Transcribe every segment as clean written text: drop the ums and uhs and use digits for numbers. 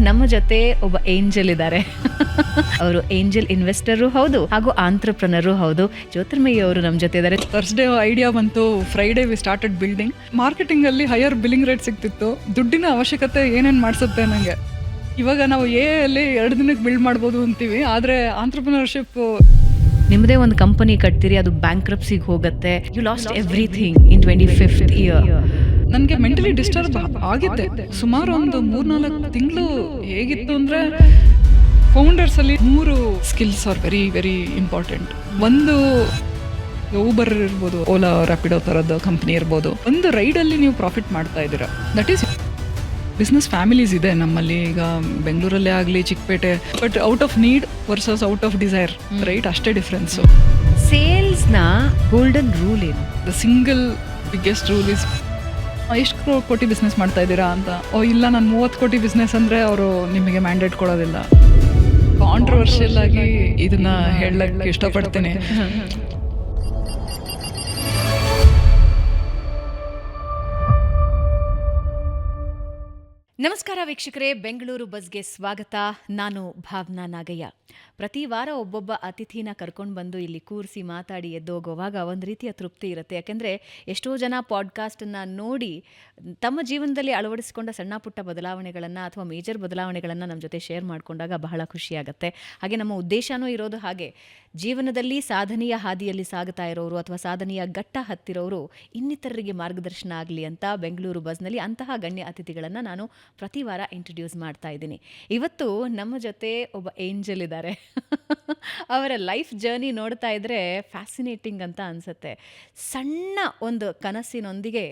ನಮ್ಮ ಜೊತೆ ಒಬ್ಬ ಏಂಜಲ್ ಇದ್ದಾರೆ. ಅವರು ಏಂಜಲ್ ಇನ್ವೆಸ್ಟರು ಹೌದು ಹಾಗೂ ಆಂಟ್ರಪ್ರನರು ಹೌದು. ಜ್ಯೋತಿರ್ಮಯಿ ಅವರು ನಮ್ಮ ಜೊತೆ ಇದ್ದಾರೆ. ಥರ್ಸ್ಡೇ ಐಡಿಯಾ ಬಂತು, Friday we started building. Marketing ಅಲ್ಲಿ ಹೈಯರ್ ಬಿಲ್ಲಿಂಗ್ ರೇಟ್ ಸಿಗ್ತಿತ್ತು. ದುಡ್ಡಿನ ಅವಶ್ಯಕತೆ ಏನೇನು ಮಾಡಿಸುತ್ತೆ ನನಗೆ. ಇವಾಗ ನಾವು ಅಲ್ಲಿ 2 ದಿನಕ್ಕೆ ಬಿಲ್ಡ್ ಮಾಡ್ಬೋದು ಅಂತೀವಿ, ಆದರೆ ಆಂಟ್ರಪ್ರಿನರ್ಶಿಪ್ ನಿಮ್ಮದೇ ಒಂದು ಕಂಪನಿ ಕಟ್ತೀರಿ, ಅದು ಬ್ಯಾಂಕ್ರಪ್ಸಿಗೆ ಹೋಗುತ್ತೆ. You lost everything in 25th year. ನನಗೆ ಮೆಂಟಲಿ ಡಿಸ್ಟರ್ಬ್ ಆಗಿದ್ದೆ. ಸುಮಾರು ಒಂದು 3-4 ತಿಂಗಳು ಹೇಗಿತ್ತು ಅಂದರೆ, ಫೌಂಡರ್ಸ್ ಅಲ್ಲಿ 3 skills are very very important. ಒಂದು ಊಬರ್ ಇರ್ಬೋದು, ಓಲಾ ರ್ಯಾಪಿಡೋ ಥರದ ಕಂಪ್ನಿ ಇರ್ಬೋದು. ಒಂದು ರೈಡಲ್ಲಿ ನೀವು ಪ್ರಾಫಿಟ್ ಮಾಡ್ತಾ ಇದ್ದೀರಾ, ದಟ್ ಈಸ್ ಬಿಸ್ನೆಸ್. ಫ್ಯಾಮಿಲೀಸ್ ಇದೆ ನಮ್ಮಲ್ಲಿ, ಈಗ ಬೆಂಗಳೂರಲ್ಲೇ ಆಗಲಿ Chickpete, but out of need versus out of desire, right? ಅಷ್ಟೇ ಡಿಫ್ರೆನ್ಸು. ಸೇಲ್ಸ್ನ ಗೋಲ್ಡನ್ ರೂಲ್ ಏನು? The single biggest rule is, ಎಷ್ಟು ಕೋಟಿ ಬಿಸ್ನೆಸ್ ಮಾಡ್ತಾ ಇದ್ದೀರಾ ಅಂತ. ಇಲ್ಲ ನಾನು 30 ಕೋಟಿ ಬಿಸ್ನೆಸ್ ಅಂದರೆ ಅವರು ನಿಮಗೆ ಮ್ಯಾಂಡೇಟ್ ಕೊಡೋದಿಲ್ಲ. ಕಾಂಟ್ರವರ್ಷಿಯಲ್ ಆಗಿ ಇದನ್ನ ಹೇಳಕ್ಕೆ ಇಷ್ಟಪಡ್ತೀನಿ. ನಮಸ್ಕಾರ ವೀಕ್ಷಕರೇ, ಬೆಂಗಳೂರು ಬಸ್ಗೆ ಸ್ವಾಗತ. ನಾನು ಭಾವನಾ ನಾಗಯ್ಯ. ಪ್ರತಿ ವಾರ ಒಬ್ಬೊಬ್ಬ ಅತಿಥಿನ ಕರ್ಕೊಂಡು ಬಂದು ಇಲ್ಲಿ ಕೂರಿಸಿ ಮಾತಾಡಿ ಎದ್ದೋಗೋವಾಗ ಒಂದು ರೀತಿಯ ತೃಪ್ತಿ ಇರುತ್ತೆ. ಯಾಕೆಂದರೆ ಎಷ್ಟೋ ಜನ ಪಾಡ್ಕಾಸ್ಟನ್ನು ನೋಡಿ ತಮ್ಮ ಜೀವನದಲ್ಲಿ ಅಳವಡಿಸಿಕೊಂಡ ಸಣ್ಣ ಪುಟ್ಟ ಬದಲಾವಣೆಗಳನ್ನು ಅಥವಾ ಮೇಜರ್ ಬದಲಾವಣೆಗಳನ್ನು ನಮ್ಮ ಜೊತೆ ಶೇರ್ ಮಾಡಿಕೊಂಡಾಗ ಬಹಳ ಖುಷಿಯಾಗುತ್ತೆ. ಹಾಗೆ ನಮ್ಮ ಉದ್ದೇಶನೂ ಇರೋದು ಹಾಗೆ, ಜೀವನದಲ್ಲಿ ಸಾಧನೆಯ ಹಾದಿಯಲ್ಲಿ ಸಾಗುತ್ತಾ ಇರೋರು ಅಥವಾ ಸಾಧನೆಯ ಘಟ್ಟ ಹತ್ತಿರೋರು ಇನ್ನಿತರರಿಗೆ ಮಾರ್ಗದರ್ಶನ ಆಗಲಿ ಅಂತ ಬೆಂಗಳೂರು ಬಸ್ನಲ್ಲಿ ಅಂತಹ ಗಣ್ಯ ಅತಿಥಿಗಳನ್ನು ನಾನು ಪ್ರತಿ ವಾರ ಇಂಟ್ರೊಡ್ಯೂಸ್ ಮಾಡ್ತಾ ಇದ್ದೀನಿ. ಇವತ್ತು ನಮ್ಮ ಜೊತೆ ಒಬ್ಬ ಏಂಜಲ್ ಇದ್ದಾರೆ. ಅವರ ಲೈಫ್ ಜರ್ನಿ ನೋಡ್ತಾ ಇದ್ರೆ ಫ್ಯಾಸಿನೇಟಿಂಗ್ ಅಂತ ಅನಿಸುತ್ತೆ. ಸಣ್ಣ ಒಂದು ಕನಸಿನೊಂದಿಗೆ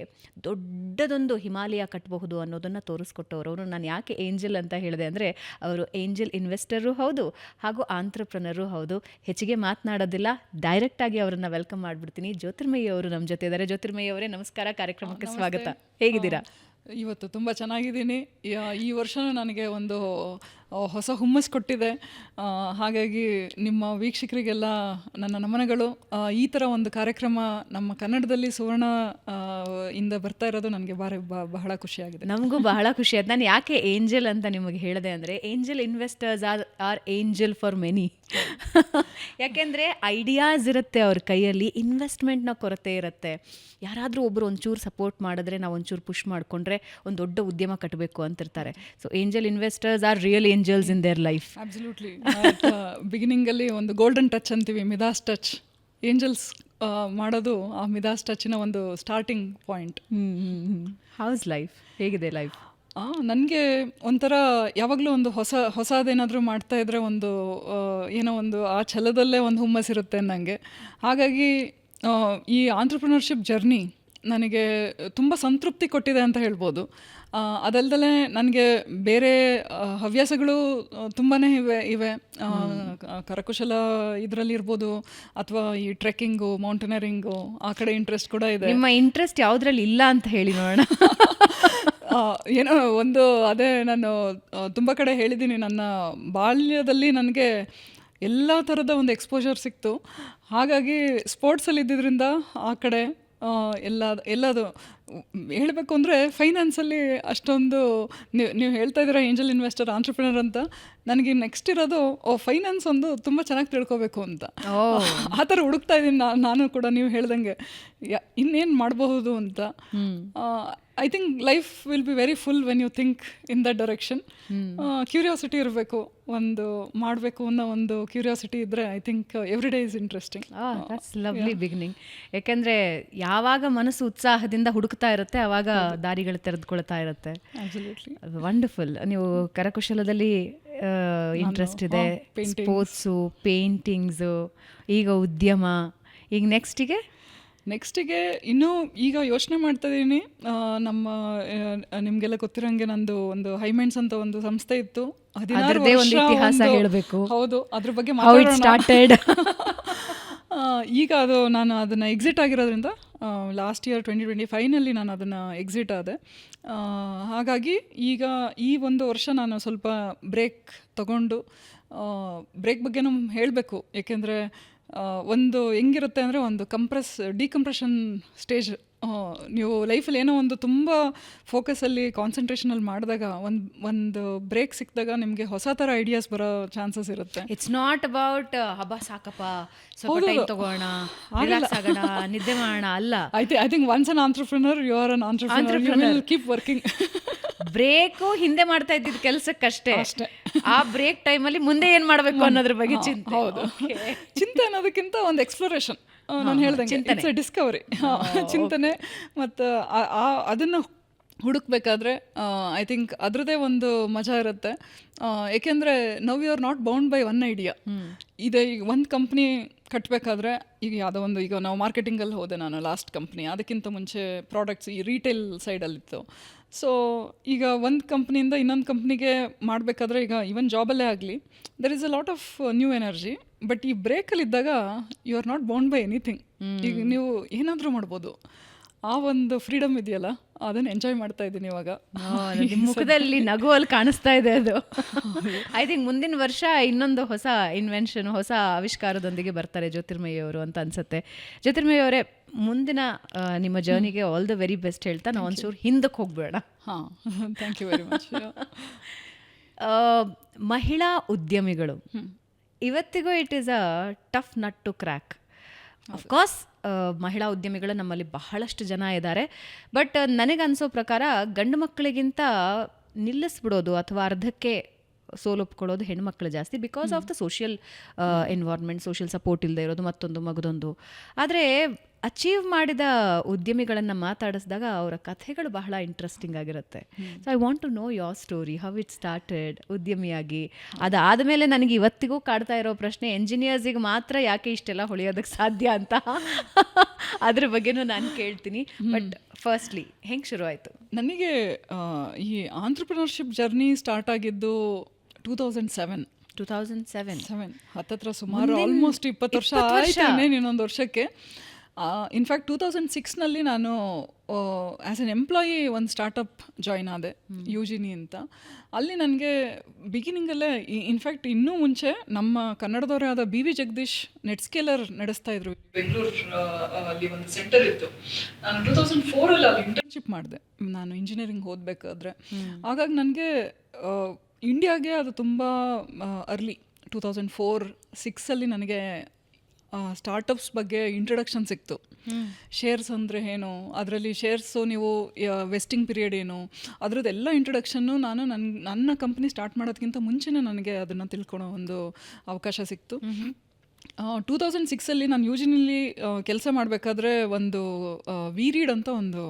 ದೊಡ್ಡದೊಂದು ಹಿಮಾಲಯ ಕಟ್ಟಬಹುದು ಅನ್ನೋದನ್ನು ತೋರಿಸ್ಕೊಟ್ಟವರು. ನಾನು ಯಾಕೆ ಏಂಜಲ್ ಅಂತ ಹೇಳಿದೆ ಅಂದರೆ, ಅವರು ಏಂಜಲ್ ಇನ್ವೆಸ್ಟರು ಹೌದು ಹಾಗೂ ಆಂಟ್ರಪ್ರನರು ಹೌದು. ಹೆಚ್ಚಿಗೆ ಮಾತನಾಡೋದಿಲ್ಲ, ಡೈರೆಕ್ಟಾಗಿ ಅವರನ್ನು ವೆಲ್ಕಮ್ ಮಾಡಿಬಿಡ್ತೀನಿ. ಜ್ಯೋತಿರ್ಮಯಿ ಅವರು ನಮ್ಮ ಜೊತೆ ಇದ್ದಾರೆ. ಜ್ಯೋತಿರ್ಮಯಿ ಅವರೇ ನಮಸ್ಕಾರ, ಕಾರ್ಯಕ್ರಮಕ್ಕೆ ಸ್ವಾಗತ. ಹೇಗಿದ್ದೀರಾ? ಇವತ್ತು ತುಂಬ ಚೆನ್ನಾಗಿದ್ದೀನಿ. ಈ ವರ್ಷನೂ ನನಗೆ ಒಂದು ಹೊಸ ಹುಮ್ಮಸ್ ಕೊಟ್ಟಿದೆ. ಹಾಗಾಗಿ ನಿಮ್ಮ ವೀಕ್ಷಕರಿಗೆಲ್ಲ ನನ್ನ ನಮನಗಳು. ಈ ಥರ ಒಂದು ಕಾರ್ಯಕ್ರಮ ನಮ್ಮ ಕನ್ನಡದಲ್ಲಿ ಸುವರ್ಣ ಇಂದ ಬರ್ತಾ ಇರೋದು ನನಗೆ ಬಹಳ ಖುಷಿಯಾಗಿದೆ. ನಮಗೂ ಬಹಳ ಖುಷಿ ಆಯ್ತು. ನಾನು ಯಾಕೆ ಏಂಜಲ್ ಅಂತ ನಿಮಗೆ ಹೇಳಿದೆ ಅಂದರೆ, angel investors are angel for many. ಯಾಕೆಂದರೆ ಐಡಿಯಾಸ್ ಇರುತ್ತೆ ಅವ್ರ ಕೈಯಲ್ಲಿ, ಇನ್ವೆಸ್ಟ್ಮೆಂಟ್ನ ಕೊರತೆ ಇರುತ್ತೆ. ಯಾರಾದರೂ ಒಬ್ಬರು ಒಂಚೂರು ಸಪೋರ್ಟ್ ಮಾಡಿದ್ರೆ, ನಾವು ಒಂಚೂರು ಪುಷ್ ಮಾಡಿಕೊಂಡ್ರೆ ಒಂದು ದೊಡ್ಡ ಉದ್ಯಮ ಕಟ್ಟಬೇಕು ಅಂತಿರ್ತಾರೆ. So angel investors are real angels in their life. Absolutely. ಬಿಗಿನಿಂಗಲ್ಲಿ ಒಂದು ಗೋಲ್ಡನ್ ಟಚ್ ಅಂತೀವಿ, ಮಿದಾಸ್ ಟಚ್. ಏಂಜಲ್ಸ್ ಮಾಡೋದು ಆ ಮಿದಾಸ್ ಟಚ್ನ ಒಂದು ಸ್ಟಾರ್ಟಿಂಗ್ ಪಾಯಿಂಟ್. House life? ಹೇಗಿದೆ ಲೈಫ್? ನನಗೆ ಒಂಥರ ಯಾವಾಗಲೂ ಒಂದು ಹೊಸದೇನಾದರೂ ಮಾಡ್ತಾ ಇದ್ರೆ ಒಂದು ಏನೋ ಒಂದು ಆ ಛಲದಲ್ಲೇ ಒಂದು ಹುಮ್ಮಸ್ಸಿರುತ್ತೆ ನನಗೆ. ಹಾಗಾಗಿ ಈ ಆಂಟ್ರಪ್ರಿನರ್ಶಿಪ್ ಜರ್ನಿ ನನಗೆ ತುಂಬ ಸಂತೃಪ್ತಿ ಕೊಟ್ಟಿದೆ ಅಂತ ಹೇಳ್ಬೋದು. ಅದಲ್ದಲೇ ನನಗೆ ಬೇರೆ ಹವ್ಯಾಸಗಳು ತುಂಬಾ ಇವೆ. ಕರಕುಶಲ ಇದರಲ್ಲಿ ಇರ್ಬೋದು, ಅಥವಾ ಈ ಟ್ರೆಕ್ಕಿಂಗು, ಮೌಂಟೇನರಿಂಗು, ಆ ಕಡೆ ಇಂಟ್ರೆಸ್ಟ್ ಕೂಡ ಇದೆ. ನಿಮ್ಮ ಇಂಟ್ರೆಸ್ಟ್ ಯಾವುದ್ರಲ್ಲಿ ಇಲ್ಲ ಅಂತ ಹೇಳಿ ನೋಡೋಣ. ಏನೋ ಒಂದು, ಅದೇ ನಾನು ತುಂಬ ಕಡೆ ಹೇಳಿದ್ದೀನಿ, ನನ್ನ ಬಾಲ್ಯದಲ್ಲಿ ನನಗೆ ಎಲ್ಲ ಥರದ ಒಂದು ಎಕ್ಸ್ಪೋಜರ್ ಸಿಕ್ತು. ಹಾಗಾಗಿ ಸ್ಪೋರ್ಟ್ಸಲ್ಲಿ ಇದ್ದಿದ್ದರಿಂದ ಆ ಕಡೆ ಎಲ್ಲದು ಹೇಳಬೇಕು ಅಂದರೆ, ಫೈನಾನ್ಸಲ್ಲಿ ಅಷ್ಟೊಂದು ನೀವು ಹೇಳ್ತಾ ಇದ್ದೀರಾ ಏಂಜಲ್ ಇನ್ವೆಸ್ಟರ್, ಆಂಟ್ರಪ್ರಿನರ್ ಅಂತ. ನನಗೆ ನೆಕ್ಸ್ಟ್ ಇರೋದು ಫೈನಾನ್ಸ್ ಒಂದು ತುಂಬ ಚೆನ್ನಾಗಿ ತಿಳ್ಕೊಬೇಕು ಅಂತ. ಆ ಥರ ಹುಡುಕ್ತಾ ಇದ್ದೀನಿ ನಾನು ಕೂಡ, ನೀವು ಹೇಳ್ದಂಗೆ ಇನ್ನೇನು ಮಾಡಬಹುದು ಅಂತ. I think life will be very full when you think in that direction. Curiosity ಇರಬೇಕು, ಒಂದು ಮಾಡಬೇಕು ಅನ್ನೋ ಒಂದು ಕ್ಯೂರಿಯಾಸಿಟಿ ಇದ್ದರೆ I think every day is interesting. That's lovely beginning. ಯಾಕೆಂದರೆ ಯಾವಾಗ ಮನಸ್ಸು ಉತ್ಸಾಹದಿಂದ ಹುಡುಕ್ತಾ ಇರುತ್ತೆ, ಆವಾಗ ದಾರಿಗಳು ತೆರೆದುಕೊಳ್ತಾ ಇರುತ್ತೆ. ವಂಡರ್ಫುಲ್. ನೀವು ಕರಕುಶಲದಲ್ಲಿ ಇಂಟ್ರೆಸ್ಟ್ ಇದೆ, ಸ್ಪೋರ್ಟ್ಸು, ಪೇಂಟಿಂಗ್ಸು, ಈಗ ಉದ್ಯಮ. ಈಗ ನೆಕ್ಸ್ಟಿಗೆ ಇನ್ನೂ ಈಗ ಯೋಚನೆ ಮಾಡ್ತಾ ಇದ್ದೀನಿ. ನಿಮಗೆಲ್ಲ ಗೊತ್ತಿರೋಂಗೆ ನಂದು ಒಂದು ಹೈಮೈಂಡ್ಸ್ ಅಂತ ಒಂದು ಸಂಸ್ಥೆ ಇತ್ತು. 16 ವರ್ಷ ಇತಿಹಾಸ ಹೇಳಬೇಕು. ಹೌದು, ಅದ್ರ ಬಗ್ಗೆ ಮಾತಾಡೋಣ. ಈಗ ನಾನು ಅದನ್ನು ಎಕ್ಸಿಟ್ ಆಗಿರೋದ್ರಿಂದ ಲಾಸ್ಟ್ ಇಯರ್ 2025ನಲ್ಲಿ ನಾನು ಅದನ್ನು ಎಕ್ಸಿಟ್ ಆದೆ. ಹಾಗಾಗಿ ಈಗ ಈ ಒಂದು ವರ್ಷ ನಾನು ಸ್ವಲ್ಪ ಬ್ರೇಕ್ ತಗೊಂಡು, ಬ್ರೇಕ್ ಬಗ್ಗೆನೂ ಹೇಳಬೇಕು. ಏಕೆಂದರೆ ಒಂದು ಹೆಂಗಿರುತ್ತೆ ಅಂದರೆ, ಒಂದು ಡಿಕಂಪ್ರೆಷನ್ ಸ್ಟೇಜ್ ನೀವು ಲೈಫಲ್ಲಿ ಏನೋ ಒಂದು ತುಂಬ ಫೋಕಸಲ್ಲಿ ಕಾನ್ಸಂಟ್ರೇಷನಲ್ಲಿ ಮಾಡಿದಾಗ ಒಂದು ಬ್ರೇಕ್ ಸಿಕ್ಕಿದಾಗ ನಿಮಗೆ ಹೊಸ ಥರ ಐಡಿಯಾಸ್ ಬರೋ ಚಾನ್ಸಸ್ ಇರುತ್ತೆ. ಇಟ್ಸ್ ನಾಟ್ ಅಬೌಟ್ ಹಬ್ಬ ಸಾಕಪ್ಪ ಸ್ವಲ್ಪ ಟೈಮ್ ತಗೋಣ, ರಿಲ್ಯಾಕ್ಸ್ ಆಗೋಣ, ನಿದ್ದೆ ಮಾಡೋಣ ಅಲ್ಲ. I think once an entrepreneur you are an entrepreneur, you will keep working. Break ಹಿಂದೆ ಮಾಡ್ತಾ ಇದ್ದಿದ್ದ ಕೆಲಸಕ್ಕಷ್ಟೇ, ಆ ಬ್ರೇಕ್ ಟೈಮಲ್ಲಿ ಮುಂದೆ ಏನು ಮಾಡಬೇಕು ಅನ್ನೋದ್ರ ಬಗ್ಗೆ ಚಿಂತೆ. ಹೌದು, ಚಿಂತೆ ಅನ್ನೋದಕ್ಕಿಂತ ಒಂದು ಎಕ್ಸ್ಪ್ಲೋರೇಷನ್. ನಾನು ಹೇಳ್ದಂಗೆ ಇಟ್ಸ್ ಎ ಡಿಸ್ಕವರಿ, ಚಿಂತನೆ. ಮತ್ತು ಅದನ್ನು ಹುಡುಕ್ಬೇಕಾದ್ರೆ ಐ ಥಿಂಕ್ ಅದರದ್ದೇ ಒಂದು ಮಜಾ ಇರುತ್ತೆ. ಏಕೆಂದರೆ now you are not bound by one idea. ಇದೆ ಈಗ ಒಂದು ಕಂಪ್ನಿ ಕಟ್ಟಬೇಕಾದ್ರೆ, ಈಗ ಯಾವುದೋ ಒಂದು, ಈಗ ನಾವು ಮಾರ್ಕೆಟಿಂಗಲ್ಲಿ ಹೋದೆ ನಾನು ಲಾಸ್ಟ್ ಕಂಪ್ನಿ, ಅದಕ್ಕಿಂತ ಮುಂಚೆ ಪ್ರಾಡಕ್ಟ್ಸ್ ಈ ರೀಟೇಲ್ ಸೈಡಲ್ಲಿತ್ತು. ಸೊ ಈಗ ಒಂದು ಕಂಪ್ನಿಯಿಂದ ಇನ್ನೊಂದು ಕಂಪ್ನಿಗೆ ಮಾಡಬೇಕಾದ್ರೆ, ಈಗ ಈವನ್ ಜಾಬಲ್ಲೇ ಆಗಲಿ, there is a lot of new energy. But ಈ ಬ್ರೇಕಲ್ಲಿದ್ದಾಗ you are not bound by anything. ಈಗ ನೀವು ಏನಾದರೂ ಮಾಡ್ಬೋದು, ಆ ಒಂದು ಫ್ರೀಡಮ್ ಇದೆಯಲ್ಲ, ಅದನ್ನು ಎಂಜಾಯ್ ಮಾಡ್ತಾ ಇದ್ದೀನಿ ಇವಾಗ. ಮುಖದಲ್ಲಿ ನಗುವಲ್ಲಿ ಕಾಣಿಸ್ತಾ ಇದೆ ಅದು. ಐ ಥಿಂಕ್ ಮುಂದಿನ ವರ್ಷ ಇನ್ನೊಂದು ಹೊಸ ಇನ್ವೆನ್ಷನ್, ಹೊಸ ಆವಿಷ್ಕಾರದೊಂದಿಗೆ ಬರ್ತಾರೆ ಜ್ಯೋತಿರ್ಮಯಿ ಅವರು ಅಂತ ಅನ್ಸುತ್ತೆ. ಜ್ಯೋತಿರ್ಮಯಿ ಅವರೇ, ಮುಂದಿನ ನಿಮ್ಮ ಜರ್ನಿಗೆ ಆಲ್ ದ ವೆರಿ ಬೆಸ್ಟ್ ಹೇಳ್ತಾ ನಾವು ಒಂಚೂರು ಹಿಂದಕ್ಕೆ ಹೋಗ್ಬೇಡ. ಹಾಂ, ಥ್ಯಾಂಕ್ ಯು ವೆರಿ ಮಚ್. ಮಹಿಳಾ ಉದ್ಯಮಿಗಳು ಇವತ್ತಿಗೂ it is a tough nut to crack. Of course ಮಹಿಳಾ ಉದ್ಯಮಿಗಳು ನಮ್ಮಲ್ಲಿ ಬಹಳಷ್ಟು ಜನ ಇದ್ದಾರೆ. ಬಟ್ ನನಗನ್ಸೋ ಪ್ರಕಾರ ಗಂಡು ಮಕ್ಕಳಿಗಿಂತ ನಿಲ್ಲಿಸ್ಬಿಡೋದು ಅಥವಾ ಅರ್ಧಕ್ಕೆ ಸೋಲೊಪ್ಕೊಳ್ಳೋದು ಹೆಣ್ಮಕ್ಳು ಜಾಸ್ತಿ, because of the social environment, social support ಇಲ್ಲದೆ ಇರೋದು, ಮತ್ತೊಂದು ಮಗದೊಂದು. ಆದರೆ ಅಚೀವ್ ಮಾಡಿದ ಉದ್ಯಮಿಗಳನ್ನು ಮಾತಾಡಿಸಿದಾಗ ಅವರ ಕಥೆಗಳು ಬಹಳ ಇಂಟ್ರೆಸ್ಟಿಂಗ್ ಆಗಿರುತ್ತೆ. So I want to know your story, how it started ಉದ್ಯಮಿಯಾಗಿ. ಅದಾದಮೇಲೆ ನನಗೆ ಇವತ್ತಿಗೂ ಕಾಡ್ತಾ ಇರೋ ಪ್ರಶ್ನೆ, ಎಂಜಿನಿಯರ್ಸಿಗೆ ಮಾತ್ರ ಯಾಕೆ ಇಷ್ಟೆಲ್ಲ ಹೊಳೆಯೋದಕ್ಕೆ ಸಾಧ್ಯ ಅಂತ, ಅದ್ರ ಬಗ್ಗೆನೂ ನಾನು ಕೇಳ್ತೀನಿ. ಬಟ್ ಫಸ್ಟ್ಲಿ ಹೆಂಗೆ ಶುರು ಆಯಿತು? ನನಗೆ ಈ ಆಂಟ್ರಪ್ರಿನರ್ಶಿಪ್ ಜರ್ನಿ ಸ್ಟಾರ್ಟ್ ಆಗಿದ್ದು 2007. ಹತ್ತತ್ರ ಸುಮಾರು ಆಲ್ಮೋಸ್ಟ್ 20 ವರ್ಷ ಆಯ್ತು, ಇನ್ನೊಂದು ವರ್ಷಕ್ಕೆ. ಇನ್ಫ್ಯಾಕ್ಟ್ 2006ನಲ್ಲಿ ನಾನು ಆ್ಯಸ್ ಎನ್ ಎಂಪ್ಲಾಯಿ ಒಂದು ಸ್ಟಾರ್ಟಪ್ ಜಾಯ್ನ್ ಆದೆ, ಯುಜಿನಿ ಅಂತ. ಅಲ್ಲಿ ನನಗೆ ಬಿಗಿನಿಂಗಲ್ಲೇ, ಇನ್ಫ್ಯಾಕ್ಟ್ ಇನ್ನೂ ಮುಂಚೆ ನಮ್ಮ ಕನ್ನಡದವರೇ ಆದ BV ಜಗದೀಶ್ ನೆಟ್ಸ್ಕೇಲರ್ ನಡೆಸ್ತಾ ಇದ್ರು ಬೆಂಗಳೂರು ಅಲ್ಲಿ ಒಂದು ಸೆಂಟರ್ ಇತ್ತು. ನಾನು 2004ಅಲ್ಲಿ ಅಲ್ಲಿ ಇಂಟರ್ನ್ಶಿಪ್ ಮಾಡಿದೆ, ನಾನು ಇಂಜಿನಿಯರಿಂಗ್ ಓದಬೇಕಾದ್ರೆ. ಹಾಗಾಗಿ ನನಗೆ ಇಂಡಿಯಾಗೆ ಅದು ತುಂಬ ಅರ್ಲಿ 2004-06 ನನಗೆ ಸ್ಟಾರ್ಟಪ್ಸ್ ಬಗ್ಗೆ ಇಂಟ್ರೊಡಕ್ಷನ್ ಸಿಕ್ತು. ಶೇರ್ಸ್ ಅಂದರೆ ಏನು, ಅದರಲ್ಲಿ ಶೇರ್ಸು ನೀವು ವೆಸ್ಟಿಂಗ್ ಪೀರಿಯಡ್ ಏನು, ಅದರದ್ದೆಲ್ಲ ಇಂಟ್ರೊಡಕ್ಷನ್ನು ನಾನು ನನ್ನ ಕಂಪ್ನಿ ಸ್ಟಾರ್ಟ್ ಮಾಡೋದಕ್ಕಿಂತ ಮುಂಚೆನೇ ನನಗೆ ಅದನ್ನು ತಿಳ್ಕೊಳೋ ಒಂದು ಅವಕಾಶ ಸಿಕ್ತು. 2006 ನಾನು ಯುಜಿನಲ್ಲಿ ಕೆಲಸ ಮಾಡಬೇಕಾದ್ರೆ ಒಂದು ವಿರೀಡ್ ಅಂತ ಒಂದು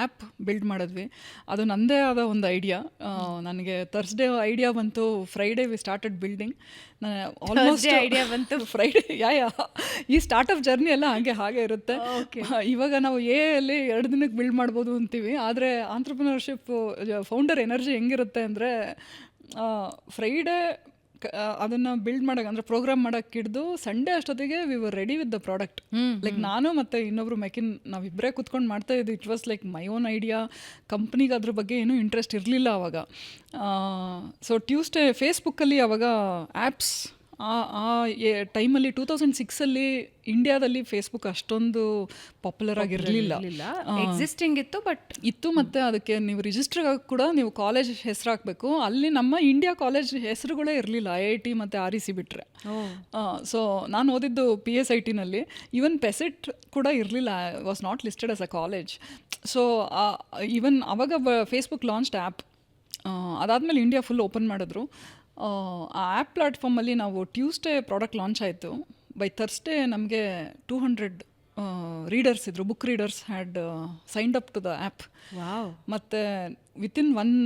ಆ್ಯಪ್ ಬಿಲ್ಡ್ ಮಾಡಿದ್ವಿ. ಅದು ನನ್ನದೇ ಆದ ಒಂದು ಐಡಿಯಾ. ನನಗೆ ಥರ್ಸ್ಡೇ ಐಡಿಯಾ ಬಂತು, Friday we started building. Almost idea ಬಂತು ಫ್ರೈಡೇ. ಈ ಸ್ಟಾರ್ಟಪ್ ಜರ್ನಿ ಎಲ್ಲ ಹಾಗೆ ಇರುತ್ತೆ. ಇವಾಗ ನಾವು ಅಲ್ಲಿ 2 ದಿನಕ್ಕೆ ಬಿಲ್ಡ್ ಮಾಡ್ಬೋದು ಅಂತೀವಿ, ಆದರೆ ಆಂಟ್ರಪ್ರಿನರ್ಶಿಪ್ ಫೌಂಡರ್ ಎನರ್ಜಿ ಹೆಂಗಿರುತ್ತೆ ಅಂದರೆ, ಫ್ರೈಡೇ ಅದನ್ನು ಬಿಲ್ಡ್ ಮಾಡೋಕೆ, ಅಂದರೆ ಪ್ರೋಗ್ರಾಮ್ ಮಾಡೋಕ್ಕೆ ಹಿಡಿದು ಸಂಡೇ ಅಷ್ಟೊತ್ತಿಗೆ we were ready with the product. Like ನಾನು ಮತ್ತು ಇನ್ನೊಬ್ರು ಮೆಕಿನ್, ನಾವಿಬ್ಬರೇ ಕೂತ್ಕೊಂಡು ಮಾಡ್ತಾ ಇದ್ವಿ. It was like my own idea. ಕಂಪ್ನಿಗೆ ಅದ್ರ ಬಗ್ಗೆ ಏನೂ ಇಂಟ್ರೆಸ್ಟ್ ಇರಲಿಲ್ಲ ಆವಾಗ. ಸೊ ಟ್ಯೂಸ್ಡೇ ಫೇಸ್ಬುಕ್ಕಲ್ಲಿ ಆವಾಗ ಆ್ಯಪ್ಸ್, ಆ ಟೈಮಲ್ಲಿ 2006 ಇಂಡಿಯಾದಲ್ಲಿ ಫೇಸ್ಬುಕ್ ಅಷ್ಟೊಂದು ಪಾಪ್ಯುಲರ್ ಆಗಿರಲಿಲ್ಲ. ಎಕ್ಸಿಸ್ಟಿಂಗ್ ಇತ್ತು, ಮತ್ತು ಅದಕ್ಕೆ ನೀವು ರಿಜಿಸ್ಟರ್ ಕೂಡ ನೀವು ಕಾಲೇಜ್ ಹೆಸರು ಹಾಕಬೇಕು. ಅಲ್ಲಿ ನಮ್ಮ ಇಂಡಿಯಾ ಕಾಲೇಜ್ ಹೆಸರುಗಳೇ ಇರಲಿಲ್ಲ, IIT ಮತ್ತು REC ಬಿಟ್ಟರೆ. ಸೊ ನಾನು ಓದಿದ್ದು PSITನಲ್ಲಿ. ಈವನ್ ಪೆಸೆಟ್ ಕೂಡ ಇರಲಿಲ್ಲ, was not listed as a college. So even ಆವಾಗ ಫೇಸ್ಬುಕ್ ಲಾಂಚ್ಡ್ ಆ್ಯಪ್. ಅದಾದಮೇಲೆ ಇಂಡಿಯಾ ಫುಲ್ ಓಪನ್ ಮಾಡಿದ್ರು. ಆ ಆ್ಯಪ್ ಪ್ಲ್ಯಾಟ್ಫಾರ್ಮಲ್ಲಿ ನಾವು ಟ್ಯೂಸ್ಡೇ ಪ್ರಾಡಕ್ಟ್ ಲಾಂಚ್ ಆಯಿತು. ಬೈ ಥರ್ಸ್ಡೇ ನಮಗೆ 200 ರೀಡರ್ಸ್ ಇದ್ದರು, book readers had signed up to the app. ಮತ್ತು within 1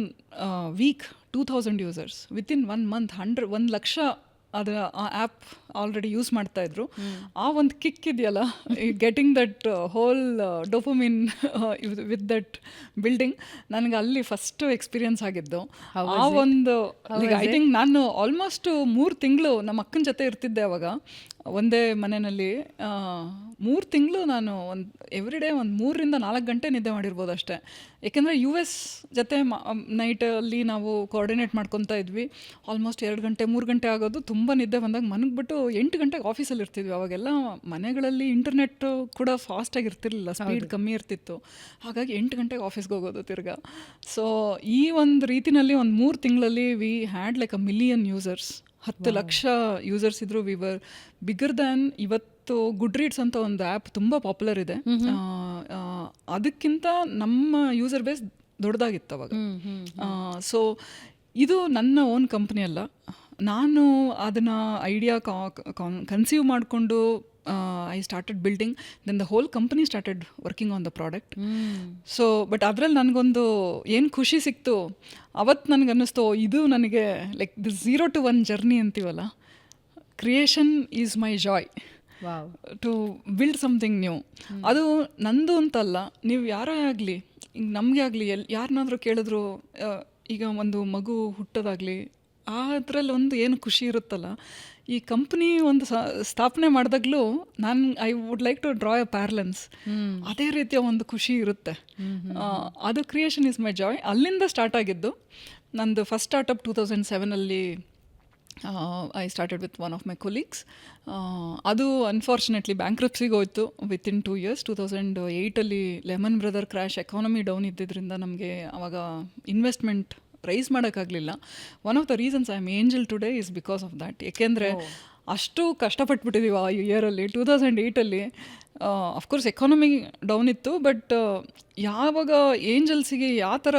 week 2000 users, within 1 month 1 lakh ಅದು ಆ ಆ್ಯಪ್ ಆಲ್ರೆಡಿ ಯೂಸ್ ಮಾಡ್ತಾಯಿದ್ರು. ಆ ಒಂದು ಕಿಕ್ ಇದೆಯಲ್ಲ, getting that hole dopamine with that building, ನನಗೆ ಅಲ್ಲಿ ಫಸ್ಟ್ ಎಕ್ಸ್ಪೀರಿಯನ್ಸ್ ಆಗಿದ್ದು. ಆ ಒಂದು ಐ ಥಿಂಕ್ ನಾನು ಆಲ್ಮೋಸ್ಟ್ 3 ತಿಂಗಳು ನಮ್ಮ ಅಕ್ಕನ ಜೊತೆ ಇರ್ತಿದ್ದೆ ಅವಾಗ. ಒಂದೇ ಮನೆಯಲ್ಲಿ 3 ತಿಂಗಳು ನಾನು ಎವ್ರಿ ಡೇ 3-4 ಗಂಟೆ ನಿದ್ದೆ ಮಾಡಿರ್ಬೋದು ಅಷ್ಟೇ. ಏಕೆಂದರೆ US ಜೊತೆ ನೈಟಲ್ಲಿ ನಾವು ಕೋಆರ್ಡಿನೇಟ್ ಮಾಡ್ಕೊತಾ ಇದ್ವಿ. ಆಲ್ಮೋಸ್ಟ್ 2 ಗಂಟೆ 3 ಗಂಟೆ ಆಗೋದು. ತುಂಬ ನಿದ್ದೆ ಬಂದಾಗ ಮನಗ್ಬಿಟ್ಟು 8 ಗಂಟೆಗೆ ಆಫೀಸಲ್ಲಿ ಇರ್ತಿದ್ವಿ. ಅವಾಗೆಲ್ಲ ಮನೆಗಳಲ್ಲಿ ಇಂಟರ್ನೆಟ್ ಕೂಡ ಫಾಸ್ಟಾಗಿ ಇರ್ತಿರ್ಲಿಲ್ಲ, ಸ್ಪೀಡ್ ಕಮ್ಮಿ ಇರ್ತಿತ್ತು. ಹಾಗಾಗಿ 8 ಗಂಟೆಗೆ ಆಫೀಸ್ಗೆ ಹೋಗೋದು ತಿರ್ಗಾ. ಸೊ ಈ ಒಂದು ರೀತಿನಲ್ಲಿ 3 ತಿಂಗಳಲ್ಲಿ we had like a million users. 10 lakh users ಇದ್ರು. ವಿ ವರ್ ಬಿಗರ್ ದ್ಯಾನ್ ಇವತ್ತು ಗುಡ್ ರೀಡ್ಸ್ ಅಂತ ಒಂದು ಆ್ಯಪ್ ತುಂಬ ಪಾಪ್ಯುಲರ್ ಇದೆ. ಅದಕ್ಕಿಂತ ನಮ್ಮ ಯೂಸರ್ ಬೇಸ್ ದೊಡ್ಡದಾಗಿತ್ತು ಅವಾಗ. ಸೊ ಇದು ನನ್ನ ಓನ್ ಕಂಪ್ನಿ ಅಲ್ಲ. ನಾನು ಅದನ್ನು ಐಡಿಯಾ ಕನ್ಸೀವ್ ಮಾಡಿಕೊಂಡು I started building, then the whole company started working on the product. So but ಅದರಲ್ಲಿ ನನಗೊಂದು ಏನು ಖುಷಿ ಸಿಕ್ತು ಅವತ್ತು ನನಗನ್ನಿಸ್ತು, ಇದು ನನಗೆ ಲೈಕ್ ದ 0 to 1 ಜರ್ನಿ ಅಂತೀವಲ್ಲ, creation is my joy to build something new. ಅದು ನಂದು ಅಂತಲ್ಲ, ನೀವು ಯಾರೇ ಆಗಲಿ, ಈಗ ನಮಗೆ ಆಗಲಿ, ಯಾರನ್ನಾದರೂ ಕೇಳಿದ್ರು, ಈಗ ಒಂದು ಮಗು ಹುಟ್ಟೋದಾಗಲಿ ಅದರಲ್ಲಿ ಒಂದು ಏನು ಖುಷಿ ಇರುತ್ತಲ್ಲ, ಈ ಕಂಪ್ನಿ ಒಂದು ಸ್ಥಾಪನೆ ಮಾಡಿದಾಗಲೂ I would like to draw a parallels. ಅದೇ ರೀತಿಯ ಒಂದು ಖುಷಿ ಇರುತ್ತೆ. ಅದು ಕ್ರಿಯೇಷನ್ ಈಸ್ ಮೈ ಜಾಯ್. ಅಲ್ಲಿಂದ ಸ್ಟಾರ್ಟ್ ಆಗಿದ್ದು. ನಂದು first startup 2007 I started with one of my colleagues. ಅದು ಅನ್ಫಾರ್ಚುನೇಟ್ಲಿ ಬ್ಯಾಂಕ್ರಪ್ಸಿಗೆ ಹೋಯ್ತು within 2 years. 2008 Lehman brother crash, economy down ಇದ್ದಿದ್ದರಿಂದ ನಮಗೆ ಅವಾಗ ಇನ್ವೆಸ್ಟ್ಮೆಂಟ್ ರೈಸ್ ಮಾಡೋಕ್ಕಾಗಲಿಲ್ಲ. One of the reasons I am angel today is because of that. ಏಕೆಂದರೆ ಅಷ್ಟು ಕಷ್ಟಪಟ್ಬಿಟ್ಟಿದ್ದೀವಿ ಆ ಇಯರಲ್ಲಿ. 2008 ಅಫ್ಕೋರ್ಸ್ ಎಕಾನಮಿ ಡೌನ್ ಇತ್ತು, ಬಟ್ ಯಾವಾಗ ಏಂಜಲ್ಸಿಗೆ ಯಾವ ಥರ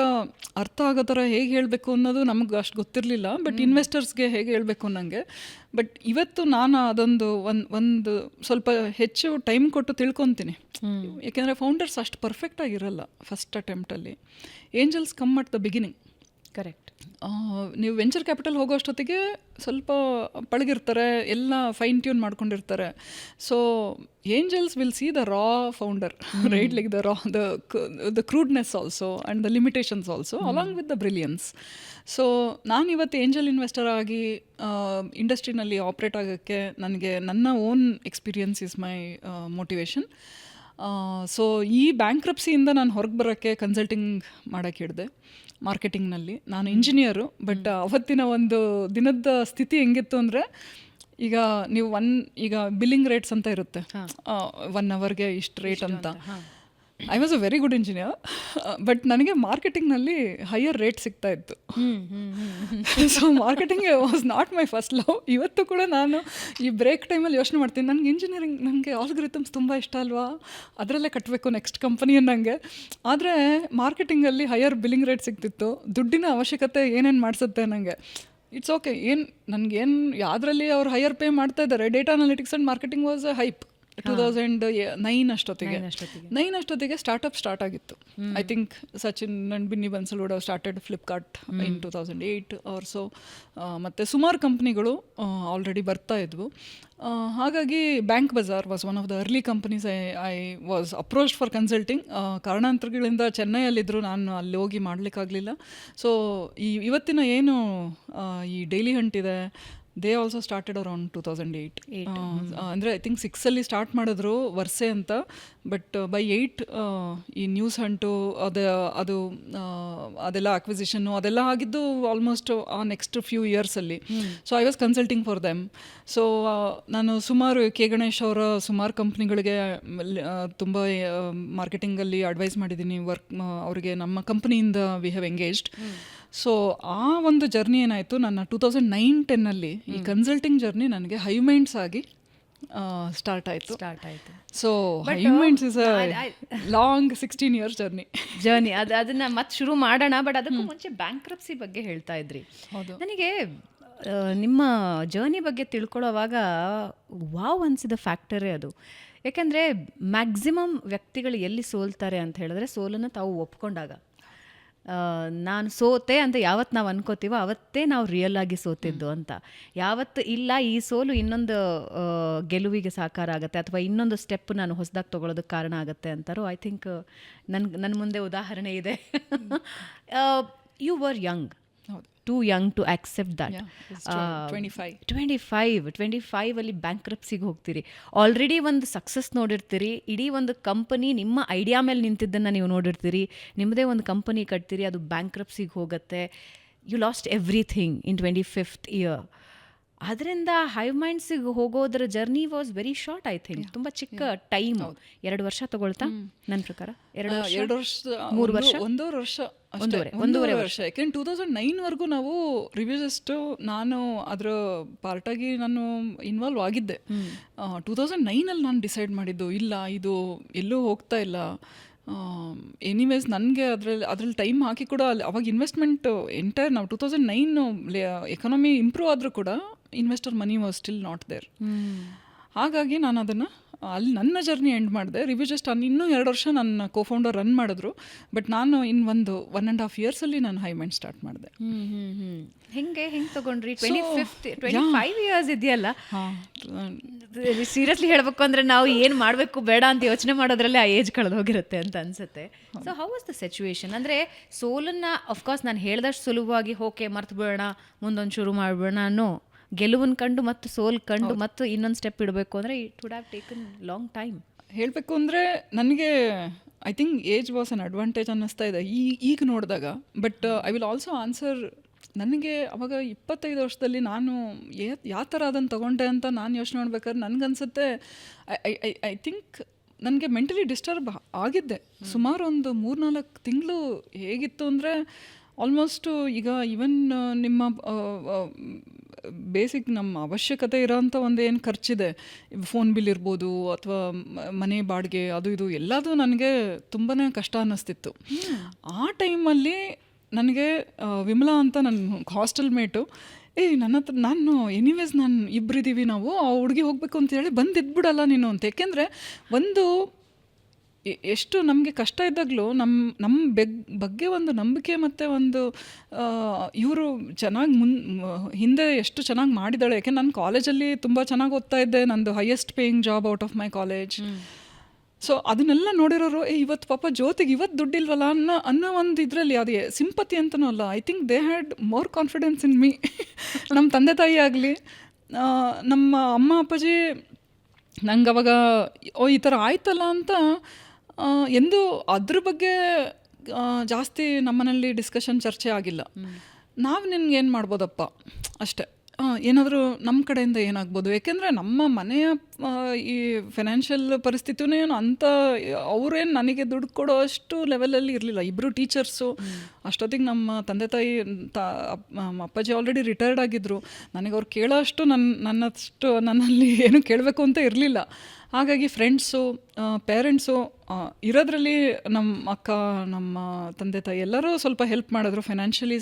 ಅರ್ಥ ಆಗೋ ಥರ ಹೇಗೆ ಹೇಳಬೇಕು ಅನ್ನೋದು ನಮಗೆ ಅಷ್ಟು ಗೊತ್ತಿರಲಿಲ್ಲ. ಬಟ್ ಇನ್ವೆಸ್ಟರ್ಸ್ಗೆ ಹೇಗೆ ಹೇಳಬೇಕು ಅನ್ನಂಗೆ. ಬಟ್ ಇವತ್ತು ನಾನು ಅದೊಂದು ಒಂದು ಸ್ವಲ್ಪ ಹೆಚ್ಚು ಟೈಮ್ ಕೊಟ್ಟು ತಿಳ್ಕೊತೀನಿ. ಯಾಕೆಂದರೆ ಫೌಂಡರ್ಸ್ ಅಷ್ಟು ಪರ್ಫೆಕ್ಟಾಗಿರಲ್ಲ ಫಸ್ಟ್ ಅಟೆಂಪ್ಟಲ್ಲಿ. Angels come at the beginning. Correct. ನೀವು ವೆಂಚರ್ ಕ್ಯಾಪಿಟಲ್ ಹೋಗೋ ಅಷ್ಟೊತ್ತಿಗೆ ಸ್ವಲ್ಪ ಪಳಗಿರ್ತಾರೆ, ಎಲ್ಲ ಫೈನ್ ಟ್ಯೂನ್ ಮಾಡ್ಕೊಂಡಿರ್ತಾರೆ. So angels will see the raw founder, right, like the crudeness also and the limitations also along with the brilliance. So ನಾನಿವತ್ತು angel investor ಆಗಿ ಇಂಡಸ್ಟ್ರಿನಲ್ಲಿ ಆಪ್ರೇಟ್ ಆಗೋಕ್ಕೆ ನನಗೆ ನನ್ನ own experience is my motivation. So ಈ ಬ್ಯಾಂಕ್ರಪ್ಸಿಯಿಂದ ನಾನು ಹೊರಗೆ ಬರೋಕ್ಕೆ ಕನ್ಸಲ್ಟಿಂಗ್ ಮಾಡೋಕ್ಕೆ ಹಿಡಿದೆ. ಮಾರ್ಕೆಟಿಂಗ್ನಲ್ಲಿ ನಾನು ಇಂಜಿನಿಯರು, ಬಟ್ ಅವತ್ತಿನ ಒಂದು ದಿನದ ಸ್ಥಿತಿ ಹೆಂಗಿತ್ತು ಅಂದರೆ, ಈಗ ನೀವು ಈಗ ಬಿಲ್ಲಿಂಗ್ ರೇಟ್ಸ್ ಅಂತ ಇರುತ್ತೆ, 1 hourಗೆ ಇಷ್ಟು ರೇಟ್ ಅಂತ. I was a very good engineer, but ನನಗೆ ಮಾರ್ಕೆಟಿಂಗ್ನಲ್ಲಿ ಹೈಯರ್ ರೇಟ್ ಸಿಗ್ತಾ ಇತ್ತು. So marketing was not my first love. ಇವತ್ತು ಕೂಡ ನಾನು ಈ ಬ್ರೇಕ್ ಟೈಮಲ್ಲಿ ಯೋಚನೆ ಮಾಡ್ತೀನಿ, ನನಗೆ ಇಂಜಿನಿಯರಿಂಗ್, ನನಗೆ ಆಲ್ಗರಿಥಮ್ಸ್ ತುಂಬ ಇಷ್ಟ ಅಲ್ವಾ, ಅದರಲ್ಲೇ ಕಟ್ಟಬೇಕು ನೆಕ್ಸ್ಟ್ ಕಂಪನಿ ಅನ್ನಂಗೆ. ಆದರೆ ಮಾರ್ಕೆಟಿಂಗಲ್ಲಿ ಹೈಯರ್ ಬಿಲ್ಲಿಂಗ್ ರೇಟ್ ಸಿಗ್ತಿತ್ತು. ದುಡ್ಡಿನ ಅವಶ್ಯಕತೆ ಏನೇನು ಮಾಡಿಸುತ್ತೆ ನನಗೆ, ಇಟ್ಸ್ ಓಕೆ, ನನಗೇನು ಯಾವುದರಲ್ಲಿ ಅವ್ರು ಹೈಯರ್ ಪೇ ಮಾಡ್ತಾ ಇದ್ದಾರೆ. Data analytics and marketing was a hype. 2009 ಅಷ್ಟೊತ್ತಿಗೆ ಸ್ಟಾರ್ಟಪ್ ಸ್ಟಾರ್ಟ್ ಆಗಿತ್ತು. I think Sachin and Binny Bansal would have started Flipkart in 2008 or so. ಮತ್ತು ಸುಮಾರು ಕಂಪ್ನಿಗಳು ಆಲ್ರೆಡಿ ಬರ್ತಾ ಇದ್ವು. ಹಾಗಾಗಿ BankBazaar was one of the early companies I was approached for consulting. ಕಾರಣಾಂತರಗಳಿಂದ ಚೆನ್ನೈಯಲ್ಲಿದ್ದರು, ನಾನು ಅಲ್ಲಿ ಹೋಗಿ ಮಾಡಲಿಕ್ಕಾಗಲಿಲ್ಲ. ಸೊ ಇವತ್ತಿನ ಏನು ಈ ಡೈಲಿ ಹಂಟ್ ಇದೆ, ದೇ ಆಲ್ಸೋ ಸ್ಟಾರ್ಟೆಡ್ ಅರೌಂಡ್ 2008. ಅಂದರೆ ಐ ಥಿಂಕ್ 6 ಸ್ಟಾರ್ಟ್ ಮಾಡಿದ್ರು ವರ್ಷೆ ಅಂತ, ಬಟ್ ಬೈ 8 ಈ ನ್ಯೂಸ್ ಹಂಟು ಅದೆಲ್ಲ ಅಕ್ವಿಸಿಷನ್ನು ಅದೆಲ್ಲ ಆಗಿದ್ದು ಆಲ್ಮೋಸ್ಟ್ ಆ ನೆಕ್ಸ್ಟ್ ಫ್ಯೂ ಇಯರ್ಸಲ್ಲಿ. So I was consulting for them. So ನಾನು ಸುಮಾರು ಕೆ ಗಣೇಶ್ ಅವರ ಸುಮಾರು ಕಂಪ್ನಿಗಳಿಗೆ ತುಂಬ ಮಾರ್ಕೆಟಿಂಗಲ್ಲಿ ಅಡ್ವೈಸ್ ಮಾಡಿದ್ದೀನಿ. ಅವರಿಗೆ ನಮ್ಮ ಕಂಪ್ನಿಯಿಂದ ವಿ ಹ್ಯಾವ್ ಎಂಗೇಜ್ಡ್. ಸೊ ಆ ಒಂದು ಜರ್ನಿ ಏನಾಯಿತು, ನನ್ನ 2009-10 ಈ ಕನ್ಸಲ್ಟಿಂಗ್ ಜರ್ನಿ ನನಗೆ ಹೈಮೈಂಡ್ಸ್ ಆಗಿ ಸ್ಟಾರ್ಟ್ ಆಯಿತು. So Hiveminds is a long 16 years journey. ಅದನ್ನ ಮತ್ತೆ ಶುರು ಮಾಡೋಣ. ಬಟ್ ಅದಕ್ಕೂ ಮುಂಚೆ ಬ್ಯಾಂಕ್ರಪ್ಸಿ ಬಗ್ಗೆ ಹೇಳ್ತಾ ಇದ್ರಿ. ನನಗೆ ನಿಮ್ಮ ಜರ್ನಿ ಬಗ್ಗೆ ತಿಳ್ಕೊಳ್ಳೋವಾಗ ವಾವ್ ಅನಿಸಿದ ಫ್ಯಾಕ್ಟರೇ ಅದು. ಯಾಕಂದರೆ ಮ್ಯಾಕ್ಸಿಮಮ್ ವ್ಯಕ್ತಿಗಳು ಎಲ್ಲಿ ಸೋಲ್ತಾರೆ ಅಂತ ಹೇಳಿದ್ರೆ, ಸೋಲನ್ನು ತಾವು ಒಪ್ಕೊಂಡಾಗ. ನಾನು ಸೋತೆ ಅಂತ ಯಾವತ್ತು ನಾವು ಅನ್ಕೋತೀವೋ ಅವತ್ತೇ ನಾವು ರಿಯಲ್ ಆಗಿ ಸೋತಿದ್ದು ಅಂತ. ಯಾವತ್ತು ಇಲ್ಲ ಈ ಸೋಲು ಇನ್ನೊಂದು ಗೆಲುವಿಗೆ ಸಾಕಾರ ಆಗುತ್ತೆ ಅಥವಾ ಇನ್ನೊಂದು ಸ್ಟೆಪ್ ನಾನು ಹೊಸದಾಗಿ ತೊಗೊಳೋದಕ್ಕೆ ಕಾರಣ ಆಗುತ್ತೆ ಅಂತಾರೋ. ಐ ಥಿಂಕ್ ನನ್ನ ಮುಂದೆ ಉದಾಹರಣೆ ಇದೆ. ಯು ವರ್ ಯಂಗ್, ಹೌದು. Too young to accept that. Yeah, it's 25. 25 ಅಲ್ಲಿ ಬ್ಯಾಂಕ್ರಪ್ಸಿಗೆ ಹೋಗ್ತೀರಿ. ಆಲ್ರೆಡಿ ಒಂದು ಸಕ್ಸಸ್ ನೋಡಿರ್ತೀರಿ, ಇಡೀ ಒಂದು ಕಂಪನಿ ನಿಮ್ಮ ಐಡಿಯಾ ಮೇಲೆ ನಿಂತಿದ್ದನ್ನು ನೀವು ನೋಡಿರ್ತೀರಿ, ನಿಮ್ಮದೇ ಒಂದು ಕಂಪನಿ ಕಟ್ತೀರಿ, ಅದು ಬ್ಯಾಂಕ್ರಪ್ಸಿಗೆ ಹೋಗುತ್ತೆ. You lost everything in 25th year. ಅದರಿಂದ ಹೈವ್ ಮೈಂಡ್ಸಿಗೆ ಹೋಗೋದ್ರ journey was very short, I think. ತುಂಬ ಚಿಕ್ಕ ಟೈಮ್. 2 ವರ್ಷ ತಗೊಳ್ತಾ ನನ್ನ ಪ್ರಕಾರ? 2 ವರ್ಷ, 2 ವರ್ಷ, 3 ವರ್ಷ, 1.5 ವರ್ಷ, ಒಂದೂವರೆ ವರ್ಷ. ಯಾಕೆಂದ್ರೆ 2009ವರೆಗೂ ನಾವು ರಿವ್ಯೂಸಿಸ್ಟು, ನಾನು ಅದರ ಪಾರ್ಟಾಗಿ ನಾನು ಇನ್ವಾಲ್ವ್ ಆಗಿದ್ದೆ. 2009ಅಲ್ಲಿ ನಾನು ಡಿಸೈಡ್ ಮಾಡಿದ್ದು, ಇಲ್ಲ ಇದು ಎಲ್ಲೂ ಹೋಗ್ತಾ ಇಲ್ಲ. ಎನಿವೇಸ್ ನನಗೆ ಅದ್ರಲ್ಲಿ ಟೈಮ್ ಹಾಕಿ ಕೂಡ ಅವಾಗ ಇನ್ವೆಸ್ಟ್ಮೆಂಟ್ ಎಂಟೈರ್ ನಾವು 2009 ಎಕಾನಮಿ ಇಂಪ್ರೂವ್ ಆದರೂ ಕೂಡ investor money was still not there. ಹಾಗಾಗಿ ನಾನು ಅದನ್ನು ಅಲ್ಲಿ ನನ್ನ ಜರ್ನಿ ಎಂಡ್ ಮಾಡಿದೆ. ರಿವ್ಯೂ ಜಸ್ಟ್ ಇನ್ನೂ 2 ವರ್ಷ ನನ್ನ ಕೋಫೌಂಡರ್ ರನ್ ಮಾಡಿದ್ರು, ಬಟ್ ನಾನು ಇನ್ನು 1.5 ಇಯರ್ಸಲ್ಲಿ ನಾನು ಹೈ ಮೈಂಡ್ ಸ್ಟಾರ್ಟ್ ಮಾಡಿದೆ. ಹೆಂಗೆ ತಗೊಂಡ್ರಿ? 25 ಇಯರ್ಸ್ ಇದೆಯಲ್ಲ, ಸೀರಿಯಸ್ಲಿ ಹೇಳ್ಬೇಕು ಅಂದರೆ ನಾವು ಏನು ಮಾಡಬೇಕು ಬೇಡ ಅಂತ ಯೋಚನೆ ಮಾಡೋದ್ರಲ್ಲೇ ಆ ಏಜ್ ಕಳೆದು ಹೋಗಿರುತ್ತೆ ಅಂತ ಅನ್ಸುತ್ತೆ. So how was the situation? ಅಂದರೆ ಸೋಲನ್ನು ಅಫ್ಕೋರ್ಸ್ ನಾನು ಹೇಳ್ದಷ್ಟು ಸುಲಭವಾಗಿ ಓಕೆ ಮರ್ತು ಬಿಡೋಣ, ಮುಂದೊಂದು ಶುರು ಮಾಡಿಬಿಡೋಣ ಅನ್ನೋ, ಗೆಲುವನ್ನು ಕಂಡು ಮತ್ತು ಸೋಲ್ ಕಂಡು ಮತ್ತು ಇನ್ನೊಂದು ಸ್ಟೆಪ್ ಇಡಬೇಕು ಅಂದರೆ it would have taken long time. ಹೇಳಬೇಕು ಅಂದರೆ ನನಗೆ I think age was an advantage ಅನ್ನಿಸ್ತಾ ಇದೆ ಈಗ ನೋಡಿದಾಗ. But I will also answer, ನನಗೆ ಅವಾಗ 25 ವರ್ಷದಲ್ಲಿ ನಾನು ಯಾವ ಥರ ಅದನ್ನು ತೊಗೊಂಡೆ ಅಂತ ನಾನು ಯೋಚನೆ ಮಾಡ್ಬೇಕಾದ್ರೆ ನನಗನ್ಸುತ್ತೆ ಐ ಥಿಂಕ್ ನನಗೆ ಮೆಂಟಲಿ ಡಿಸ್ಟರ್ಬ್ ಆಗಿದ್ದೆ ಸುಮಾರು ಒಂದು 3-4 ತಿಂಗಳು. ಹೇಗಿತ್ತು ಅಂದರೆ ಆಲ್ಮೋಸ್ಟು ಈಗ ಈವನ್ ನಿಮ್ಮ ಬೇಸಿಕ್ ನಮ್ಮ ಅವಶ್ಯಕತೆ ಇರೋಂಥ ಒಂದು ಏನು ಖರ್ಚಿದೆ, ಫೋನ್ ಬಿಲ್ ಇರ್ಬೋದು ಅಥವಾ ಮನೆ ಬಾಡಿಗೆ ಅದು ಇದು ಎಲ್ಲದೂ ನನಗೆ ತುಂಬಾ ಕಷ್ಟ ಅನ್ನಿಸ್ತಿತ್ತು. ಆ ಟೈಮಲ್ಲಿ ನನಗೆ ವಿಮಲಾ ಅಂತ ನನ್ನ ಹಾಸ್ಟೆಲ್ ಮೇಟು, ನನ್ನ ಹತ್ರ ನಾನು ಎನಿವೇಸ್ ನಾನು ಇಬ್ಬರಿದ್ದೀವಿ ನಾವು, ಆ ಹುಡುಗಿ ಹೋಗಬೇಕು ಅಂತೇಳಿ ಬಂದಿದ್ಬಿಡಲ್ಲ ನೀನು ಅಂತ. ಏಕೆಂದರೆ ಒಂದು ಎಷ್ಟು ನಮಗೆ ಕಷ್ಟ ಇದ್ದಾಗಲೂ ನಮ್ಮ ಬಗ್ಗೆ ಒಂದು ನಂಬಿಕೆ ಮತ್ತು ಒಂದು ಇವರು ಚೆನ್ನಾಗಿ ಹಿಂದೆ ಎಷ್ಟು ಚೆನ್ನಾಗಿ ಮಾಡಿದ್ದಾಳೆ. ಯಾಕೆ ನಾನು ಕಾಲೇಜಲ್ಲಿ ತುಂಬ ಚೆನ್ನಾಗಿ ಓದ್ತಾ ಇದ್ದೆ, ನಂದು highest paying job out of my college. So ಅದನ್ನೆಲ್ಲ ನೋಡಿರೋರು ಇವತ್ತು ಪಾಪ ಜ್ಯೋತಿಗೆ ಇವತ್ತು ದುಡ್ಡಿಲ್ವಲ್ಲ ಅನ್ನೋ ಒಂದು ಇದರಲ್ಲಿ, ಅದು ಸಿಂಪತಿ ಅಂತನೂ ಅಲ್ಲ, I think they had more confidence in me. ನಮ್ಮ ತಂದೆ ತಾಯಿ ಆಗಲಿ, ನಮ್ಮ ಅಮ್ಮ ಅಪ್ಪಾಜಿ ನಂಗೆ ಅವಾಗ ಈ ಥರ ಆಯ್ತಲ್ಲ ಅಂತ ಎಂದು ಅದ್ರ ಬಗ್ಗೆ ಜಾಸ್ತಿ ನಮ್ಮನೇಲಿ ಡಿಸ್ಕಷನ್ ಚರ್ಚೆ ಆಗಿಲ್ಲ. ನಾವು ನಿನ್ಗೆ ಏನು ಮಾಡ್ಬೋದಪ್ಪ ಅಷ್ಟೇ, ಏನಾದರೂ ನಮ್ಮ ಕಡೆಯಿಂದ ಏನಾಗ್ಬೋದು. ಏಕೆಂದರೆ ನಮ್ಮ ಮನೆಯ ಈ ಫೈನಾನ್ಷಿಯಲ್ ಪರಿಸ್ಥಿತಿನೇ ಅಂಥ ಅವರೇನು ನನಗೆ ದುಡ್ಡು ಕೊಡೋ ಅಷ್ಟು ಲೆವೆಲಲ್ಲಿ ಇರಲಿಲ್ಲ. ಇಬ್ಬರು ಟೀಚರ್ಸು. ಅಷ್ಟೊತ್ತಿಗೆ ನಮ್ಮ ತಂದೆ ತಾಯಿ ಅಪ್ಪಾಜಿ ಆಲ್ರೆಡಿ ರಿಟೈರ್ಡ್ ಆಗಿದ್ದರು. ನನಗೆ ಅವ್ರು ಕೇಳೋ ಅಷ್ಟು ನನ್ನಲ್ಲಿ ಏನು ಕೇಳಬೇಕು ಅಂತ ಇರಲಿಲ್ಲ. ಹಾಗಾಗಿ ಫ್ರೆಂಡ್ಸು, ಪೇರೆಂಟ್ಸು ಇರೋದ್ರಲ್ಲಿ ನಮ್ಮ ಅಕ್ಕ, ನಮ್ಮ ತಂದೆ ತಾಯಿ ಎಲ್ಲರೂ ಸ್ವಲ್ಪ ಹೆಲ್ಪ್ ಮಾಡಿದ್ರು ಫೈನಾನ್ಷಿಯಲಿ,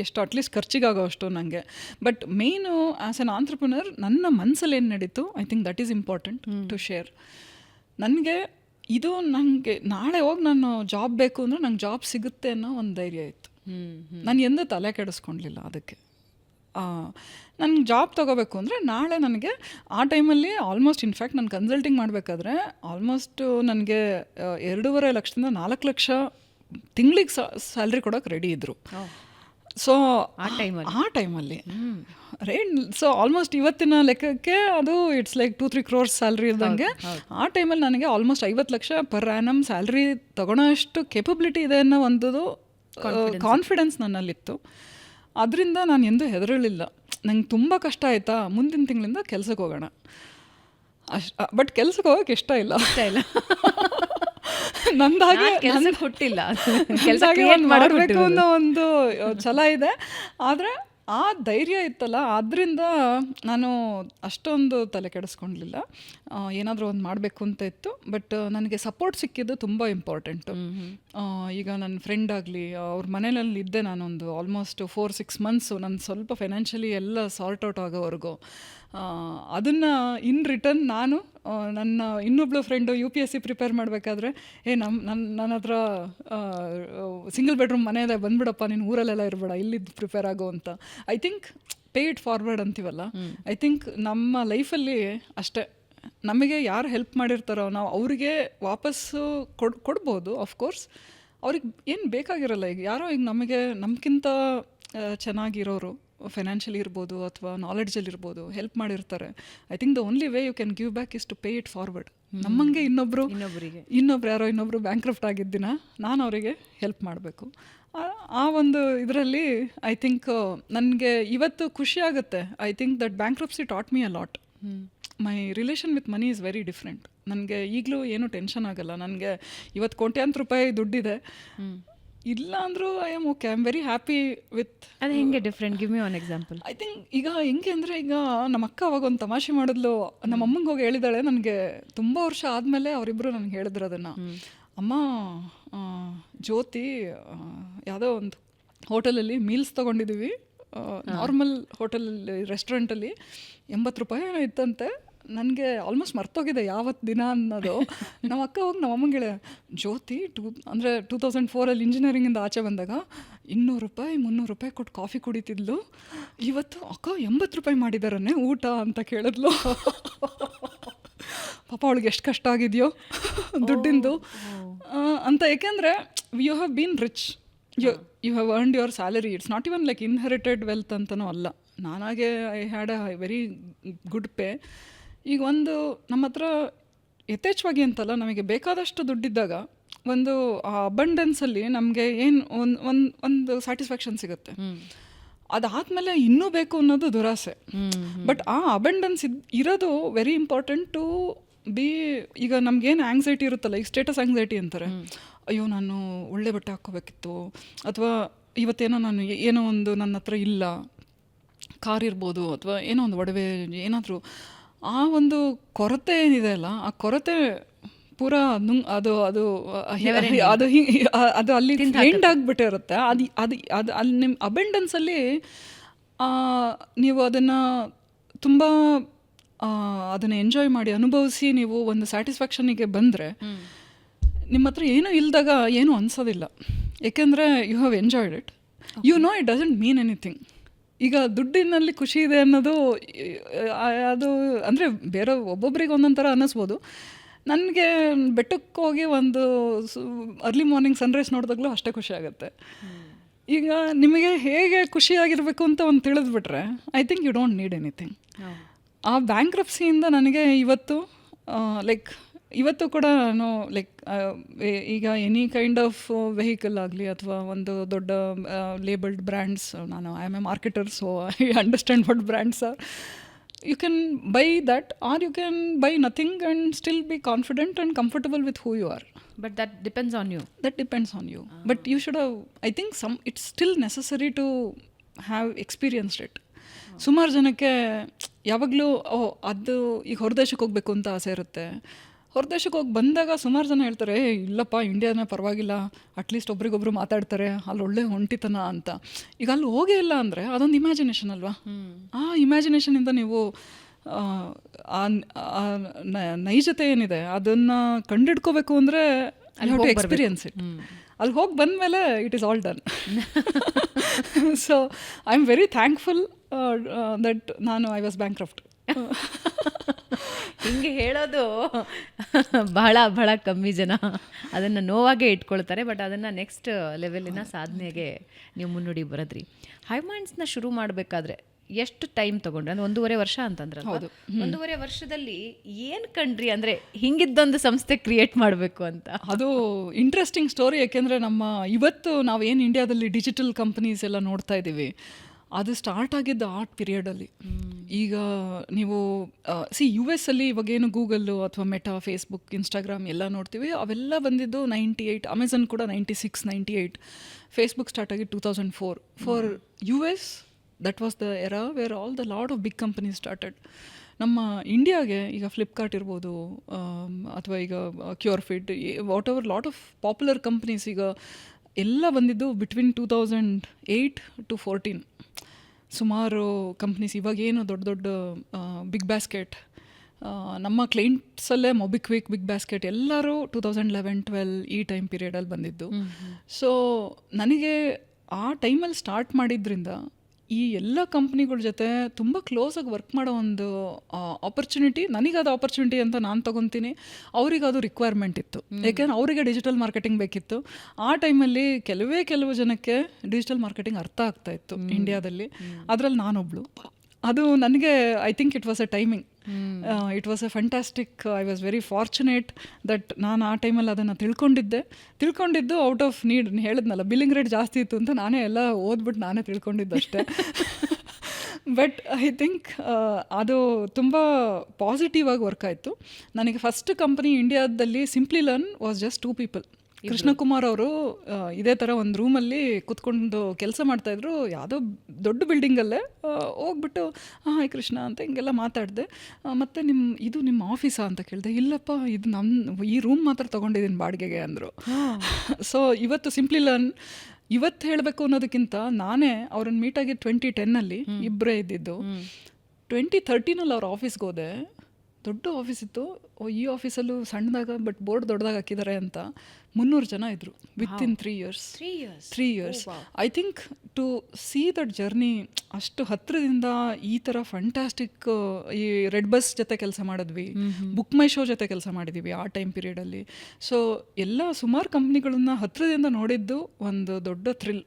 ಎಷ್ಟು ಅಟ್ಲೀಸ್ಟ್ ಖರ್ಚಿಗಾಗೋ ಅಷ್ಟು ನನಗೆ. But main as an entrepreneur ನನ್ನ ಮನಸ್ಸಲ್ಲಿ ಏನು ನಡೀತು, I think that is important to share. ನನಗೆ ಇದು ನನಗೆ ನಾಳೆ ಹೋಗಿ ನಾನು ಜಾಬ್ ಬೇಕು ಅಂದರೆ ನಂಗೆ ಜಾಬ್ ಸಿಗುತ್ತೆ ಅನ್ನೋ ಒಂದು ಧೈರ್ಯ ಇತ್ತು. ನಾನು ಎಂದೂ ತಲೆ ಕೆಡಿಸ್ಕೊಳ್ಲಿಲ್ಲ ಅದಕ್ಕೆ. ನನಗೆ ಜಾಬ್ ತೊಗೋಬೇಕು ಅಂದರೆ ನಾಳೆ ನನಗೆ ಆ ಟೈಮಲ್ಲಿ ಆಲ್ಮೋಸ್ಟ್ ಇನ್ಫ್ಯಾಕ್ಟ್ ನಾನು ಕನ್ಸಲ್ಟಿಂಗ್ ಮಾಡಬೇಕಾದ್ರೆ ಆಲ್ಮೋಸ್ಟು ನನಗೆ 2.5 ಲಕ್ಷದಿಂದ 4 ಲಕ್ಷ ತಿಂಗಳಿಗೆ ಸ್ಯಾಲ್ರಿ ಕೊಡೋಕೆ ರೆಡಿ ಇದ್ದರು. ಸೊ ಆ ಟೈಮಲ್ಲಿ ಸೊ ಆಲ್ಮೋಸ್ಟ್ ಇವತ್ತಿನ ಲೆಕ್ಕಕ್ಕೆ ಅದು ಇಟ್ಸ್ ಲೈಕ್ 2-3 crores ಸ್ಯಾಲ್ರಿ ಇದ್ದಂಗೆ. ಆ ಟೈಮಲ್ಲಿ ನನಗೆ almost 50 lakh per annum salary ತೊಗೊಳೋ ಅಷ್ಟು ಕೇಪಬಿಲಿಟಿ ಇದೆ ಅನ್ನೋ ಒಂದು ಕಾನ್ಫಿಡೆನ್ಸ್ ನನ್ನಲ್ಲಿತ್ತು. ಅದರಿಂದ ನಾನು ಎಂದೂ ಹೆದರಲಿಲ್ಲ. ನಂಗೆ ತುಂಬ ಕಷ್ಟ ಆಯಿತಾ, ಮುಂದಿನ ತಿಂಗಳಿಂದ ಕೆಲ್ಸಕ್ಕೆ ಹೋಗೋಣ ಬಟ್ ಕೆಲ್ಸಕ್ಕೆ ಹೋಗೋಕೆ ಇಷ್ಟ ಇಲ್ಲ ನಂದಾಗೆ ಹುಟ್ಟಿಲ್ಲ, ಮಾಡಬೇಕು ಅನ್ನೋ ಒಂದು ಛಲ ಇದೆ. ಆದರೆ ಆ ಧೈರ್ಯ ಇತ್ತಲ್ಲ, ಆದ್ದರಿಂದ ನಾನು ಅಷ್ಟೊಂದು ತಲೆ ಕೆಡಿಸ್ಕೊಂಡಿಲ್ಲ. ಏನಾದರೂ ಒಂದು ಮಾಡಬೇಕು ಅಂತ ಇತ್ತು. ಬಟ್ ನನಗೆ ಸಪೋರ್ಟ್ ಸಿಕ್ಕಿದ್ದು ತುಂಬ ಇಂಪಾರ್ಟೆಂಟು. ಈಗ ನನ್ನ ಫ್ರೆಂಡ್ ಆಗಲಿ, ಅವ್ರ ಮನೇಲಿ ಇದ್ದೆ ನಾನೊಂದು ಆಲ್ಮೋಸ್ಟ್ 4-6 ಮಂತ್ಸು. ನನ್ನ ಸ್ವಲ್ಪ ಫೈನಾನ್ಷಿಯಲಿ ಎಲ್ಲ ಸಾರ್ಟ್ ಔಟ್ ಆಗೋವರೆಗೂ. ಅದನ್ನು ಇನ್ ರಿಟರ್ನ್ ನಾನು ನನ್ನ ಇನ್ನೊಬ್ಳು ಫ್ರೆಂಡು UPSC ಪ್ರಿಪೇರ್ ಮಾಡಬೇಕಾದ್ರೆ ನನ್ನ ಹತ್ರ ಸಿಂಗಲ್ ಬೆಡ್ರೂಮ್ ಮನೆ ಇದೆ, ಬಂದ್ಬಿಡಪ್ಪ ನೀನು ಊರಲ್ಲೆಲ್ಲ ಇರಬೇಡ, ಇಲ್ಲಿದ್ದು ಪ್ರಿಪೇರ್ ಆಗೋ ಅಂತ. I think pay it forward ಅಂತೀವಲ್ಲ, ಐ ಥಿಂಕ್ ನಮ್ಮ ಲೈಫಲ್ಲಿ ಅಷ್ಟೇ. ನಮಗೆ ಯಾರು ಹೆಲ್ಪ್ ಮಾಡಿರ್ತಾರೋ ನಾವು ಅವರಿಗೆ ವಾಪಸ್ಸು ಕೊಡ್ಬೋದು. ಆಫ್ಕೋರ್ಸ್ ಅವ್ರಿಗೆ ಏನು ಬೇಕಾಗಿರಲ್ಲ. ಈಗ ಯಾರೋ ಈಗ ನಮಗಿಂತ ಚೆನ್ನಾಗಿರೋರು ಫೈನಾನ್ಷಿಯಲಿ ಇರ್ಬೋದು ಅಥವಾ ನಾಲೆಡ್ಜಲ್ಲಿರ್ಬೋದು ಹೆಲ್ಪ್ ಮಾಡಿರ್ತಾರೆ. I think the only way you can give back is to pay it forward. ನಮ್ಮಂಗೆ ಇನ್ನೊಬ್ರು ಬ್ಯಾಂಕ್ರಫ್ಟ್ ಆಗಿದ್ದಿನ ನಾನು ಅವರಿಗೆ ಹೆಲ್ಪ್ ಮಾಡಬೇಕು. ಆ ಒಂದು ಇದರಲ್ಲಿ ಐ ಥಿಂಕ್ ನನಗೆ ಇವತ್ತು ಖುಷಿ ಆಗುತ್ತೆ. I think that bankruptcy taught me a lot. My relation with money is very different. ನನಗೆ ಈಗಲೂ ಏನೂ ಟೆನ್ಷನ್ ಆಗಲ್ಲ. ನನಗೆ ಇವತ್ತು ಕೋಟ್ಯಾಂತರ ರೂಪಾಯಿ ದುಡ್ಡಿದೆ, ಇಲ್ಲ ಅಂದರೂ I am okay, I am very happy with. ಅದು ಹೆಂಗೆ different? Give me one example. I think ಈಗ ಹೆಂಗೆ ಅಂದರೆ, ಈಗ ನಮ್ಮ ಅಕ್ಕ ಅವಾಗ ಒಂದು ತಮಾಷೆ ಮಾಡಿದ್ಲು. ನಮ್ಮ ಅಮ್ಮಂಗೆ ಹೋಗಿ ಹೇಳಿದಾಳೆ. ನನಗೆ ತುಂಬ ವರ್ಷ ಆದಮೇಲೆ ಅವರಿಬ್ಬರು ನನಗೆ ಹೇಳಿದ್ರು ಅದನ್ನು. ಅಮ್ಮ, ಜ್ಯೋತಿ ಯಾವುದೋ ಒಂದು ಹೋಟೆಲಲ್ಲಿ ಮೀಲ್ಸ್ ತೊಗೊಂಡಿದ್ದೀವಿ, ನಾರ್ಮಲ್ ಹೋಟೆಲಲ್ಲಿ ರೆಸ್ಟೋರೆಂಟಲ್ಲಿ 80 ರೂಪಾಯಿ ಏನೋ ಇತ್ತಂತೆ. ನನಗೆ ಆಲ್ಮೋಸ್ಟ್ ಮರ್ತೋಗಿದೆ ಯಾವತ್ತು ದಿನ ಅನ್ನೋದು. ನಮ್ಮ ಅಕ್ಕ ಹೋಗಿ ನಮ್ಮ ಅಮ್ಮಂಗೆ ಹೇಳ, ಜ್ಯೋತಿ 2004 ಇಂಜಿನಿಯರಿಂಗಿಂದ ಆಚೆ ಬಂದಾಗ 200 ರೂಪಾಯಿ 300 ರೂಪಾಯಿ ಕೊಟ್ಟು ಕಾಫಿ ಕುಡಿತಿದ್ಲು. ಇವತ್ತು ಅಕ್ಕ 80 ರೂಪಾಯಿ ಮಾಡಿದಾರನ್ನೇ ಊಟ ಅಂತ ಕೇಳಿದ್ಲು. ಪಾಪ ಅವಳಿಗೆ ಎಷ್ಟು ಕಷ್ಟ ಆಗಿದೆಯೋ ದುಡ್ಡಿಂದು ಅಂತ. ಏಕೆಂದರೆ you have been rich, you have earned your salary. It's not even like inherited wealth ಅಂತನೂ ಅಲ್ಲ. ನಾನಾಗೆ I had a very good pay. ಈಗ ಒಂದು ನಮ್ಮ ಹತ್ರ ಯಥೇಚ್ಛವಾಗಿ ಅಂತಲ್ಲ, ನಮಗೆ ಬೇಕಾದಷ್ಟು ದುಡ್ಡಿದ್ದಾಗ ಒಂದು ಅಬಂಡೆನ್ಸಲ್ಲಿ ನಮಗೆ ಏನು ಒಂದು ಸ್ಯಾಟಿಸ್ಫ್ಯಾಕ್ಷನ್ ಸಿಗುತ್ತೆ. ಅದಾದಮೇಲೆ ಇನ್ನೂ ಬೇಕು ಅನ್ನೋದು ದುರಾಸೆ. ಬಟ್ ಆ ಅಬಂಡೆನ್ಸ್ ಇರೋದು ವೆರಿ ಇಂಪಾರ್ಟೆಂಟ್ ಟು ಬಿ. ಈಗ ನಮಗೇನು ಆ್ಯಂಗ್ಸೈಟಿ ಇರುತ್ತಲ್ಲ, ಈಗ ಸ್ಟೇಟಸ್ ಆ್ಯಂಗ್ಸೈಟಿ ಅಂತಾರೆ. ಅಯ್ಯೋ, ನಾನು ಒಳ್ಳೆ ಬಟ್ಟೆ ಹಾಕ್ಕೋಬೇಕಿತ್ತು, ಅಥವಾ ಇವತ್ತೇನೋ ನಾನು ಏನೋ ಒಂದು ನನ್ನ ಹತ್ರ ಇಲ್ಲ, ಕಾರ್ ಇರ್ಬೋದು ಅಥವಾ ಏನೋ ಒಂದು ಒಡವೆ ಏನಾದರೂ. ಆ ಒಂದು ಕೊರತೆ ಏನಿದೆ ಅಲ್ಲ, ಆ ಕೊರತೆ ಪೂರಾ ಅದು ಅದು ಅದು ಅದು ಅಲ್ಲಿ ಎಂಡ್ ಆಗಿಬಿಟ್ಟಿರುತ್ತೆ. ಅದು ಅಲ್ಲಿ ನಿಮ್ಮ ಅಬೆಂಡೆನ್ಸಲ್ಲಿ ನೀವು ಅದನ್ನು ತುಂಬ ಅದನ್ನು ಎಂಜಾಯ್ ಮಾಡಿ ಅನುಭವಿಸಿ ನೀವು ಒಂದು ಸ್ಯಾಟಿಸ್ಫ್ಯಾಕ್ಷನಿಗೆ ಬಂದರೆ, ನಿಮ್ಮ ಹತ್ರ ಏನೂ ಇಲ್ದಾಗ ಏನೂ ಅನಿಸೋದಿಲ್ಲ. ಏಕೆಂದರೆ you have enjoyed it. You know it doesn't mean anything. ಈಗ ದುಡ್ಡಿನಲ್ಲಿ ಖುಷಿ ಇದೆ ಅನ್ನೋದು ಅದು ಅಂದರೆ ಬೇರೆ ಒಬ್ಬೊಬ್ರಿಗೆ ಒಂದೊಂದು ಥರ ಅನ್ನಿಸ್ಬೋದು. ನನಗೆ ಬೆಟ್ಟಕ್ಕೆ ಹೋಗಿ ಒಂದು ಅರ್ಲಿ ಮಾರ್ನಿಂಗ್ ಸನ್ರೈಸ್ ನೋಡಿದಾಗಲೂ ಅಷ್ಟೇ ಖುಷಿ ಆಗುತ್ತೆ. ಈಗ ನಿಮಗೆ ಹೇಗೆ ಖುಷಿಯಾಗಿರಬೇಕು ಅಂತ ಒಂದು ತಿಳಿದ್ಬಿಟ್ರೆ I think you don't need anything. ಆ ಬ್ಯಾಂಕ್ರಪ್ಸಿಯಿಂದ ನನಗೆ ಇವತ್ತು ಕೂಡ ನಾನು ಈಗ ಎನಿ ಕೈಂಡ್ ಆಫ್ ವೆಹಿಕಲ್ ಆಗಲಿ ಅಥವಾ ಒಂದು ದೊಡ್ಡ ಲೇಬಲ್ಡ್ ಬ್ರ್ಯಾಂಡ್ಸ್, ನಾನು I am a marketer, so I understand what brands are. You can buy that, or you can buy nothing and still be confident and comfortable with who you are. But that depends on you. That depends on you. But you should have, I think it's still necessary to have experienced it. ಸುಮಾರು ಜನಕ್ಕೆ ಯಾವಾಗಲೂ ಅದು ಈಗ ಹೊರದೇಶಕ್ಕೆ ಹೋಗಬೇಕು ಅಂತ ಆಸೆ ಇರುತ್ತೆ. ಹೊರದೇಶಕ್ಕೆ ಹೋಗಿ ಬಂದಾಗ ಸುಮಾರು ಜನ ಹೇಳ್ತಾರೆ, ಇಲ್ಲಪ್ಪ ಇಂಡಿಯಾನೇ ಪರವಾಗಿಲ್ಲ, ಅಟ್ಲೀಸ್ಟ್ ಒಬ್ರಿಗೊಬ್ರು ಮಾತಾಡ್ತಾರೆ, ಅಲ್ಲಿ ಒಳ್ಳೆ ಹೊಂಟಿತನ ಅಂತ. ಈಗ ಅಲ್ಲಿ ಹೋಗೇ ಇಲ್ಲ ಅಂದರೆ ಅದೊಂದು ಇಮ್ಯಾಜಿನೇಷನ್ ಅಲ್ವಾ. ಆ ಇಮ್ಯಾಜಿನೇಷನಿಂದ ನೀವು ನೈಜತೆ ಏನಿದೆ ಅದನ್ನು ಕಂಡಿಡ್ಕೋಬೇಕು ಅಂದರೆ I have to experience it. ಅಲ್ಲಿ ಹೋಗಿ ಬಂದಮೇಲೆ it is all done. So I am very thankful that I was bankrupt. ಹಿಂಗೆ ಹೇಳೋದು ಬಹಳ ಬಹಳ ಕಮ್ಮಿ ಜನ ಅದನ್ನು ನೋವಾಗೇ ಇಟ್ಕೊಳ್ತಾರೆ. ಬಟ್ ಅದನ್ನು ನೆಕ್ಸ್ಟ್ ಲೆವೆಲಿನ ಸಾಧನೆಗೆ ನೀವು ಮುನ್ನುಡಿ ಬರೋದ್ರಿ. ಹೈಮೈಂಡ್ಸ್ನ ಶುರು ಮಾಡಬೇಕಾದ್ರೆ ಎಷ್ಟು ಟೈಮ್ ತೊಗೊಂಡ್ರಿ? ಅಂದರೆ 1.5 ವರ್ಷ ಅಂತಂದ್ರೆ 1.5 ವರ್ಷದಲ್ಲಿ ಏನು ಕಂಡ್ರಿ? ಅಂದರೆ ಹಿಂಗಿದ್ದೊಂದು ಸಂಸ್ಥೆ ಕ್ರಿಯೇಟ್ ಮಾಡಬೇಕು ಅಂತ. ಅದು ಇಂಟ್ರೆಸ್ಟಿಂಗ್ ಸ್ಟೋರಿ. ಯಾಕೆಂದರೆ ಇವತ್ತು ನಾವೇನು ಇಂಡಿಯಾದಲ್ಲಿ ಡಿಜಿಟಲ್ ಕಂಪನೀಸ್ ಎಲ್ಲ ನೋಡ್ತಾ ಇದ್ದೀವಿ, ಅದು ಸ್ಟಾರ್ಟ್ ಆಗಿದ್ದು ಆ ಪೀರಿಯಡಲ್ಲಿ. ಈಗ ನೀವು US ಅಲ್ಲಿ ಇವಾಗೇನು ಗೂಗಲ್ಲು ಅಥವಾ ಮೆಟಾ, ಫೇಸ್ಬುಕ್, ಇನ್ಸ್ಟಾಗ್ರಾಮ್ ಎಲ್ಲ ನೋಡ್ತೀವಿ, ಅವೆಲ್ಲ ಬಂದಿದ್ದು 98. ಅಮೆಝಾನ್ ಕೂಡ 96, 98. ಫೇಸ್ಬುಕ್ ಸ್ಟಾರ್ಟ್ ಆಗಿ 2004. For US that was the era where all the lot of big companies started. ನಮ್ಮ ಇಂಡಿಯಾಗೆ ಈಗ ಫ್ಲಿಪ್ಕಾರ್ಟ್ ಇರ್ಬೋದು ಅಥವಾ ಈಗ Curefit, whatever lot of popular companies ಈಗ ಎಲ್ಲ ಬಂದಿದ್ದು ಬಿಟ್ವೀನ್ 2008 to 14. ಸುಮಾರು ಕಂಪ್ನೀಸ್ ಇವಾಗೇನು ದೊಡ್ಡ ದೊಡ್ಡ ಬಿಗ್ ಬ್ಯಾಸ್ಕೆಟ್, ನಮ್ಮ ಕ್ಲೈಂಟ್ಸಲ್ಲೇ ಮೊಬಿಕ್ವಿಕ್, ಬಿಗ್ ಬ್ಯಾಸ್ಕೆಟ್ ಎಲ್ಲರೂ 2011, 12 ಈ ಟೈಮ್ ಪೀರಿಯಡಲ್ಲಿ ಬಂದಿದ್ದು. ಸೊ ನನಗೆ ಆ ಟೈಮಲ್ಲಿ ಸ್ಟಾರ್ಟ್ ಮಾಡಿದ್ರಿಂದ ಈ ಎಲ್ಲ ಕಂಪ್ನಿಗಳ ಜೊತೆ ತುಂಬ ಕ್ಲೋಸಾಗಿ ವರ್ಕ್ ಮಾಡೋ ಒಂದು ಆಪರ್ಚುನಿಟಿ, ನನಗದು ಆಪರ್ಚುನಿಟಿ ಅಂತ ನಾನು ತೊಗೊತೀನಿ. ಅವ್ರಿಗೆ ಅದು ರಿಕ್ವೈರ್ಮೆಂಟ್ ಇತ್ತು, ಯಾಕೆಂದ್ರೆ ಅವರಿಗೆ ಡಿಜಿಟಲ್ ಮಾರ್ಕೆಟಿಂಗ್ ಬೇಕಿತ್ತು. ಆ ಟೈಮಲ್ಲಿ ಕೆಲವು ಜನಕ್ಕೆ ಡಿಜಿಟಲ್ ಮಾರ್ಕೆಟಿಂಗ್ ಅರ್ಥ ಆಗ್ತಾ ಇತ್ತು ಇಂಡಿಯಾದಲ್ಲಿ, ಅದರಲ್ಲಿ ನಾನೊಬ್ಳು. ಅದು ನನಗೆ I think it was A timing, it was A fantastic. I was very fortunate that ನಾನು ಆ ಟೈಮಲ್ಲಿ ಅದನ್ನು ತಿಳ್ಕೊಂಡಿದ್ದು ಔಟ್ ಆಫ್ ನೀಡ್. ಹೇಳಿದ್ನಲ್ಲ, ಬಿಲ್ಲಿಂಗ್ ರೇಟ್ ಜಾಸ್ತಿ ಇತ್ತು ಅಂತ ನಾನೇ ಎಲ್ಲ ಓದ್ಬಿಟ್ಟು ನಾನೇ ತಿಳ್ಕೊಂಡಿದ್ದಷ್ಟೇ. ಬಟ್ ಐ ಥಿಂಕ್ ಅದು ತುಂಬ ಪಾಸಿಟಿವ್ ಆಗಿ ವರ್ಕ್ ಆಯಿತು. ನನಗೆ ಫಸ್ಟ್ ಕಂಪನಿ ಇಂಡಿಯಾದಲ್ಲಿ simply learn was just 2 people. Krishnakumar ಅವರು ಇದೇ ಥರ ಒಂದು ರೂಮಲ್ಲಿ ಕೂತ್ಕೊಂಡು ಕೆಲಸ ಮಾಡ್ತಾಯಿದ್ರು, ಯಾವುದೋ ದೊಡ್ಡ ಬಿಲ್ಡಿಂಗಲ್ಲೇ. ಹೋಗ್ಬಿಟ್ಟು ಹಾಯ್ ಕೃಷ್ಣ ಅಂತ ಹಿಂಗೆಲ್ಲ ಮಾತಾಡಿದೆ. ಮತ್ತು ನಿಮ್ಮ ಆಫೀಸಾ ಅಂತ ಕೇಳಿದೆ. ಇಲ್ಲಪ್ಪ, ಇದು ಈ ರೂಮ್ ಮಾತ್ರ ತೊಗೊಂಡಿದ್ದೀನಿ ಬಾಡಿಗೆಗೆ ಅಂದರು. ಸೊ ಇವತ್ತು ಸಿಂಪ್ಲಿ ಲರ್ನ್ ಇವತ್ತು ಹೇಳಬೇಕು ಅನ್ನೋದಕ್ಕಿಂತ ನಾನೇ ಅವ್ರನ್ನ ಮೀಟಾಗಿ 2010 ಇಬ್ಬರೇ ಇದ್ದಿದ್ದು. 2013 ಅವ್ರ ಆಫೀಸ್ಗೆ ಹೋದೆ. ದೊಡ್ಡ ಆಫೀಸ್ ಇತ್ತು. ಈ ಆಫೀಸಲ್ಲೂ ಸಣ್ಣದಾಗ ಬಟ್ ಬೋರ್ಡ್ ದೊಡ್ಡದಾಗ ಹಾಕಿದ್ದಾರೆ ಅಂತ 300 ಜನ ಇದ್ದರು within 3 years. I think to see that journey, ಅಷ್ಟು ಹತ್ತಿರದಿಂದ ಈ ಥರ ಫ್ಯಾಂಟಾಸ್ಟಿಕ್. ಈ ರೆಡ್ ಬಸ್ ಜೊತೆ ಕೆಲಸ ಮಾಡಿದ್ವಿ, ಬುಕ್ ಮೈ ಶೋ ಜೊತೆ ಕೆಲಸ ಮಾಡಿದ್ದೀವಿ ಆ ಟೈಮ್ ಪೀರಿಯಡಲ್ಲಿ. ಸೊ ಎಲ್ಲ ಸುಮಾರು ಕಂಪ್ನಿಗಳನ್ನ ಹತ್ತಿರದಿಂದ ನೋಡಿದ್ದು ಒಂದು ದೊಡ್ಡ ಥ್ರಿಲ್.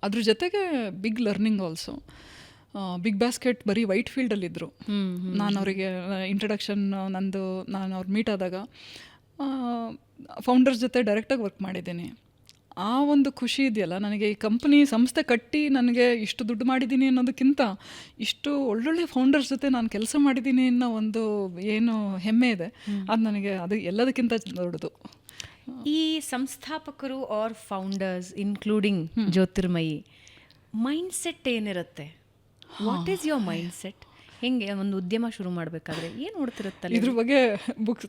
ಅದ್ರ ಜೊತೆಗೆ big learning also. BigBasket ಬರೀ ವೈಟ್ ಫೀಲ್ಡಲ್ಲಿದ್ದರು. ನಾನು ಅವರಿಗೆ ಇಂಟ್ರಡಕ್ಷನ್ ನಾನು ಅವ್ರು ಮೀಟ್ ಆದಾಗ ಫೌಂಡರ್ಸ್ ಜೊತೆ ಡೈರೆಕ್ಟಾಗಿ ವರ್ಕ್ ಮಾಡಿದ್ದೀನಿ. ಆ ಒಂದು ಖುಷಿ ಇದೆಯಲ್ಲ ನನಗೆ, ಈ ಕಂಪ್ನಿ ಸಂಸ್ಥೆ ಕಟ್ಟಿ ನನಗೆ ಇಷ್ಟು ದುಡ್ಡು ಮಾಡಿದ್ದೀನಿ ಅನ್ನೋದಕ್ಕಿಂತ ಇಷ್ಟು ಒಳ್ಳೊಳ್ಳೆ ಫೌಂಡರ್ಸ್ ಜೊತೆ ನಾನು ಕೆಲಸ ಮಾಡಿದ್ದೀನಿ ಅನ್ನೋ ಒಂದು ಏನು ಹೆಮ್ಮೆ ಇದೆ, ಅದು ನನಗೆ ಅದು ಎಲ್ಲದಕ್ಕಿಂತ ದೊಡ್ಡದು. ಈ ಸಂಸ್ಥಾಪಕರು are founders including Jyotirmayi mindset ಏನಿರುತ್ತೆ? What is your mindset? ಹೆಂಗೆ ಒಂದು ಉದ್ಯಮ ಶುರು ಮಾಡಬೇಕಾದ್ರೆ ಏನು ನೋಡ್ತಿರುತ್ತಲ್ಲ? ಇದ್ರ ಬಗ್ಗೆ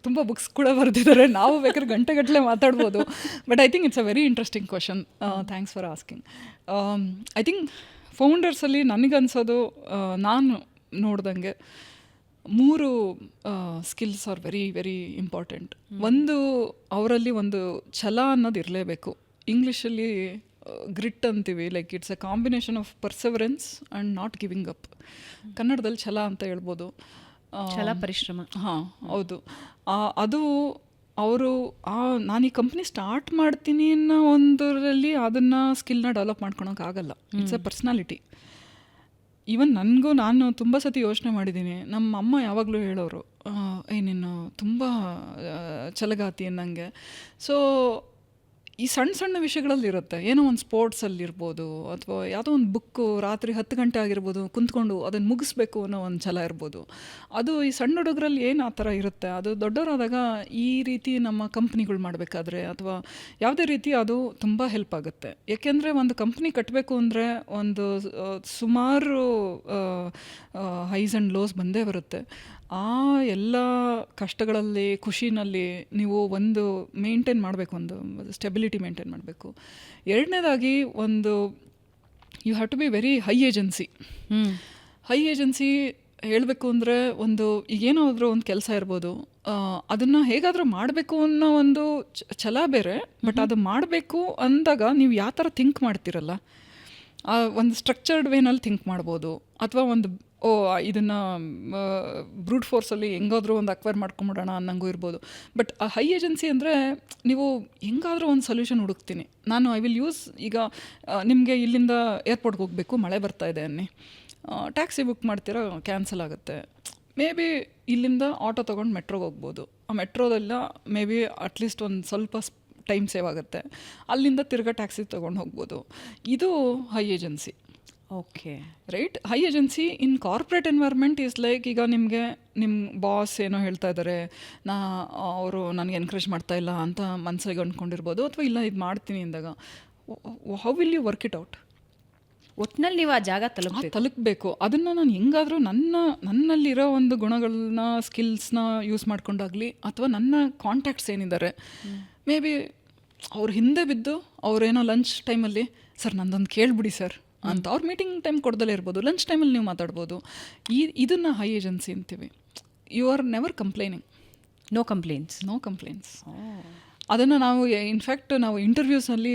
ತುಂಬ ಬುಕ್ಸ್ ಕೂಡ ಬರೆದಿದ್ದಾರೆ. ನಾವು ಬೇಕಾದ್ರೆ ಗಂಟೆಗಟ್ಟಲೆ ಮಾತಾಡ್ಬೋದು. But I think it's a very interesting question. Thanks for asking. I think ಫೌಂಡರ್ಸಲ್ಲಿ ನನಗನ್ಸೋದು, ನಾನು ನೋಡ್ದಂಗೆ 3 skills are very very important. ಒಂದು, ಅವರಲ್ಲಿ ಒಂದು ಛಲ ಅನ್ನೋದು ಇರಲೇಬೇಕು. ಇಂಗ್ಲೀಷಲ್ಲಿ ಗ್ರಿಟ್ ಅಂತೀವಿ, like it's a combination of perseverance and not giving up. ಕನ್ನಡದಲ್ಲಿ ಛಲ ಅಂತ ಹೇಳ್ಬೋದು. ಛಲ, ಪರಿಶ್ರಮ. ಹಾಂ, ಹೌದು. ಅದು ಅವರು ನಾನು ಈ ಕಂಪ್ನಿ ಸ್ಟಾರ್ಟ್ ಮಾಡ್ತೀನಿ ಅನ್ನೋ ಒಂದರಲ್ಲಿ ಅದನ್ನು ಸ್ಕಿಲ್ನ ಡೆವಲಪ್ ಮಾಡ್ಕೊಳಕ್ಕಾಗಲ್ಲ. It's a personality. ಈವನ್ ನಾನು ತುಂಬ ಸತಿ ಯೋಚನೆ ಮಾಡಿದ್ದೀನಿ. ನಮ್ಮ ಅಮ್ಮ ಯಾವಾಗಲೂ ಹೇಳೋರು, ನೀನು ತುಂಬ ಛಲಗಾತಿ ಅನ್ನಂಗೆ. ಸೊ ಈ ಸಣ್ಣ ವಿಷಯಗಳಲ್ಲಿ ಇರುತ್ತೆ. ಏನೋ ಒಂದು ಸ್ಪೋರ್ಟ್ಸಲ್ಲಿರ್ಬೋದು, ಅಥವಾ ಯಾವುದೋ ಒಂದು ಬುಕ್ಕು ರಾತ್ರಿ 10 ಗಂಟೆ ಆಗಿರ್ಬೋದು ಕುಂತ್ಕೊಂಡು ಅದನ್ನು ಮುಗಿಸ್ಬೇಕು ಅನ್ನೋ ಒಂದು ಛಲ ಇರ್ಬೋದು. ಅದು ಈ ಸಣ್ಣ ಹುಡುಗರಲ್ಲಿ ಏನು ಆ ಥರ ಇರುತ್ತೆ, ಅದು ದೊಡ್ಡವರಾದಾಗ ಈ ರೀತಿ ನಮ್ಮ ಕಂಪ್ನಿಗಳು ಮಾಡಬೇಕಾದ್ರೆ ಅಥವಾ ಯಾವುದೇ ರೀತಿ ಅದು ತುಂಬ ಹೆಲ್ಪ್ ಆಗುತ್ತೆ. ಏಕೆಂದರೆ ಒಂದು ಕಂಪ್ನಿ ಕಟ್ಟಬೇಕು ಅಂದರೆ ಒಂದು ಸುಮಾರು ಹೈಸ್ ಆ್ಯಂಡ್ ಲೋಸ್ ಬಂದೇ ಬರುತ್ತೆ. ಆ ಎಲ್ಲ ಕಷ್ಟಗಳಲ್ಲಿ, ಖುಷಿನಲ್ಲಿ ನೀವು ಒಂದು ಮೇಂಟೈನ್ ಮಾಡಬೇಕು, ಒಂದು ಸ್ಟೆಬಿಲಿಟಿ ಮೇಂಟೈನ್ ಮಾಡಬೇಕು. ಎರಡನೇದಾಗಿ ಒಂದು you have to be very high agency ಹೇಳಬೇಕು ಅಂದರೆ, ಒಂದು ಈಗೇನಾದರೂ ಒಂದು ಕೆಲಸ ಇರ್ಬೋದು, ಅದನ್ನು ಹೇಗಾದರೂ ಮಾಡಬೇಕು ಅನ್ನೋ ಒಂದು ಛಲ ಬೇರೆ. ಬಟ್ ಅದು ಮಾಡಬೇಕು ಅಂದಾಗ ನೀವು ಯಾವ ಥರ ಥಿಂಕ್ ಮಾಡ್ತಿರಲ್ಲ, ಒಂದು ಸ್ಟ್ರಕ್ಚರ್ಡ್ ವೇನಲ್ಲಿ ಥಿಂಕ್ ಮಾಡ್ಬೋದು. ಅಥವಾ ಒಂದು ಇದನ್ನು ಬ್ರೂಟ್ ಫೋರ್ಸಲ್ಲಿ ಹೆಂಗಾದರೂ ಒಂದು ಅಕ್ವೈರ್ ಮಾಡ್ಕೊಂಬಿಡೋಣ ಅನ್ನಂಗೂ ಇರ್ಬೋದು. ಬಟ್ ಆ ಹೈ ಏಜೆನ್ಸಿ ಅಂದರೆ ನೀವು ಹೆಂಗಾದರೂ ಒಂದು ಸೊಲ್ಯೂಷನ್ ಹುಡುಕ್ತೀನಿ ನಾನು. ಐ ವಿಲ್ ಯೂಸ್, ಈಗ ನಿಮಗೆ ಇಲ್ಲಿಂದ ಏರ್ಪೋರ್ಟ್ಗೆ ಹೋಗಬೇಕು, ಮಳೆ ಬರ್ತಾ ಇದೆ ಅನ್ನಿ, ಟ್ಯಾಕ್ಸಿ ಬುಕ್ ಮಾಡ್ತೀರಾ, ಕ್ಯಾನ್ಸಲ್ ಆಗುತ್ತೆ. ಮೇ ಬಿ ಇಲ್ಲಿಂದ ಆಟೋ ತೊಗೊಂಡು ಮೆಟ್ರೋಗೆ ಹೋಗ್ಬೋದು. ಆ ಮೆಟ್ರೋದೆಲ್ಲ ಮೇ ಬಿ ಅಟ್ಲೀಸ್ಟ್ ಒಂದು ಸ್ವಲ್ಪ ಟೈಮ್ ಸೇವ್ ಆಗುತ್ತೆ. ಅಲ್ಲಿಂದ ತಿರ್ಗಾ ಟ್ಯಾಕ್ಸಿ ತೊಗೊಂಡು ಹೋಗ್ಬೋದು. ಇದು high agency. Okay, right. High agency in corporate environment is like, ಈಗ ನಿಮ್ಮ ಬಾಸ್ ಏನೋ ಹೇಳ್ತಾ ಇದ್ದಾರೆ, ಅವರು ನನಗೆ ಎನ್ಕರೇಜ್ ಮಾಡ್ತಾ ಇಲ್ಲ ಅಂತ ಮನಸ್ಸಿಗೆ ಅಂದ್ಕೊಂಡಿರ್ಬೋದು. ಅಥವಾ ಇಲ್ಲ ಇದು ಮಾಡ್ತೀನಿ ಅಂದಾಗ how will you work it out? ಒಟ್ಟಿನಲ್ಲಿ ನೀವು ಆ ಜಾಗ ತಲುಪಬೇಕು. ಅದನ್ನು ನಾನು ಹೆಂಗಾದರೂ ನನ್ನಲ್ಲಿರೋ ಒಂದು ಗುಣಗಳನ್ನ, ಸ್ಕಿಲ್ಸ್ನ ಯೂಸ್ ಮಾಡ್ಕೊಂಡಾಗಲಿ, ಅಥವಾ ನನ್ನ ಕಾಂಟ್ಯಾಕ್ಟ್ಸ್ ಏನಿದ್ದಾರೆ, ಮೇ ಬಿ ಅವ್ರ ಹಿಂದೆ ಬಿದ್ದು ಅವರೇನೋ ಲಂಚ್ ಟೈಮಲ್ಲಿ ಸರ್ ನಂದೊಂದು ಕೇಳ್ಬಿಡಿ ಸರ್ ಅಂತ, ಅವ್ರು ಮೀಟಿಂಗ್ ಟೈಮ್ ಕೊಡ್ದಲೇ ಇರ್ಬೋದು, ಲಂಚ್ ಟೈಮಲ್ಲಿ ನೀವು ಮಾತಾಡ್ಬೋದು. ಇದನ್ನು ಹೈ ಏಜೆನ್ಸಿ ಅಂತೀವಿ. You are never complaining. No complaints. ಅದನ್ನು ನಾವು ಇನ್ಫ್ಯಾಕ್ಟ್ ನಾವು ಇಂಟರ್ವ್ಯೂಸಲ್ಲಿ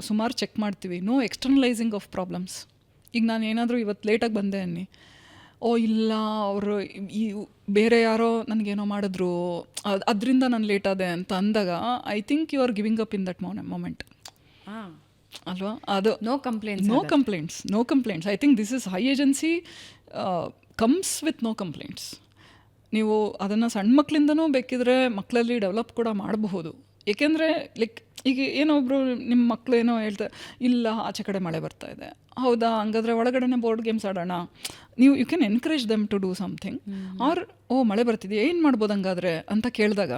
ಸುಮಾರು ಚೆಕ್ ಮಾಡ್ತೀವಿ. No externalising of problems. ಈಗ ನಾನು ಏನಾದರೂ ಇವತ್ತು ಲೇಟಾಗಿ ಬಂದೆ ಅನ್ನಿ, ಓ ಇಲ್ಲ ಅವರು ಈ ಬೇರೆ ಯಾರೋ ನನಗೇನೋ ಮಾಡಿದ್ರು ಅದರಿಂದ ನಾನು ಲೇಟ್ ಆದೆ ಅಂತ ಅಂದಾಗ I think you are giving up in that moment ಅಲ್ವಾ. ಅದು no complaints I think this is high agency comes with no complaints. ನೀವು ಅದನ್ನು ಸಣ್ಣ ಮಕ್ಕಳಿಂದನೂ ಬೇಕಿದ್ರೆ ಮಕ್ಕಳಲ್ಲಿ ಡೆವಲಪ್ ಕೂಡ ಮಾಡಬಹುದು. ಏಕೆಂದರೆ ಲೈಕ್ ಈಗ ಏನೊಬ್ಬರು ನಿಮ್ಮ ಮಕ್ಕಳು ಏನೋ ಹೇಳ್ತಾರೆ, ಇಲ್ಲ ಆಚೆ ಕಡೆ ಮಳೆ ಬರ್ತಾ ಇದೆ, ಹೌದಾ ಹಂಗಾದ್ರೆ ಒಳಗಡೆನೆ ಬೋರ್ಡ್ ಗೇಮ್ಸ್ ಆಡೋಣ, ನೀವು you can encourage them to do something. Or ಓ ಮಳೆ ಬರ್ತಿದೆ ಏನು ಮಾಡ್ಬೋದು ಹಂಗಾದ್ರೆ ಅಂತ ಕೇಳಿದಾಗ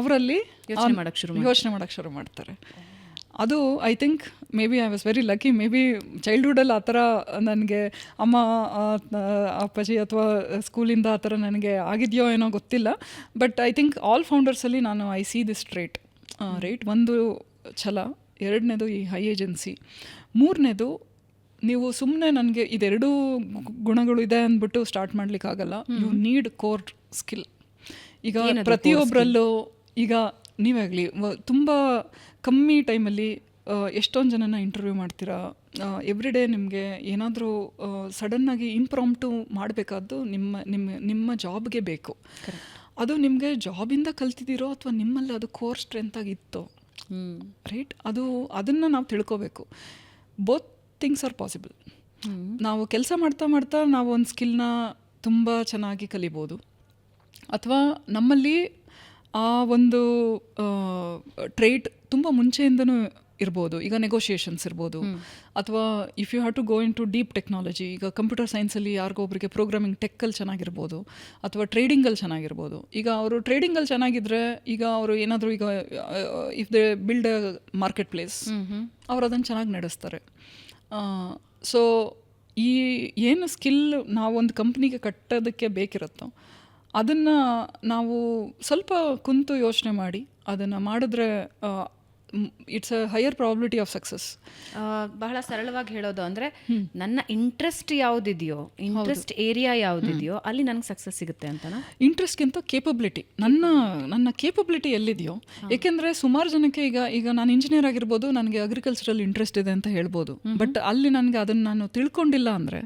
ಅವರಲ್ಲಿ ಯೋಚನೆ ಮಾಡೋಕ್ಕೆ ಶುರು ಮಾಡ್ತಾರೆ. ಅದು I think maybe I was very lucky. Maybe ಚೈಲ್ಡ್ಹುಡಲ್ಲಿ ಆ ಥರ ನನಗೆ ಅಮ್ಮ ಅಪ್ಪಾಜಿ ಅಥವಾ ಸ್ಕೂಲಿಂದ ಆ ಥರ ನನಗೆ ಆಗಿದೆಯೋ ಏನೋ ಗೊತ್ತಿಲ್ಲ. ಬಟ್ ಐ ಥಿಂಕ್ ಆಲ್ ಫೌಂಡರ್ಸಲ್ಲಿ ನಾನು ಐ ಸಿ ದಿಸ್ ರೈಟ್. ಒಂದು ಛಲ, ಎರಡನೇದು ಈ ಹೈ ಏಜೆನ್ಸಿ, ಮೂರನೇದು ನೀವು ಸುಮ್ಮನೆ ನನಗೆ ಇದೆರಡೂ ಗುಣಗಳು ಇದೆ ಅಂದ್ಬಿಟ್ಟು ಸ್ಟಾರ್ಟ್ ಮಾಡಲಿಕ್ಕಾಗಲ್ಲ. You need core skill. ಈಗ ಪ್ರತಿಯೊಬ್ಬರಲ್ಲೂ ಈಗ ನೀವಾಗಲಿ ತುಂಬ ಕಮ್ಮಿ ಟೈಮಲ್ಲಿ ಎಷ್ಟೊಂದು ಜನನ ಇಂಟರ್ವ್ಯೂ ಮಾಡ್ತೀರಾ, ಎವ್ರಿ ಡೇ ನಿಮಗೆ ಏನಾದರೂ ಸಡನ್ನಾಗಿ ಇಂಪ್ರಾಂಪ್ಟು ಮಾಡಬೇಕಾದ್ದು ನಿಮ್ಮ ಜಾಬ್ಗೆ ಬೇಕು. ಅದು ನಿಮಗೆ ಜಾಬಿಂದ ಕಲ್ತಿದ್ದೀರೋ ಅಥವಾ ನಿಮ್ಮಲ್ಲಿ ಅದು ಕೋರ್ ಸ್ಟ್ರೆಂತಾಗಿತ್ತೋ, ರೈಟ್? ಅದನ್ನು ನಾವು ತಿಳ್ಕೋಬೇಕು. Both things are possible. ನಾವು ಕೆಲಸ ಮಾಡ್ತಾ ನಾವು ಒಂದು ಸ್ಕಿಲ್ನ ತುಂಬ ಚೆನ್ನಾಗಿ ಕಲಿಬೋದು, ಅಥವಾ ನಮ್ಮಲ್ಲಿ ಆ ಒಂದು ಟ್ರೇಟ್ ತುಂಬ ಮುಂಚೆಯಿಂದನೂ ಇರ್ಬೋದು. ಈಗ ನೆಗೋಷಿಯೇಷನ್ಸ್ ಇರ್ಬೋದು, ಅಥವಾ if you have to go into deep technology, ಈಗ ಕಂಪ್ಯೂಟರ್ ಸೈನ್ಸಲ್ಲಿ ಯಾರಿಗೋ ಒಬ್ಬರಿಗೆ ಪ್ರೋಗ್ರಾಮಿಂಗ್ ಟೆಕ್ಕಲ್ಲಿ ಚೆನ್ನಾಗಿರ್ಬೋದು, ಅಥವಾ ಟ್ರೇಡಿಂಗಲ್ಲಿ ಚೆನ್ನಾಗಿರ್ಬೋದು. ಈಗ ಅವರು ಟ್ರೇಡಿಂಗಲ್ಲಿ ಚೆನ್ನಾಗಿದ್ದರೆ, ಈಗ ಅವರು ಏನಾದರೂ ಈಗ if they build a market place, ಅವ್ರು ಅದನ್ನು ಚೆನ್ನಾಗಿ ನಡೆಸ್ತಾರೆ. ಸೊ ಈ ಏನು ಸ್ಕಿಲ್ ನಾವು ಒಂದು ಕಂಪ್ನಿಗೆ ಕಟ್ಟೋದಕ್ಕೆ ಬೇಕಿರುತ್ತೋ ಅದನ್ನು ನಾವು ಸ್ವಲ್ಪ ಕುಂತು ಯೋಚನೆ ಮಾಡಿ ಅದನ್ನು ಮಾಡಿದ್ರೆ it's a higher probability of success. ಬಹಳ ಸರಳವಾಗಿ ಹೇಳೋದು ಅಂದರೆ, ನನ್ನ ಇಂಟ್ರೆಸ್ಟ್ ಯಾವುದಿದೆಯೋ, ಇಂಟ್ರೆಸ್ಟ್ ಏರಿಯಾ ಯಾವುದಿದೆಯೋ ಅಲ್ಲಿ ನನಗೆ ಸಕ್ಸಸ್ ಸಿಗುತ್ತೆ ಅಂತನಾ? ಇಂಟ್ರೆಸ್ಟ್ಗಿಂತ ಕೇಪಬಿಲಿಟಿ, ನನ್ನ ಕೇಪಬಿಲಿಟಿ ಎಲ್ಲಿದೆಯೋ. ಏಕೆಂದರೆ ಸುಮಾರು ಜನಕ್ಕೆ ಈಗ ನಾನು ಇಂಜಿನಿಯರ್ ಆಗಿರ್ಬೋದು, ನನಗೆ ಅಗ್ರಿಕಲ್ಚರಲ್ಲಿ ಇಂಟ್ರೆಸ್ಟ್ ಇದೆ ಅಂತ ಹೇಳ್ಬೋದು, ಬಟ್ ಅಲ್ಲಿ ನನಗೆ ಅದನ್ನು ನಾನು ತಿಳ್ಕೊಂಡಿಲ್ಲ ಅಂದರೆ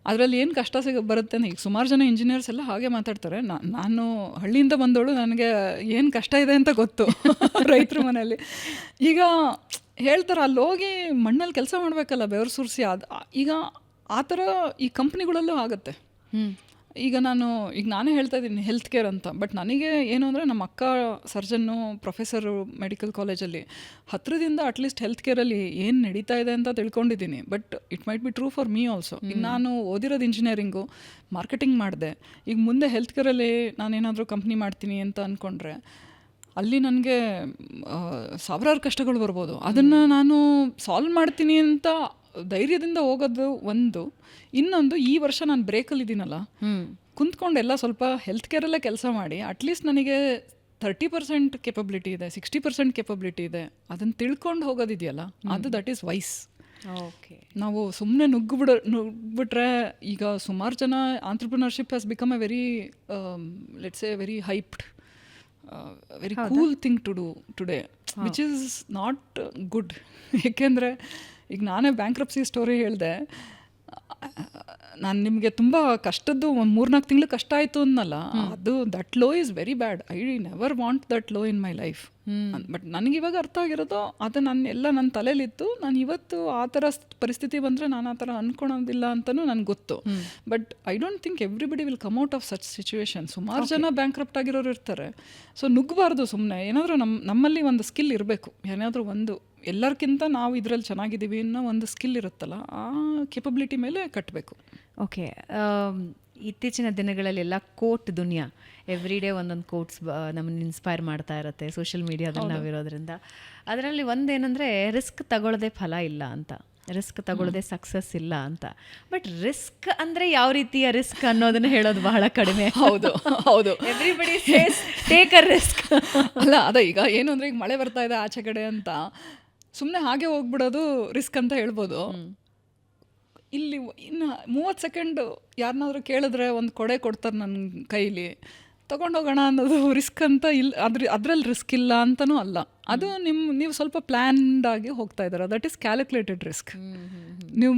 ಅದರಲ್ಲಿ ಏನು ಕಷ್ಟ ಬರುತ್ತೆ ಅಂತ. ಈಗ ಸುಮಾರು ಜನ ಇಂಜಿನಿಯರ್ಸ್ ಎಲ್ಲ ಹಾಗೆ ಮಾತಾಡ್ತಾರೆ, ನಾನು ಹಳ್ಳಿಯಿಂದ ಬಂದವಳು, ನನಗೆ ಏನು ಕಷ್ಟ ಇದೆ ಅಂತ ಗೊತ್ತು ರೈತರ ಮನೆಯಲ್ಲಿ. ಈಗ ಹೇಳ್ತಾರೆ, ಅಲ್ಲಿ ಹೋಗಿ ಮಣ್ಣಲ್ಲಿ ಕೆಲಸ ಮಾಡಬೇಕಲ್ಲ, ಬೆವರು ಸುರಿಸಿ. ಈಗ ಆ ಥರ ಈ ಕಂಪ್ನಿಗಳಲ್ಲೂ ಆಗುತ್ತೆ. ಈಗ ನಾನೇ ಹೇಳ್ತಾ ಇದ್ದೀನಿ ಹೆಲ್ತ್ ಕೇರ್ ಅಂತ, ಬಟ್ ನನಗೆ ಏನು ಅಂದರೆ ನಮ್ಮ ಅಕ್ಕ ಸರ್ಜನ್ನು, ಪ್ರೊಫೆಸರು ಮೆಡಿಕಲ್ ಕಾಲೇಜಲ್ಲಿ, ಹತ್ತಿರದಿಂದ ಅಟ್ಲೀಸ್ಟ್ ಹೆಲ್ತ್ ಕೇರಲ್ಲಿ ಏನು ನಡೀತಾ ಇದೆ ಅಂತ ತಿಳ್ಕೊಂಡಿದ್ದೀನಿ. But it might be true for me also. ಈಗ ನಾನು ಓದಿರೋದು ಇಂಜಿನಿಯರಿಂಗು, ಮಾರ್ಕೆಟಿಂಗ್ ಮಾಡಿದೆ. ಈಗ ಮುಂದೆ ಹೆಲ್ತ್ ಕೇರಲ್ಲಿ ನಾನೇನಾದರೂ ಕಂಪ್ನಿ ಮಾಡ್ತೀನಿ ಅಂತ ಅಂದ್ಕೊಂಡ್ರೆ ಅಲ್ಲಿ ನನಗೆ ಸಾವಿರಾರು ಕಷ್ಟಗಳು ಬರ್ಬೋದು. ಅದನ್ನು ನಾನು ಸಾಲ್ವ್ ಮಾಡ್ತೀನಿ ಅಂತ ಧೈರ್ಯದಿಂದ ಹೋಗೋದು ಒಂದು. ಇನ್ನೊಂದು, ಈ ವರ್ಷ ನಾನು ಬ್ರೇಕಲ್ಲಿದ್ದೀನಲ್ಲ, ಕುಂತ್ಕೊಂಡೆಲ್ಲ ಸ್ವಲ್ಪ ಹೆಲ್ತ್ ಕೇರಲ್ಲೇ ಕೆಲಸ ಮಾಡಿ ಅಟ್ಲೀಸ್ಟ್ ನನಗೆ 30% ಕೆಪಬಿಲಿಟಿ ಇದೆ, 60% ಕೆಪಬಿಲಿಟಿ ಇದೆ, ಅದನ್ನು ತಿಳ್ಕೊಂಡು ಹೋಗೋದಿದೆಯಲ್ಲ, ಅದು ದಟ್ ಈಸ್ ವೈಸ್. ಓಕೆ, ನಾವು ಸುಮ್ಮನೆ ನುಗ್ಬಿಟ್ರೆ, ಈಗ ಸುಮಾರು ಜನ entrepreneurship has become a very let's a very hyped, very cool thing to do today, which is not good. ಏಕೆಂದರೆ ಈಗ ನಾನೇ ಬ್ಯಾಂಕ್ರಪ್ಸಿ ಸ್ಟೋರಿ ಹೇಳಿದೆ. ನಾನು ನಿಮಗೆ ತುಂಬ ಕಷ್ಟದ್ದು ಒಂದು 3-4 ತಿಂಗಳು ಕಷ್ಟ ಆಯಿತು ಅನ್ನಲ್ಲ, ಅದು that low is very bad. I never want that low in my life. But ನನಗಿವಾಗ ಅರ್ಥ ಆಗಿರೋದು ಅದು ನನ್ನ ತಲೆಯಲ್ಲಿತ್ತು. ನಾನು ಇವತ್ತು ಆ ಥರ ಪರಿಸ್ಥಿತಿ ಬಂದರೆ ನಾನು ಆ ಥರ ಅಂದ್ಕೊಳೋದಿಲ್ಲ ಅಂತಲೂ ನನಗೆ ಗೊತ್ತು. But I don't think everybody will come out of such situation. ಸುಮಾರು ಜನ ಬ್ಯಾಂಕ್ರಪ್ಟ್ ಆಗಿರೋರು ಇರ್ತಾರೆ. ಸೊ ನುಗ್ಗಬಾರ್ದು ಸುಮ್ಮನೆ. ಏನಾದರೂ ನಮ್ಮಲ್ಲಿ ಒಂದು ಸ್ಕಿಲ್ ಇರಬೇಕು, ಏನಾದರೂ ಒಂದು, ಎಲ್ಲರಿಗಿಂತ ನಾವು ಇದರಲ್ಲಿ ಚೆನ್ನಾಗಿದ್ದೀವಿ ಅನ್ನೋ ಒಂದು ಸ್ಕಿಲ್ ಇರುತ್ತಲ್ಲ, ಆ ಕೆಪಬಿಲಿಟಿ ಮೇಲೆ ಕಟ್ಟಬೇಕು. ಓಕೆ, ಇತ್ತೀಚಿನ ದಿನಗಳಲ್ಲೆಲ್ಲ ಕೋಟ್ ದುನಿಯಾ, ಎವ್ರಿ ಡೇ ಒಂದೊಂದು ಕೋಟ್ಸ್ ನಮ್ಮನ್ನು ಇನ್ಸ್ಪೈರ್ ಮಾಡ್ತಾ ಇರುತ್ತೆ ಸೋಷಿಯಲ್ ಮೀಡಿಯಾದಲ್ಲಿ ನಾವಿರೋದ್ರಿಂದ. ಅದರಲ್ಲಿ ಒಂದೇನೆಂದರೆ, ರಿಸ್ಕ್ ತಗೊಳ್ಳೋದೇ ಫಲ ಇಲ್ಲ ಅಂತ, ರಿಸ್ಕ್ ತಗೊಳ್ಳೋದೇ ಸಕ್ಸಸ್ ಇಲ್ಲ ಅಂತ. ಬಟ್ ರಿಸ್ಕ್ ಅಂದರೆ ಯಾವ ರೀತಿಯ ರಿಸ್ಕ್ ಅನ್ನೋದನ್ನು ಹೇಳೋದು ಬಹಳ ಕಡಿಮೆ. ಹೌದು everybody says take a risk ಅಲ್ಲ. ಅದ ಈಗ ಏನು ಅಂದರೆ, ಈಗ ಮಳೆ ಬರ್ತಾ ಇದೆ ಆಚೆ ಕಡೆ ಅಂತ ಸುಮ್ಮನೆ ಹಾಗೆ ಹೋಗ್ಬಿಡೋದು ರಿಸ್ಕ್ ಅಂತ ಹೇಳ್ಬೋದು. ಇಲ್ಲಿ ಇನ್ನು 30 ಸೆಕೆಂಡ್ ಯಾರನ್ನಾದ್ರೂ ಕೇಳಿದ್ರೆ ಒಂದು ಕೊಡೆ ಕೊಡ್ತಾರೆ ನನ್ನ ಕೈಲಿ, ತೊಗೊಂಡೋಗೋಣ ಅನ್ನೋದು ರಿಸ್ಕ್ ಅಂತ ಇಲ್ಲ, ಅದ್ರಲ್ಲಿ ರಿಸ್ಕ್ ಇಲ್ಲ ಅಂತನೂ ಅಲ್ಲ. ಅದು ನೀವು ಸ್ವಲ್ಪ ಪ್ಲ್ಯಾನ್ಡ್ ಆಗಿ ಹೋಗ್ತಾ ಇದ್ದೀರಾ, ದಟ್ ಈಸ್ ಕ್ಯಾಲ್ಕುಲೇಟೆಡ್ ರಿಸ್ಕ್. ನೀವು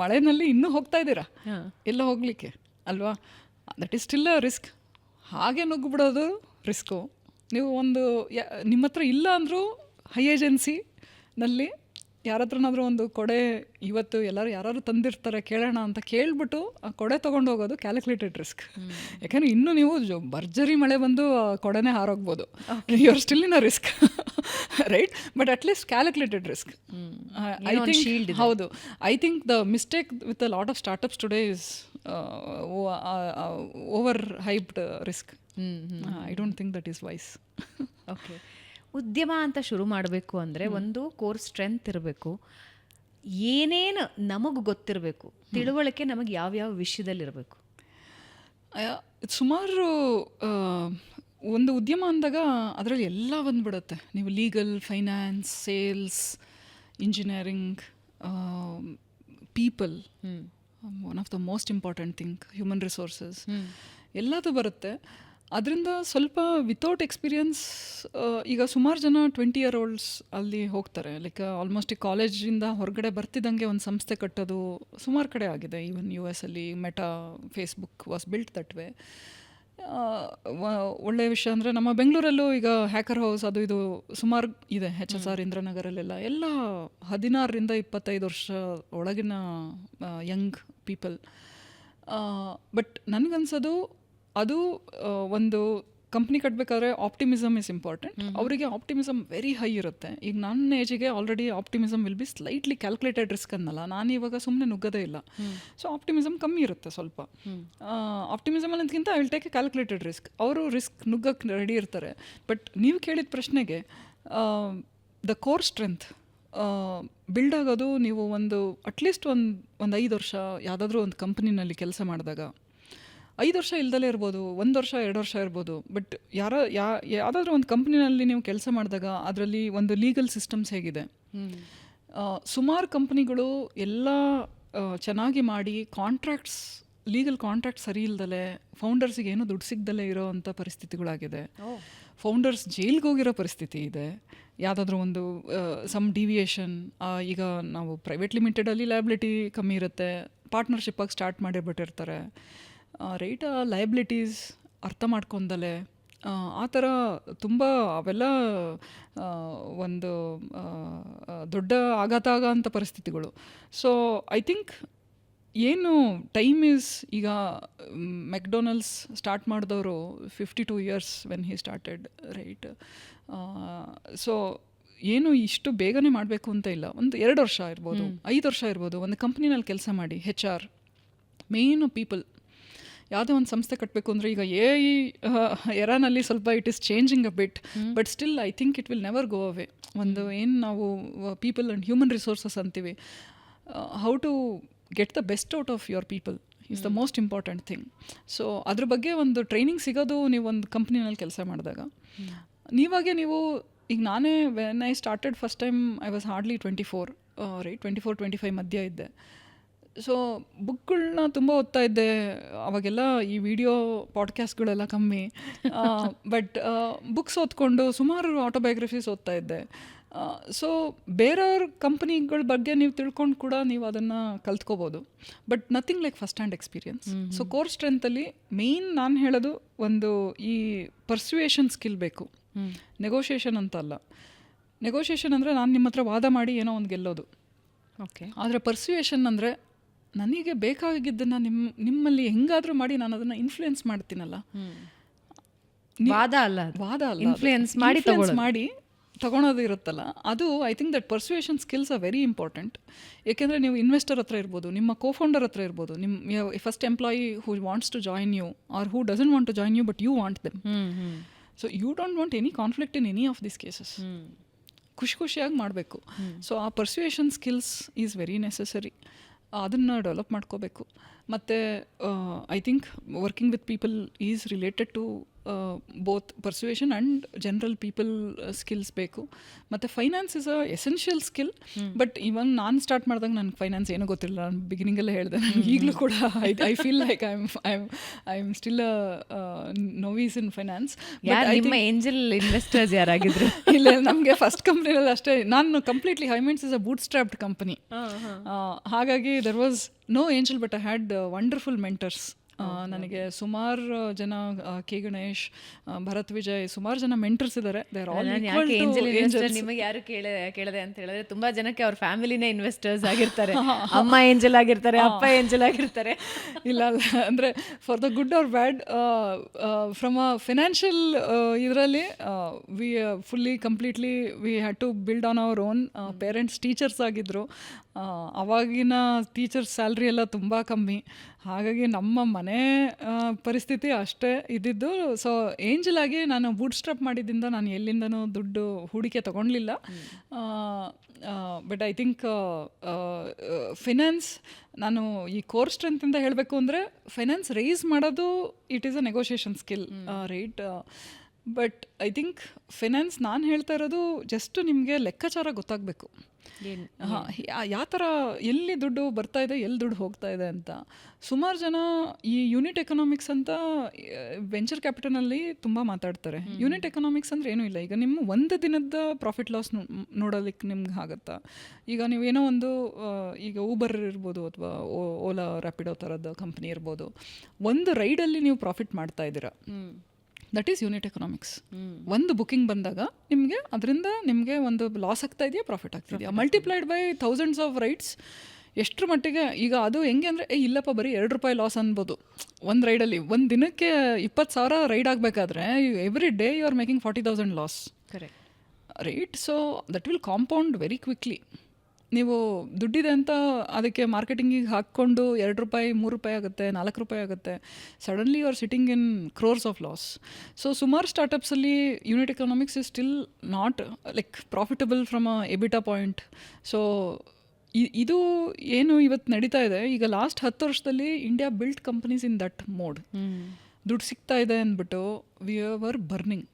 ಮಳೆನಲ್ಲಿ ಇನ್ನೂ ಹೋಗ್ತಾ ಇದ್ದೀರಾ ಎಲ್ಲ ಹೋಗಲಿಕ್ಕೆ ಅಲ್ವಾ, that is still a risk. ಹಾಗೆ ನುಗ್ಗಿಬಿಡೋದು ರಿಸ್ಕು. ನೀವು ನಿಮ್ಮ ಹತ್ರ ಇಲ್ಲ ಅಂದರೂ ಹೈ ಏಜೆನ್ಸಿನಲ್ಲಿ ಯಾರ ಹತ್ರನಾದ್ರೂ ಒಂದು ಕೊಡೆ ಇವತ್ತು ಯಾರು ತಂದಿರ್ತಾರೆ ಕೇಳೋಣ ಅಂತ ಕೇಳ್ಬಿಟ್ಟು ಆ ಕೊಡೆ ತೊಗೊಂಡು ಹೋಗೋದು ಕ್ಯಾಲ್ಕುಲೇಟೆಡ್ ರಿಸ್ಕ್. ಯಾಕಂದರೆ ಇನ್ನೂ ನೀವು ಭರ್ಜರಿ ಮಳೆ ಬಂದು ಆ ಕೊಡೆನೇ ಹಾರೋಗ್ಬೋದು, you are still in a risk, right? But at least calculated risk. ಹೌದು. I think the mistake with a lot of startups today is overhyped risk. I don't think that is wise. Okay. ಉದ್ಯಮ ಅಂತ ಶುರು ಮಾಡಬೇಕು ಅಂದರೆ ಒಂದು core strength ಇರಬೇಕು, ಏನೇನು ನಮಗೆ ಗೊತ್ತಿರಬೇಕು, ತಿಳುವಳಿಕೆ ನಮಗೆ ಯಾವ್ಯಾವ ವಿಷಯದಲ್ಲಿರಬೇಕು. ಸುಮಾರು ಒಂದು ಉದ್ಯಮ ಅಂದಾಗ ಅದರಲ್ಲಿ ಎಲ್ಲ ಬಂದ್ಬಿಡುತ್ತೆ. ನೀವು legal, finance, sales, engineering, people, one of the most important thing human resources, ಎಲ್ಲದು ಬರುತ್ತೆ. ಅದರಿಂದ ಸ್ವಲ್ಪ ವಿತೌಟ್ ಎಕ್ಸ್ಪೀರಿಯನ್ಸ್ ಈಗ ಸುಮಾರು ಜನ 20 year olds ಅಲ್ಲಿ ಹೋಗ್ತಾರೆ. ಲೈಕ್ ಆಲ್ಮೋಸ್ಟ್ ಈ ಕಾಲೇಜಿಂದ ಹೊರಗಡೆ ಬರ್ತಿದ್ದಂಗೆ ಒಂದು ಸಂಸ್ಥೆ ಕಟ್ಟೋದು ಸುಮಾರು ಕಡೆ ಆಗಿದೆ. ಈವನ್ US ಅಲ್ಲಿ meta, Facebook was built that way. ಒಳ್ಳೆಯ ವಿಷಯ ಅಂದರೆ ನಮ್ಮ ಬೆಂಗಳೂರಲ್ಲೂ ಈಗ ಹ್ಯಾಕರ್ ಹೌಸ್ ಅದು ಇದು ಸುಮಾರು ಇದೆ. HSR ಇಂದ್ರನಗರಲ್ಲೆಲ್ಲ 16 to 25 ವರ್ಷ ಒಳಗಿನ ಯಂಗ್ ಪೀಪಲ್. ಬಟ್ ನನಗನ್ಸೋದು ಅದು ಒಂದು ಕಂಪ್ನಿ ಕಟ್ಟಬೇಕಾದ್ರೆ ಆಪ್ಟಿಮಿಸಮ್ ಇಸ್ ಇಂಪಾರ್ಟೆಂಟ್. ಅವರಿಗೆ ಆಪ್ಟಿಮಿಸಮ್ ವೆರಿ ಹೈ ಇರುತ್ತೆ. ಈಗ ನನ್ನ ಏಜಿಗೆ already optimism will be slightly calculated risk ಅನ್ನಲ್ಲ, ನಾನು ಇವಾಗ ಸುಮ್ಮನೆ ನುಗ್ಗೋದೇ ಇಲ್ಲ. ಸೊ ಆಪ್ಟಿಮಿಸಮ್ ಕಮ್ಮಿ ಇರುತ್ತೆ ಸ್ವಲ್ಪ. ಆಪ್ಟಿಮಿಸಮ್ ಅನ್ನೋದಕ್ಕಿಂತ I will take A calculated risk. ಅವರು ರಿಸ್ಕ್ ನುಗ್ಗಕ್ಕೆ ರೆಡಿ ಇರ್ತಾರೆ. ಬಟ್ ನೀವು ಕೇಳಿದ ಪ್ರಶ್ನೆಗೆ ದ ಕೋರ್ ಸ್ಟ್ರೆಂತ್ ಬಿಲ್ಡ್ ಆಗೋದು ನೀವು ಅಟ್ಲೀಸ್ಟ್ ಒಂದು 5 ವರ್ಷ ಯಾವುದಾದ್ರೂ ಒಂದು ಕಂಪ್ನಿನಲ್ಲಿ ಕೆಲಸ ಮಾಡಿದಾಗ, 5 ವರ್ಷ ಇಲ್ದಲೇ ಇರ್ಬೋದು, 1 ವರ್ಷ 2 ವರ್ಷ ಇರ್ಬೋದು. ಬಟ್ ಯಾವುದಾದ್ರೂ ಒಂದು ಕಂಪ್ನಿನಲ್ಲಿ ನೀವು ಕೆಲಸ ಮಾಡಿದಾಗ ಅದರಲ್ಲಿ ಒಂದು ಲೀಗಲ್ ಸಿಸ್ಟಮ್ಸ್ ಹೇಗಿದೆ, ಸುಮಾರು ಕಂಪ್ನಿಗಳು ಎಲ್ಲ ಚೆನ್ನಾಗಿ ಮಾಡಿ ಕಾಂಟ್ರಾಕ್ಟ್ಸ್, ಲೀಗಲ್ ಕಾಂಟ್ರಾಕ್ಟ್ ಸರಿ ಇಲ್ದಲೆ ಫೌಂಡರ್ಸಿಗೆ ಏನೂ ದುಡ್ಡು ಸಿಗ್ದಲೇ ಇರೋ ಅಂಥ ಪರಿಸ್ಥಿತಿಗಳಾಗಿದೆ. ಫೌಂಡರ್ಸ್ ಜೈಲ್ಗೆ ಹೋಗಿರೋ ಪರಿಸ್ಥಿತಿ ಇದೆ. ಯಾವುದಾದ್ರೂ ಒಂದು ಸಮ್ ಡಿವಿಯೇಷನ್, ಈಗ ನಾವು ಪ್ರೈವೇಟ್ ಲಿಮಿಟೆಡಲ್ಲಿ ಲಯಬಿಲಿಟಿ ಕಮ್ಮಿ ಇರುತ್ತೆ, ಪಾರ್ಟ್ನರ್ಶಿಪ್ಪಾಗಿ ಸ್ಟಾರ್ಟ್ ಮಾಡಿಬಿಟ್ಟಿರ್ತಾರೆ, ರೈಟ್? ಲಯಬಿಲಿಟೀಸ್ ಅರ್ಥ ಮಾಡ್ಕೊಂಡಲೆ ಆ ಥರ ತುಂಬ ಅವೆಲ್ಲ ಒಂದು ದೊಡ್ಡ ಆಘಾತ ಆಗೋಂಥ ಪರಿಸ್ಥಿತಿಗಳು. ಸೊ ಐ ಥಿಂಕ್ ಏನು ಟೈಮ್ ಈಸ್, ಈಗ ಮೆಕ್ಡೊನಾಲ್ಡ್ಸ್ ಸ್ಟಾರ್ಟ್ ಮಾಡಿದವರು 52 years when he started, right? So ಏನು ಇಷ್ಟು ಬೇಗನೆ ಮಾಡಬೇಕು ಅಂತ ಇಲ್ಲ. ಒಂದು 2 ವರ್ಷ ಇರ್ಬೋದು, 5 ವರ್ಷ ಇರ್ಬೋದು. ಒಂದು ಕಂಪ್ನಿನಲ್ಲಿ ಕೆಲಸ ಮಾಡಿ, HR ಮೇಯ್ನು ಪೀಪಲ್. ಯಾವುದೇ ಒಂದು ಸಂಸ್ಥೆ ಕಟ್ಟಬೇಕು ಅಂದರೆ ಈಗ ಎರಾನಲ್ಲಿ ಸ್ವಲ್ಪ it is changing a bit, but still I think it will never go away. ಏನು ನಾವು ಪೀಪಲ್ ಆ್ಯಂಡ್ ಹ್ಯೂಮನ್ ರಿಸೋರ್ಸಸ್ ಅಂತೀವಿ, how to get the best out of your people is the most important thing. So ಅದ್ರ ಬಗ್ಗೆ ಒಂದು training ಸಿಗೋದು ನೀವು ಒಂದು ಕಂಪ್ನಿನಲ್ಲಿ ಕೆಲಸ ಮಾಡಿದಾಗ. ನೀವು ಈಗ ನಾನೇ when I started first time I was hardly 24, right? 24-25 ಮಧ್ಯ ಇದ್ದೆ. ಸೊ ಬುಕ್ಗಳನ್ನ ತುಂಬ ಓದ್ತಾ ಇದ್ದೆ ಅವಾಗೆಲ್ಲ. ಈ ವಿಡಿಯೋ ಪಾಡ್ಕಾಸ್ಟ್ಗಳೆಲ್ಲ ಕಮ್ಮಿ, ಬಟ್ ಬುಕ್ಸ್ ಓದ್ಕೊಂಡು ಸುಮಾರು ಆಟೋಬಯೋಗ್ರಫೀಸ್ ಓದ್ತಾ ಇದ್ದೆ. ಸೊ ಬೇರೆಯವ್ರ ಕಂಪ್ನಿಗಳ ಬಗ್ಗೆ ನೀವು ತಿಳ್ಕೊಂಡು ಕೂಡ ನೀವು ಅದನ್ನು ಕಲ್ತ್ಕೋಬೋದು, but nothing like first hand experience. So core ಸ್ಟ್ರೆಂತಲ್ಲಿ ಮೇಯ್ನ್ ನಾನು ಹೇಳೋದು ಒಂದು ಈ ಪರ್ಸ್ಯುಯೇಷನ್ ಸ್ಕಿಲ್ ಬೇಕು. ನೆಗೋಷಿಯೇಷನ್ ಅಂತ ಅಲ್ಲ. ನೆಗೋಷಿಯೇಷನ್ ಅಂದರೆ ನಾನು ನಿಮ್ಮ ಹತ್ರ ವಾದ ಮಾಡಿ ಏನೋ ಒಂದು ಗೆಲ್ಲೋದು. ಓಕೆ. ಆದರೆ ಪರ್ಸ್ಯುಯೇಷನ್ ಅಂದರೆ ನನಗೆ ಬೇಕಾಗಿದ್ದನ್ನು ನಿಮ್ಮಲ್ಲಿ ಹೆಂಗಾದರೂ ಮಾಡಿ ನಾನು ಅದನ್ನು ಇನ್ಫ್ಲೂಯೆನ್ಸ್ ಮಾಡ್ತೀನಲ್ಲ. ವಾದ ಅಲ್ಲ, ಇನ್ಫ್ಲೂಯೆನ್ಸ್ ಮಾಡಿ ತಗೊಳೋದು ಇರುತ್ತಲ್ಲ, ಅದು I think that persuasion skills are very important. ಏಕೆಂದರೆ ನೀವು ಇನ್ವೆಸ್ಟರ್ ಹತ್ರ ಇರ್ಬೋದು, ನಿಮ್ಮ ಕೋಫೌಂಡರ್ ಹತ್ರ ಇರ್ಬೋದು, ನಿಮ್ಮ first employee who wants to join you or who doesn't want to join you but you want them. So you don't want any conflict in any of these cases. ಖುಷಿಯಾಗಿ ಮಾಡಬೇಕು. ಸೊ ಆ persuasion skills is very necessary. ಅದನ್ನು develop ಮಾಡ್ಕೋಬೇಕು. ಮತ್ತು I think working with people is related to both persuasion and general people skills ಬೇಕು. ಮತ್ತು finance is a essential skill. But even ನಾನು start ಮಾಡಿದಾಗ ನನಗೆ ಫೈನಾನ್ಸ್ ಏನೂ ಗೊತ್ತಿಲ್ಲ. ನಾನು ಬಿಗಿನಿಂಗಲ್ಲೇ ಹೇಳಿದೆ, ಈಗಲೂ ಕೂಡ I feel like I am still novice in finance. ನಿಮ್ಮ ಏಂಜಲ್ ಇನ್ವೆಸ್ಟರ್ಸ್ ಯಾರಾಗಿದ್ರು? ಇಲ್ಲ, ನಮಗೆ ಫಸ್ಟ್ ಕಂಪ್ನಿನಲ್ಲಿ ಅಷ್ಟೇ. ನಾನು ಕಂಪ್ಲೀಟ್ಲಿ ಹೈಮೆಂಟ್ಸ್ is a bootstrapped company. ಹಾಗಾಗಿ there was no angel, but I had wonderful mentors. ನನಗೆ ಸುಮಾರು ಜನ, ಕೆ ಗಣೇಶ್, ಭರತ್ ವಿಜಯ್, ಸುಮಾರು ಜನ ಮೆಂಟರ್ಸ್ ಇದ್ದಾರೆ. ನಿಮಗೆ ಯಾರು ಕೇಳದೆ ಅಂತ ಹೇಳಿದ್ರೆ, ತುಂಬಾ ಜನಕ್ಕೆ ಅವ್ರ ಫ್ಯಾಮಿಲಿನೇ ಇನ್ವೆಸ್ಟರ್ಸ್ ಆಗಿರ್ತಾರೆ. ಅಮ್ಮ ಏಂಜಲ್ ಆಗಿರ್ತಾರೆ, ಅಪ್ಪ ಏಂಜಲ್ ಆಗಿರ್ತಾರೆ. ಇಲ್ಲ ಅಂದರೆ for the good or bad, from a financial ಇದರಲ್ಲಿ we fully completely we had to build on our own. Parents teachers ಆಗಿದ್ದರು. ಅವಾಗಿನ ಟೀಚರ್ಸ್ ಸ್ಯಾಲ್ರಿ ಎಲ್ಲ ತುಂಬ ಕಮ್ಮಿ. ಹಾಗಾಗಿ ನಮ್ಮ ಮನೆ ಪರಿಸ್ಥಿತಿ ಅಷ್ಟೇ ಇದ್ದಿದ್ದು. ಸೊ ಏಂಜಲ್ ಆಗಿ ನಾನು ಬೂಟ್ ಸ್ಟ್ರಾಪ್ ಮಾಡಿದ್ದರಿಂದ ನಾನು ಎಲ್ಲಿಂದನೂ ದುಡ್ಡು ಹೂಡಿಕೆ ತೊಗೊಳ್ಲಿಲ್ಲ. ಬಟ್ ಐ ಥಿಂಕ್ ಫಿನಾನ್ಸ್, ನಾನು ಈ ಕೋರ್ ಸ್ಟ್ರೆಂತಿಂದ ಹೇಳಬೇಕು ಅಂದರೆ, ಫೈನಾನ್ಸ್ ರೈಸ್ ಮಾಡೋದು it is a negotiation skill, right? But I think finance ನಾನು ಹೇಳ್ತಾ ಇರೋದು ಜಸ್ಟ್ ನಿಮಗೆ ಲೆಕ್ಕಾಚಾರ ಗೊತ್ತಾಗಬೇಕು. ಯಾವ ಥರ ಎಲ್ಲಿ ದುಡ್ಡು ಬರ್ತಾ ಇದೆ, ಎಲ್ಲಿ ದುಡ್ಡು ಹೋಗ್ತಾ ಇದೆ ಅಂತ. ಸುಮಾರು ಜನ ಈ ಯೂನಿಟ್ ಎಕನಾಮಿಕ್ಸ್ ಅಂತ ವೆಂಚರ್ ಕ್ಯಾಪಿಟಲ್ನಲ್ಲಿ ತುಂಬ ಮಾತಾಡ್ತಾರೆ. ಯೂನಿಟ್ ಎಕನಾಮಿಕ್ಸ್ ಅಂದರೆ ಏನೂ ಇಲ್ಲ. ಈಗ ನಿಮ್ಮ ಒಂದು ದಿನದ ಪ್ರಾಫಿಟ್ ಲಾಸ್ ನೋಡೋದಕ್ಕೆ ನಿಮ್ಗೆ ಆಗುತ್ತಾ? ಈಗ ನೀವೇನೋ ಒಂದು, ಈಗ ಊಬರ್ ಇರ್ಬೋದು ಅಥವಾ ಓಲಾ ರ್ಯಾಪಿಡೋ ಥರದ ಕಂಪ್ನಿ ಇರ್ಬೋದು, ಒಂದು ರೈಡಲ್ಲಿ ನೀವು ಪ್ರಾಫಿಟ್ ಮಾಡ್ತಾ ಇದ್ದೀರಾ, ದಟ್ ಈಸ್ ಯೂನಿಟ್ ಎಕನಾಮಿಕ್ಸ್. ಒಂದು ಬುಕ್ಕಿಂಗ್ ಬಂದಾಗ ನಿಮಗೆ ಅದರಿಂದ ನಿಮಗೆ ಒಂದು ಲಾಸ್ ಆಗ್ತಾ ಇದೆಯಾ, ಪ್ರಾಫಿಟ್ ಆಗ್ತಿದೆಯಾ, multiplied by thousands of rides. ಎಷ್ಟರ ಮಟ್ಟಿಗೆ ಈಗ ಅದು ಹೆಂಗೆ ಅಂದರೆ, ಇಲ್ಲಪ್ಪ ಬರೀ ₹2 ಲಾಸ್ ಅನ್ಬೋದು ಒಂದು ರೈಡಲ್ಲಿ. ಒಂದು ದಿನಕ್ಕೆ 20,000 ರೈಡ್ ಆಗಬೇಕಾದ್ರೆ every day you are making 40,000 loss. Correct, right? So that will compound very quickly. ನೀವು ದುಡ್ಡಿದೆ ಅಂತ ಅದಕ್ಕೆ ಮಾರ್ಕೆಟಿಂಗಿಗೆ ಹಾಕ್ಕೊಂಡು ₹2, ₹3 ಆಗುತ್ತೆ, ₹4 ಆಗುತ್ತೆ. Suddenly you are sitting in crores of loss. So ಸುಮಾರು ಸ್ಟಾರ್ಟಪ್ಸಲ್ಲಿ unit economics is still not like profitable from a EBITDA point. So ಇದು ಏನು ಇವತ್ತು ನಡೀತಾ ಇದೆ, ಈಗ ಲಾಸ್ಟ್ 10 ವರ್ಷದಲ್ಲಿ India built companies in that mode. ದುಡ್ಡು ಸಿಗ್ತಾ ಇದೆ ಅಂದ್ಬಿಟ್ಟು ವಿ ಆರ್ ಬರ್ನಿಂಗ್,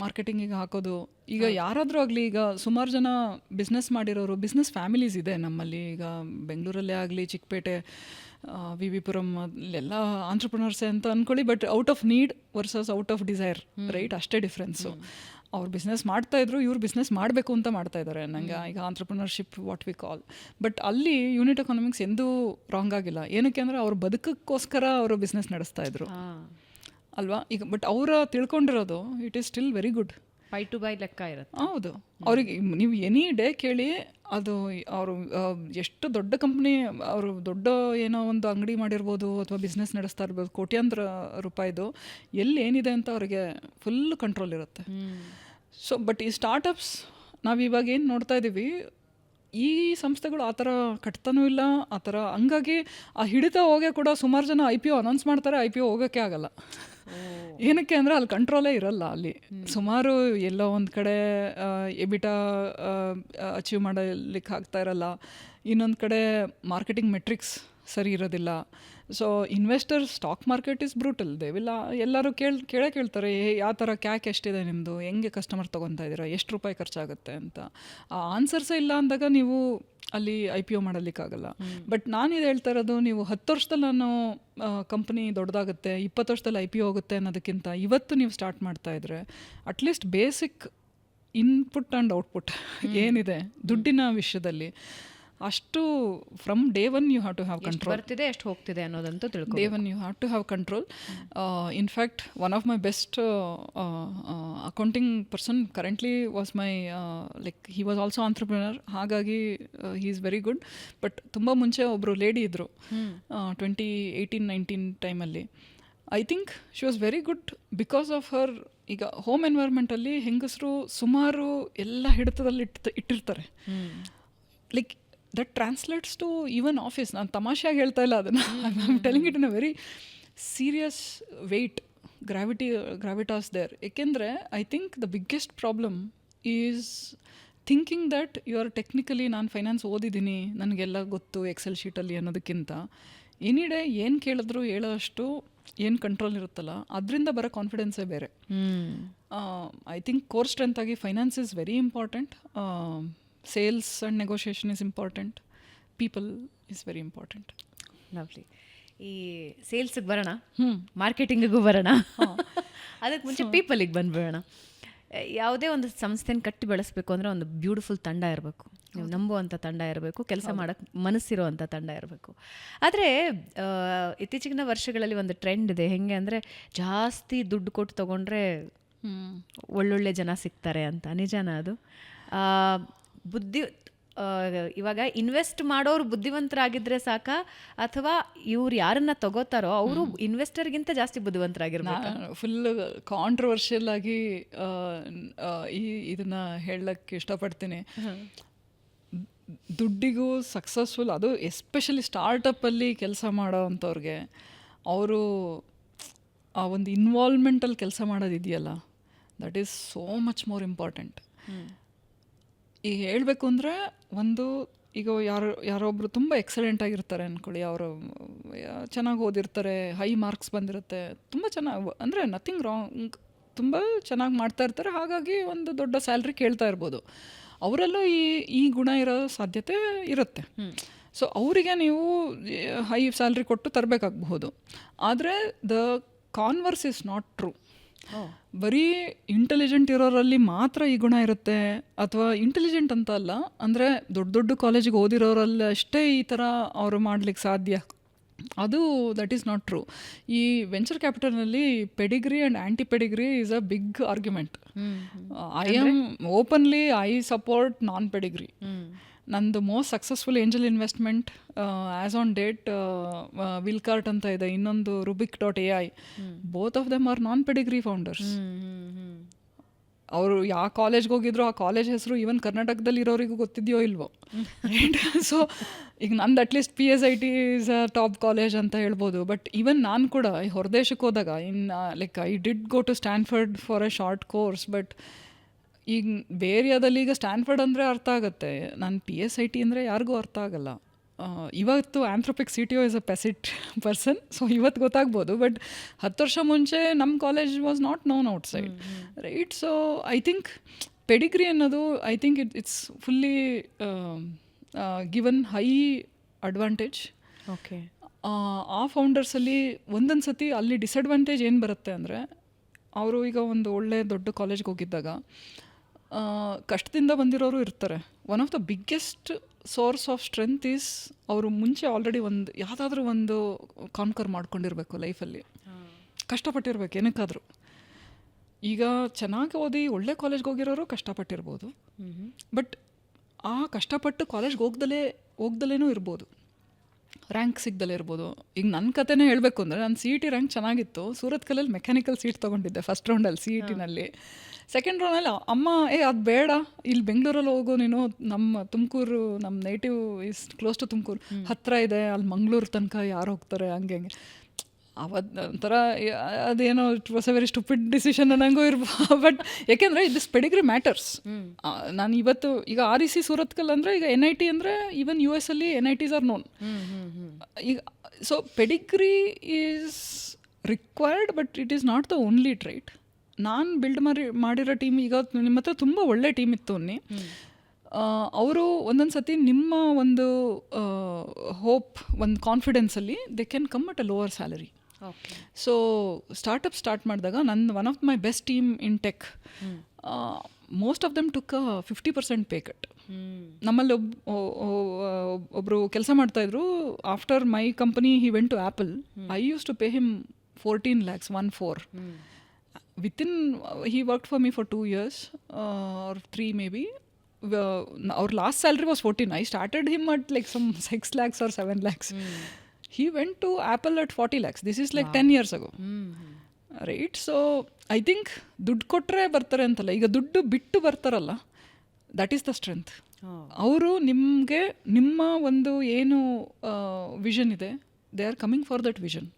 ಮಾರ್ಕೆಟಿಂಗಿಗೆ ಹಾಕೋದು. ಈಗ ಯಾರಾದರೂ ಆಗಲಿ, ಈಗ ಸುಮಾರು ಜನ ಬಿಸ್ನೆಸ್ ಮಾಡಿರೋರು, ಬಿಸ್ನೆಸ್ ಫ್ಯಾಮಿಲೀಸ್ ಇದೆ ನಮ್ಮಲ್ಲಿ. ಈಗ ಬೆಂಗಳೂರಲ್ಲೇ ಆಗಲಿ, ಚಿಕ್ಕಪೇಟೆ, ವಿ ಪುರಂ, ಅಲ್ಲೆಲ್ಲ ಆಂಟ್ರಪ್ರನರ್ಸೇ ಅಂತ ಅಂದ್ಕೊಳ್ಳಿ. But out of need versus out of desire, right? ಅಷ್ಟೇ ಡಿಫ್ರೆನ್ಸು. ಅವ್ರು ಬಿಸ್ನೆಸ್ ಮಾಡ್ತಾಯಿದ್ರು, ಇವ್ರು ಬಿಸ್ನೆಸ್ ಮಾಡಬೇಕು ಅಂತ ಮಾಡ್ತಾ ಇದ್ದಾರೆ. ನಂಗೆ ಈಗ entrepreneurship what we call. But ಅಲ್ಲಿ ಯೂನಿಟ್ ಎಕನಾಮಿಕ್ಸ್ ಎಂದೂ ರಾಂಗ್ ಆಗಿಲ್ಲ. ಏನಕ್ಕೆ ಅಂದರೆ ಅವ್ರ ಬದುಕಕ್ಕೋಸ್ಕರ ಅವರು ಬಿಸ್ನೆಸ್ ನಡೆಸ್ತಾ ಇದ್ರು ಅಲ್ವಾ? ಈಗ ಬಟ್ ಅವರ ತಿಳ್ಕೊಂಡಿರೋದು it is still very good. By two by ಲೆಕ್ಕ ಇರುತ್ತೆ. ಹೌದು. ಅವ್ರಿಗೆ ನೀವು ಎನಿ ಡೇ ಕೇಳಿ, ಅದು ಅವರು ಎಷ್ಟು ದೊಡ್ಡ ಕಂಪ್ನಿ, ಅವರು ದೊಡ್ಡ ಏನೋ ಒಂದು ಅಂಗಡಿ ಮಾಡಿರ್ಬೋದು ಅಥವಾ ಬಿಸ್ನೆಸ್ ನಡೆಸ್ತಾ ಇರ್ಬೋದು, ಕೋಟ್ಯಾಂತರ ರೂಪಾಯಿದು, ಎಲ್ಲಿ ಏನಿದೆ ಅಂತ ಅವ್ರಿಗೆ ಫುಲ್ ಕಂಟ್ರೋಲ್ ಇರುತ್ತೆ. ಸೊ ಬಟ್ ಈ ಸ್ಟಾರ್ಟಪ್ಸ್ ನಾವು ಇವಾಗ ಏನು ನೋಡ್ತಾ ಇದ್ದೀವಿ, ಈ ಸಂಸ್ಥೆಗಳು ಆ ಥರ ಕಟ್ತಾನೂ ಇಲ್ಲ ಆ ಥರ. ಹಂಗಾಗಿ ಆ ಹಿಡಿತ ಹೋಗೇ ಕೂಡ ಸುಮಾರು ಜನ IPO ಅನೌನ್ಸ್ ಮಾಡ್ತಾರೆ, IPO ಹೋಗೋಕ್ಕೆ ಆಗಲ್ಲ. ಏನಕ್ಕೆ ಅಂದರೆ ಅಲ್ಲಿ ಕಂಟ್ರೋಲೇ ಇರಲ್ಲ. ಅಲ್ಲಿ ಸುಮಾರು ಎಲ್ಲೋ ಒಂದು ಕಡೆ ಎಬಿಟಾ ಅಚೀವ್ ಮಾಡಲಿಕ್ಕೆ ಆಗ್ತಾ ಇರಲ್ಲ, ಇನ್ನೊಂದು ಕಡೆ ಮಾರ್ಕೆಟಿಂಗ್ ಮೆಟ್ರಿಕ್ಸ್ ಸರಿ ಇರೋದಿಲ್ಲ. So investor, stock market is brutal. ದೇವಿಲ್ಲ, ಎಲ್ಲರೂ ಕೇಳ್ತಾರೆ, ಯಾವ ಥರ ಕ್ಯಾಕ್ ಎಷ್ಟಿದೆ ನಿಮ್ಮದು, ಹೆಂಗೆ ಕಸ್ಟಮರ್ ತೊಗೊತಾ ಇದ್ದೀರಾ, ಎಷ್ಟು ರೂಪಾಯಿ ಖರ್ಚಾಗುತ್ತೆ ಅಂತ. ಆ ಆನ್ಸರ್ಸೇ ಇಲ್ಲ ಅಂದಾಗ ನೀವು ಅಲ್ಲಿ IPO ಮಾಡಲಿಕ್ಕಾಗಲ್ಲ. ಬಟ್ ನಾನಿದು ಹೇಳ್ತಾ ಇರೋದು, ನೀವು 10 ವರ್ಷದಲ್ಲಿ ನಾನು ಕಂಪ್ನಿ ದೊಡ್ಡದಾಗುತ್ತೆ, 20 ವರ್ಷದಲ್ಲಿ IPO ಹೋಗುತ್ತೆ ಅನ್ನೋದಕ್ಕಿಂತ ಇವತ್ತು ನೀವು ಸ್ಟಾರ್ಟ್ ಮಾಡ್ತಾ ಇದ್ರೆ at least basic input and output ಏನಿದೆ ದುಡ್ಡಿನ ವಿಷಯದಲ್ಲಿ, ಅಷ್ಟು from day one you have to have control. ಬರ್ತಿದೆ ಎಷ್ಟು ಹೋಗ್ತಿದೆ ಅನ್ನೋದಂತೂ ತಿಳ್ಕೊ. Day one you have to have control. In fact one of my best accounting person currently was my like he was also entrepreneur. ಹಾಗಾಗಿ he is very good. But ತುಂಬ ಮುಂಚೆ ಒಬ್ಬರು lady ಇದ್ದರು 2018-19 ಟೈಮಲ್ಲಿ. I think she was very good because of ಹರ್. ಈಗ home ಎನ್ವೈರ್ಮೆಂಟಲ್ಲಿ ಹೆಂಗಸರು ಸುಮಾರು ಎಲ್ಲ ಹಿಡಿತದಲ್ಲಿ ಇಟ್ಟಿರ್ತಾರೆ. Like that translates to even office. ನಾನು ತಮಾಷೆಯಾಗಿ ಹೇಳ್ತಾ ಇಲ್ಲ ಅದನ್ನು, I am telling it in a very serious weight, gravitas there. ಏಕೆಂದರೆ I think the biggest problem is thinking that you are technically, ನಾನು ಫೈನಾನ್ಸ್ ಓದಿದ್ದೀನಿ, ನನಗೆಲ್ಲ ಗೊತ್ತು ಎಕ್ಸೆಲ್ ಶೀಟಲ್ಲಿ ಅನ್ನೋದಕ್ಕಿಂತ ಎನಿ ಡೇ ಏನು ಕೇಳಿದ್ರು ಹೇಳೋಷ್ಟು ಏನು ಕಂಟ್ರೋಲ್ ಇರುತ್ತಲ್ಲ ಅದರಿಂದ ಬರೋ ಕಾನ್ಫಿಡೆನ್ಸೇ ಬೇರೆ. ಐ ಥಿಂಕ್ ಕೋರ್ ಸ್ಟ್ರೆಂತ್ ಆಗಿ finance is very important, sales and negotiation is important, people is very important. Lovely. ಈ ಸೇಲ್ಸ್ಗೆ ಬರೋಣ, ಮಾರ್ಕೆಟಿಂಗಿಗೂ ಬರೋಣ. ಅದಕ್ಕೆ ಮುಂಚೆ ಪೀಪಲಿಗೆ ಬಂದ್ಬಿಡೋಣ. ಯಾವುದೇ ಒಂದು ಸಂಸ್ಥೆನ ಕಟ್ಟಿ ಬೆಳೆಸಬೇಕು ಅಂದರೆ ಒಂದು ಬ್ಯೂಟಿಫುಲ್ ತಂಡ ಇರಬೇಕು, ನೀವು ನಂಬುವಂಥ ತಂಡ ಇರಬೇಕು, ಕೆಲಸ ಮಾಡೋಕ್ಕೆ ಮನಸ್ಸಿರುವಂಥ ತಂಡ ಇರಬೇಕು. ಆದರೆ ಇತ್ತೀಚಿನ ವರ್ಷಗಳಲ್ಲಿ ಒಂದು ಟ್ರೆಂಡ್ ಇದೆ, ಹೆಂಗೆ ಅಂದರೆ ಜಾಸ್ತಿ ದುಡ್ಡು ಕೊಟ್ಟು ತೊಗೊಂಡ್ರೆ ಒಳ್ಳೊಳ್ಳೆ ಜನ ಸಿಗ್ತಾರೆ ಅಂತ. ನಿಜಾನ ಅದು? ಇವಾಗ ಇನ್ವೆಸ್ಟ್ ಮಾಡೋರು ಬುದ್ಧಿವಂತರಾಗಿದ್ದರೆ ಸಾಕ, ಅಥವಾ ಇವ್ರು ಯಾರನ್ನ ತಗೋತಾರೋ ಅವರು ಇನ್ವೆಸ್ಟರ್ಗಿಂತ ಜಾಸ್ತಿ ಬುದ್ಧಿವಂತರಾಗಿರ್ಬೇಕು? ಫುಲ್ ಕಾಂಟ್ರವರ್ಷಿಯಲ್ ಆಗಿ ಇದನ್ನ ಹೇಳಕ್ಕೆ ಇಷ್ಟಪಡ್ತೀನಿ. ದುಡ್ಡಿಗೂ ಸಕ್ಸಸ್ಫುಲ್, ಅದು ಎಸ್ಪೆಷಲಿ ಸ್ಟಾರ್ಟಪ್ಪಲ್ಲಿ ಕೆಲಸ ಮಾಡೋ ಅಂಥವ್ರಿಗೆ ಅವರು ಆ ಒಂದು ಇನ್ವಾಲ್ವ್ಮೆಂಟಲ್ಲಿ ಕೆಲಸ ಮಾಡೋದಿದೆಯಲ್ಲ, that is so much more important. ಈಗ ಹೇಳಬೇಕು ಅಂದರೆ ಒಂದು ಈಗ ಯಾರೊಬ್ಬರು ತುಂಬ ಎಕ್ಸಲೆಂಟ್ ಆಗಿರ್ತಾರೆ ಅಂದ್ಕೊಳ್ಳಿ, ಅವರು ಚೆನ್ನಾಗಿ ಓದಿರ್ತಾರೆ, ಹೈ ಮಾರ್ಕ್ಸ್ ಬಂದಿರುತ್ತೆ, ತುಂಬ ಚೆನ್ನಾಗಿ ಅಂದರೆ ನಥಿಂಗ್ ರಾಂಗ್, ತುಂಬ ಚೆನ್ನಾಗಿ ಮಾಡ್ತಾ ಇರ್ತಾರೆ, ಹಾಗಾಗಿ ಒಂದು ದೊಡ್ಡ ಸ್ಯಾಲ್ರಿ ಕೇಳ್ತಾ ಇರ್ಬೋದು. ಅವರಲ್ಲೂ ಈ ಗುಣ ಇರೋ ಸಾಧ್ಯತೆ ಇರುತ್ತೆ. ಸೊ ಅವರಿಗೆ ನೀವು ಹೈ ಸ್ಯಾಲ್ರಿ ಕೊಟ್ಟು ತರಬೇಕಾಗಬಹುದು. ಆದರೆ the converse is not true. ಬರೀ ಇಂಟೆಲಿಜೆಂಟ್ ಇರೋರಲ್ಲಿ ಮಾತ್ರ ಈ ಗುಣ ಇರುತ್ತೆ, ಅಥವಾ ಇಂಟೆಲಿಜೆಂಟ್ ಅಂತ ಅಲ್ಲ, ಅಂದರೆ ದೊಡ್ಡ ದೊಡ್ಡ ಕಾಲೇಜಿಗೆ ಓದಿರೋರಲ್ಲಿ ಅಷ್ಟೇ ಈ ಥರ ಅವರು ಮಾಡ್ಲಿಕ್ಕೆ ಸಾಧ್ಯ, ಅದು ದಟ್ ಈಸ್ ನಾಟ್ ಟ್ರೂ. ಈ ವೆಂಚರ್ ಕ್ಯಾಪಿಟಲ್ನಲ್ಲಿ pedigree and anti pedigree is a big argument. I am openly I support non pedigree. ನಂದು most successful angel investment as on date ವಿಲ್ಕಾರ್ಟ್ ಅಂತ ಇದೆ, ಇನ್ನೊಂದು Rubik.ai. Both of them are non pedigree founders. ಅವರು ಯಾವ ಕಾಲೇಜ್ಗೆ ಹೋಗಿದ್ರು ಆ ಕಾಲೇಜ್ ಹೆಸರು ಈವನ್ ಕರ್ನಾಟಕದಲ್ಲಿ ಇರೋರಿಗೂ ಗೊತ್ತಿದೆಯೋ ಇಲ್ವೋ, ರೈಟ್? ಸೊ ಈಗ ನಂದು at least PSIT is a top college ಅಂತ ಹೇಳ್ಬೋದು. ಬಟ್ ಈವನ್ ನಾನು ಕೂಡ ಹೊರದೇಶಕ್ಕೆ ಹೋದಾಗ like I did go to Stanford for a short course. But ಈಗ ಬೇರೆಯಾದಲ್ಲಿ ಈಗ ಸ್ಟ್ಯಾನ್ಫರ್ಡ್ ಅಂದರೆ ಅರ್ಥ ಆಗುತ್ತೆ, ನಾನು PSIT ಅಂದರೆ ಯಾರಿಗೂ ಅರ್ಥ ಆಗಲ್ಲ. ಇವತ್ತು Anthropic CTO is a PESIT person, so ಇವತ್ತು ಗೊತ್ತಾಗ್ಬೋದು. ಬಟ್ 10 ವರ್ಷ ಮುಂಚೆ ನಮ್ಮ college was not known outside, right? So I think pedigree ಅನ್ನೋದು I think it's fully given high advantage. Okay. ಆ ಫೌಂಡರ್ಸಲ್ಲಿ ಒಂದೊಂದು ಸತಿ ಅಲ್ಲಿ ಡಿಸಡ್ವಾಂಟೇಜ್ ಏನು ಬರುತ್ತೆ ಅಂದರೆ, ಅವರು ಈಗ ಒಂದು ಒಳ್ಳೆ ದೊಡ್ಡ ಕಾಲೇಜ್ಗೆ ಹೋಗಿದ್ದಾಗ ಕಷ್ಟದಿಂದ ಬಂದಿರೋರು ಇರ್ತಾರೆ. One of the biggest source of strength is ಅವರು ಮುಂಚೆ ಆಲ್ರೆಡಿ ಒಂದು ಯಾವುದಾದ್ರೂ ಒಂದು ಕಾನ್ಕರ್ ಮಾಡ್ಕೊಂಡಿರಬೇಕು ಲೈಫಲ್ಲಿ, ಕಷ್ಟಪಟ್ಟಿರ್ಬೇಕು ಏನಕ್ಕಾದರೂ. ಈಗ ಚೆನ್ನಾಗಿ ಓದಿ ಒಳ್ಳೆ ಕಾಲೇಜ್ಗೆ ಹೋಗಿರೋರು ಕಷ್ಟಪಟ್ಟಿರ್ಬೋದು, ಬಟ್ ಆ ಕಷ್ಟಪಟ್ಟು ಕಾಲೇಜ್ಗೆ ಹೋಗ್ದಲೇನೂ ಇರ್ಬೋದು, ರ್ಯಾಂಕ್ ಸಿಗ್ದಲೇ ಇರ್ಬೋದು. ಈಗ ನನ್ನ ಕತೆನೇ ಹೇಳಬೇಕು ಅಂದರೆ, ನಾನು CET ರ್ಯಾಂಕ್ ಚೆನ್ನಾಗಿತ್ತು, ಸೂರತ್ ಕಲ್ಲಲ್ಲಿ ಮೆಕ್ಯಾನಿಕಲ್ ಸೀಟ್ ತೊಗೊಂಡಿದ್ದೆ ಫಸ್ಟ್ ರೌಂಡಲ್ಲಿ CETನಲ್ಲಿ. ಸೆಕೆಂಡ್ ರೌಂಡಲ್ಲಿ ಅಮ್ಮ ಅದು ಬೇಡ, ಇಲ್ಲಿ ಬೆಂಗಳೂರಲ್ಲಿ ಹೋಗು ನೀನು, ನಮ್ಮ ತುಮಕೂರು, ನಮ್ಮ native is close to Tumakuru, ಹತ್ತಿರ ಇದೆ, ಅಲ್ಲಿ ಮಂಗಳೂರು ತನಕ ಯಾರು ಹೋಗ್ತಾರೆ, ಹಂಗೆ ಒಂಥರ ಅದೇನೋ it was a very stupid decision ಅನ್ನಂಗೂ ಇರ್ಬೋದು. ಬಟ್ ಯಾಕೆಂದರೆ ದಿಸ್ ಪೆಡಿಗ್ರಿ ಮ್ಯಾಟರ್ಸ್. ನಾನು ಇವತ್ತು ಈಗ REC ಸೂರತ್ಕಲ್ ಅಂದರೆ, ಈಗ NIT ಅಂದರೆ ಈವನ್ US ಅಲ್ಲಿ NITs ಆರ್ ನೋನ್. ಈಗ so pedigree is required, but it is not the only trait. ನಾನು ಬಿಲ್ಡ್ ಮಾಡಿರೋ ಟೀಮ್, ಈಗ ನಿಮ್ಮ ಹತ್ರ ತುಂಬ ಒಳ್ಳೆ ಟೀಮ್ ಇತ್ತು ಅನ್ನಿ, ಅವರು ಒಂದೊಂದು ಸತಿ ನಿಮ್ಮ ಒಂದು ಹೋಪ್, ಒಂದು ಕಾನ್ಫಿಡೆನ್ಸಲ್ಲಿ they can come at a lower salary. So startup start ಮಾಡಿದಾಗ ನನ್ನ one of my best team in tech, most of them took 50% pay cut. ನಮ್ಮಲ್ಲಿ ಒಬ್ಬರು ಕೆಲಸ ಮಾಡ್ತಾಯಿದ್ರು. After my company he went to Apple. I used to pay him 14 lakhs, 14. Within he worked for me for 2 years or 3 maybe. Our last salary was 14. I started him at like some 6 lakhs or 7 lakhs. He went to Apple at 40 lakhs. This is like 10 years ago. Right? So I think ದುಡ್ಡು ಕೊಟ್ಟರೆ ಬರ್ತಾರೆ ಅಂತಲ್ಲ, ಈಗ ದುಡ್ಡು ಬಿಟ್ಟು ಬರ್ತಾರಲ್ಲ, that is the strength. ಅವರು ನಿಮಗೆ ನಿಮ್ಮ ಒಂದು ಏನು ವಿಷನ್ ಇದೆ, they are coming for that vision.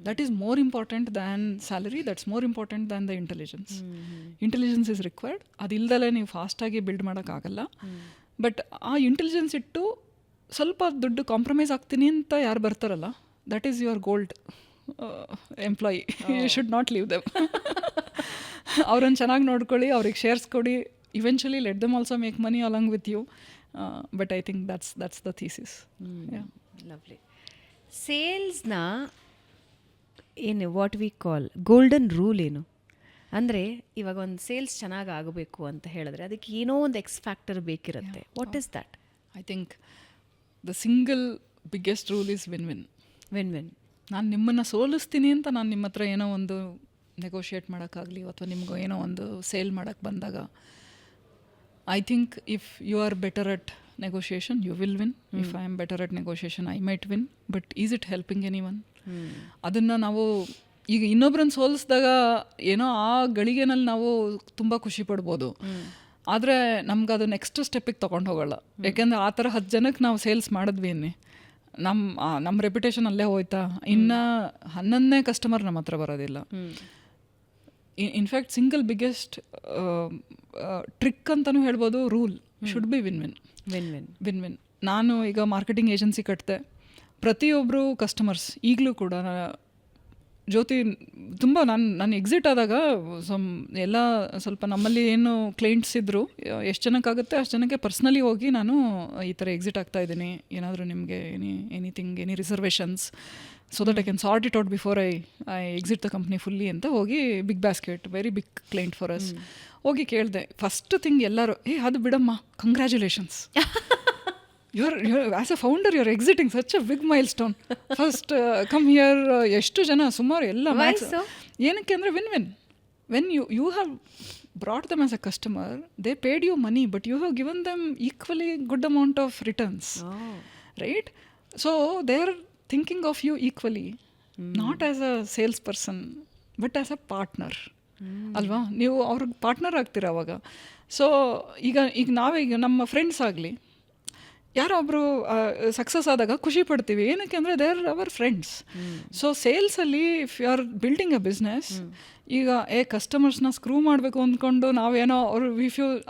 That is more important than salary, that's more important than the intelligence. Intelligence is required. ಅದಿಲ್ದಲೇ ನೀವು ಫಾಸ್ಟಾಗಿ ಬಿಲ್ಡ್ ಮಾಡೋಕ್ಕಾಗಲ್ಲ. ಬಟ್ ಆ ಇಂಟೆಲಿಜೆನ್ಸ್ ಇಟ್ಟು ಸ್ವಲ್ಪ ದುಡ್ಡು ಕಾಂಪ್ರಮೈಸ್ ಆಗ್ತೀನಿ ಅಂತ ಯಾರು ಬರ್ತಾರಲ್ಲ, that is your gold. Employee, you should not leave them. ಅವ್ರನ್ನ ಚೆನ್ನಾಗಿ ನೋಡ್ಕೊಳ್ಳಿ, ಅವ್ರಿಗೆ ಶೇರ್ಸ್ ಕೊಡಿ, eventually let them also make money along with you. But I think that's the thesis. Lovely. ಸೇಲ್ಸ್ನ ಏನು what we call golden rule ಏನು? ಅಂದರೆ ಇವಾಗ ಒಂದು ಸೇಲ್ಸ್ ಚೆನ್ನಾಗಿ ಆಗಬೇಕು ಅಂತ ಹೇಳಿದ್ರೆ ಅದಕ್ಕೆ ಏನೋ ಒಂದು ಎಕ್ಸ್ ಫ್ಯಾಕ್ಟರ್ ಬೇಕಿರುತ್ತೆ. What is that? I think the single biggest rule is win win. Win win. ನಾನು ನಿಮ್ಮನ್ನು ಸೋಲಿಸ್ತೀನಿ ಅಂತ ನಾನು ನಿಮ್ಮ ಹತ್ರ ಏನೋ ಒಂದು ನೆಗೋಷಿಯೇಟ್ ಮಾಡೋಕ್ಕಾಗಲಿ ಅಥವಾ ನಿಮಗೂ ಏನೋ ಒಂದು ಸೇಲ್ ಮಾಡೋಕ್ಕೆ ಬಂದಾಗ, I think if you are better at negotiation you will win. If I am better at negotiation I might win. But is it helping any one? ಅದನ್ನು ನಾವು ಈಗ ಇನ್ನೊಬ್ರನ್ನ ಸೋಲಿಸಿದಾಗ ಏನೋ ಆ ಗಳಿಗೆನಲ್ಲಿ ನಾವು ತುಂಬ ಖುಷಿ ಪಡ್ಬೋದು, ಆದರೆ ನಮ್ಗೆ ಅದು ನೆಕ್ಸ್ಟ್ ಸ್ಟೆಪ್ಪಿಗೆ ತೊಗೊಂಡು ಹೋಗೋಲ್ಲ. ಯಾಕೆಂದರೆ ಆ ಥರ 10 ಜನಕ್ಕೆ ನಾವು ಸೇಲ್ಸ್ ಮಾಡಿದ್ವಿ ಅನ್ನಿ, ನಮ್ಮ ರೆಪ್ಯುಟೇಷನ್ ಅಲ್ಲೇ ಹೋಯ್ತಾ, ಇನ್ನು 11ನೇ ಕಸ್ಟಮರ್ ನಮ್ಮ ಹತ್ರ ಬರೋದಿಲ್ಲ. ಇನ್ಫ್ಯಾಕ್ಟ್ ಸಿಂಗಲ್ ಬಿಗ್ಗೆಸ್ಟ್ ಟ್ರಿಕ್ ಅಂತಲೂ ಹೇಳ್ಬೋದು, rule should be win win. Win win win win. ನಾನು ಈಗ ಮಾರ್ಕೆಟಿಂಗ್ ಏಜೆನ್ಸಿ ಕಟ್ಟಿದೆ, ಪ್ರತಿಯೊಬ್ಬರು ಕಸ್ಟಮರ್ಸ್ ಈಗಲೂ ಕೂಡ ಜ್ಯೋತಿ ತುಂಬ ನಾನು ಎಕ್ಸಿಟ್ ಆದಾಗ ಎಲ್ಲ ಸ್ವಲ್ಪ ನಮ್ಮಲ್ಲಿ ಏನು ಕ್ಲೈಂಟ್ಸ್ ಇದ್ದರು, ಎಷ್ಟು ಜನಕ್ಕಾಗುತ್ತೆ ಅಷ್ಟು ಜನಕ್ಕೆ ಪರ್ಸ್ನಲಿ ಹೋಗಿ ನಾನು ಈ ಥರ ಎಕ್ಸಿಟ್ ಆಗ್ತಾ ಇದ್ದೀನಿ, ಏನಾದರೂ ನಿಮಗೆ any reservations so that I can sort it out before I exit the company fully ಅಂತ ಹೋಗಿ, BigBasket very big client for us, ಹೋಗಿ ಕೇಳಿದೆ. ಫಸ್ಟ್ ಥಿಂಗ್ ಎಲ್ಲರೂ ಅದು ಬಿಡಮ್ಮ, congratulations, you're as a founder you're exiting such a big milestone. First come here. ಎಷ್ಟು ಜನ ಸುಮಾರು ಎಲ್ಲ ಏನಕ್ಕೆ ಅಂದರೆ win win. When you have brought them as a customer, they paid you money but you have given them equally good amount of returns. Right? So they are thinking of you equally, not as a salesperson but as a partner. ಅಲ್ವಾ? ನೀವು ಅವ್ರಿಗೆ partner ಆಗ್ತೀರ ಅವಾಗ. So ಈಗ ನಾವೀಗ ನಮ್ಮ friends ಆಗಲಿ ಯಾರೋ ಒಬ್ಬರು ಸಕ್ಸಸ್ ಆದಾಗ ಖುಷಿ ಪಡ್ತೀವಿ, ಏನಕ್ಕೆ ಅಂದರೆ they are our friends. So ಸೇಲ್ಸಲ್ಲಿ if you are building a business, ಈಗ ಕಸ್ಟಮರ್ಸ್ನ ಸ್ಕ್ರೂ ಮಾಡಬೇಕು ಅಂದ್ಕೊಂಡು ನಾವೇನೋ